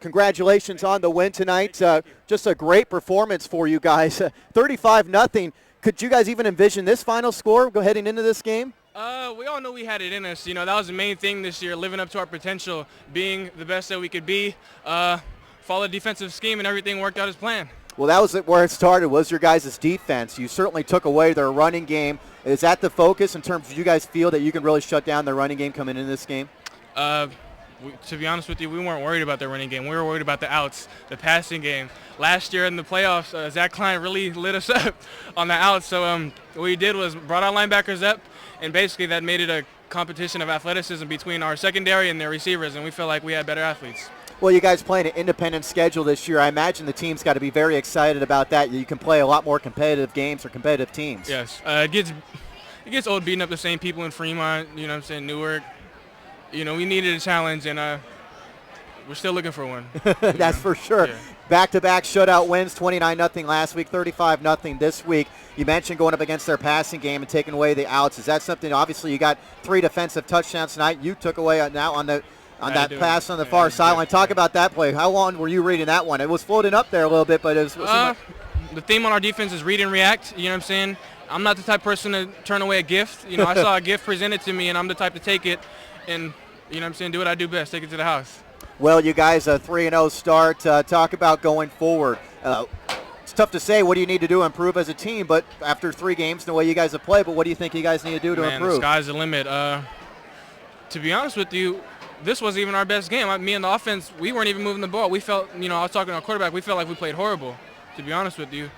congratulations on the win tonight. Just a great performance for you guys. 35-0. Could you guys even envision this final score heading into this game? We all knew we had it in us. You know, that was the main thing this year, living up to our potential, being the best that we could be, follow the defensive scheme, and everything worked out as planned. Well, that was where it started, was your guys' defense. You certainly took away their running game. Is that the focus in terms of you guys feel that you can really shut down their running game coming into this game? To be honest with you, we weren't worried about the running game. We were worried about the outs, the passing game. Last year in the playoffs, Zach Klein really lit us up on the outs. So what we did was brought our linebackers up, and basically that made it a competition of athleticism between our secondary and their receivers, and we felt like we had better athletes. Well, you guys playing an independent schedule this year. I imagine the team's got to be very excited about that. You can play a lot more competitive games for competitive teams. Yes. It gets old beating up the same people in Fremont, you know what I'm saying, Newark. You know, we needed a challenge, and we're still looking for one. That's for sure. Yeah. Back-to-back shutout wins, 29-0 last week, 35-0 this week. You mentioned going up against their passing game and taking away the outs. Is that something? Obviously, you got 3 defensive touchdowns tonight. You took away now on that pass on the far sideline. Talk about that play. How long were you reading that one? It was floating up there a little bit, but it was. The theme on our defense is read and react. You know what I'm saying? I'm not the type of person to turn away a gift. You know, I saw a gift presented to me, and I'm the type to take it and, you know what I'm saying, do what I do best, take it to the house. Well, you guys, a 3-0 start. Talk about going forward. It's tough to say what do you need to do to improve as a team, but after 3 games, the way you guys have played, but what do you think you guys need to do to improve? The sky's the limit. To be honest with you, this wasn't even our best game. Me and the offense, we weren't even moving the ball. We felt, you know, I was talking to our quarterback, we felt like we played horrible, to be honest with you.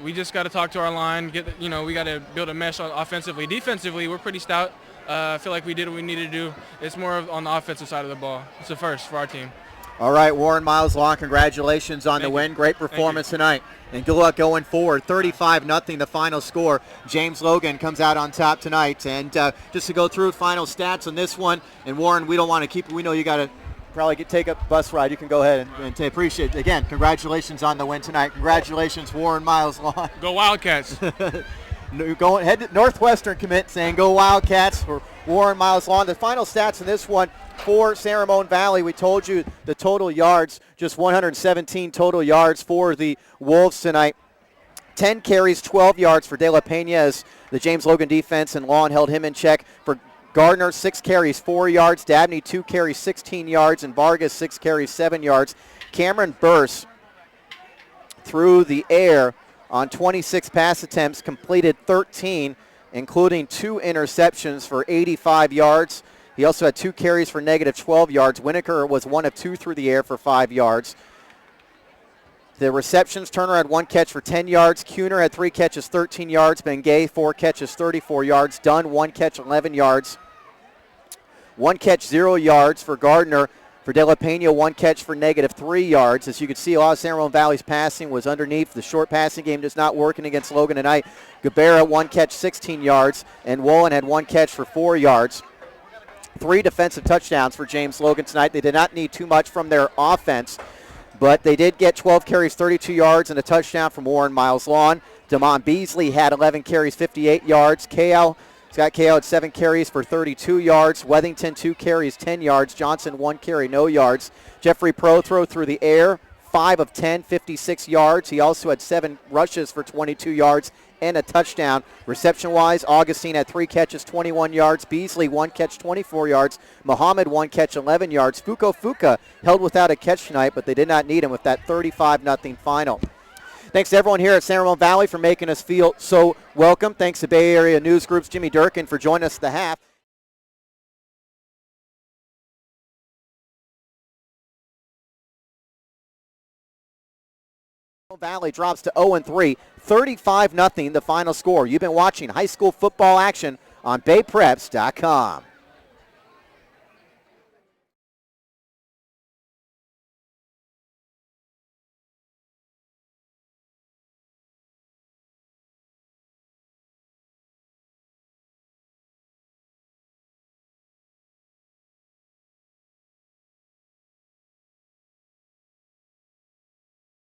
We just got to talk to our line, we got to build a mesh offensively. Defensively, we're pretty stout. I feel like we did what we needed to do. It's more on the offensive side of the ball. It's a first for our team. All right, Warren Miles Long, congratulations on the win. Great performance tonight. And good luck going forward. 35-0 the final score. James Logan comes out on top tonight. And just to go through final stats on this one, and Warren, we don't want to keep it. We know you got to probably take a bus ride. You can go ahead and appreciate it. Again, congratulations on the win tonight. Congratulations, Warren Miles Long. Go Wildcats. Head to Northwestern commit saying go Wildcats for Warren Miles Long. The final stats in this one for San Ramon Valley, we told you the total yards, just 117 total yards for the Wolves tonight. 10 carries, 12 yards for De La Pena as the James Logan defense and Long held him in check for Gardner, 6 carries, 4 yards. Dabney, 2 carries, 16 yards. And Vargas, 6 carries, 7 yards. Cameron Burse through the air on 26 pass attempts, completed 13, including 2 interceptions for 85 yards. He also had 2 carries for negative 12 yards. Winokur was 1 of 2 through the air for 5 yards. The receptions, Turner had 1 catch for 10 yards. Kuhner had 3 catches, 13 yards. Bengay, 4 catches, 34 yards. Dunn, 1 catch, 11 yards. 1 catch, 0 yards for Gardner. For De La Pena, 1 catch for negative 3 yards. As you can see, a lot of San Ramon Valley's passing was underneath. The short passing game just not working against Logan tonight. Gabera, 1 catch, 16 yards. And Wolin had 1 catch for 4 yards. 3 defensive touchdowns for James Logan tonight. They did not need too much from their offense, but they did get 12 carries, 32 yards, and a touchdown from Warren Miles Lawn. Damon Beasley had 11 carries, 58 yards. Scott Kao had 7 carries for 32 yards. Wethington, 2 carries, 10 yards. Johnson, 1 carry, no yards. Jeffrey Prothro through the air, 5 of 10, 56 yards. He also had 7 rushes for 22 yards and a touchdown. Reception-wise, Augustine had 3 catches, 21 yards. Beasley, 1 catch, 24 yards. Muhammad, 1 catch, 11 yards. Fuka held without a catch tonight, but they did not need him with that 35-0 final. Thanks to everyone here at San Ramon Valley for making us feel so welcome. Thanks to Bay Area News Group's Jimmy Durkin for joining us at the half. Valley drops to 0-3, 35-0 the final score. You've been watching high school football action on BayPreps.com.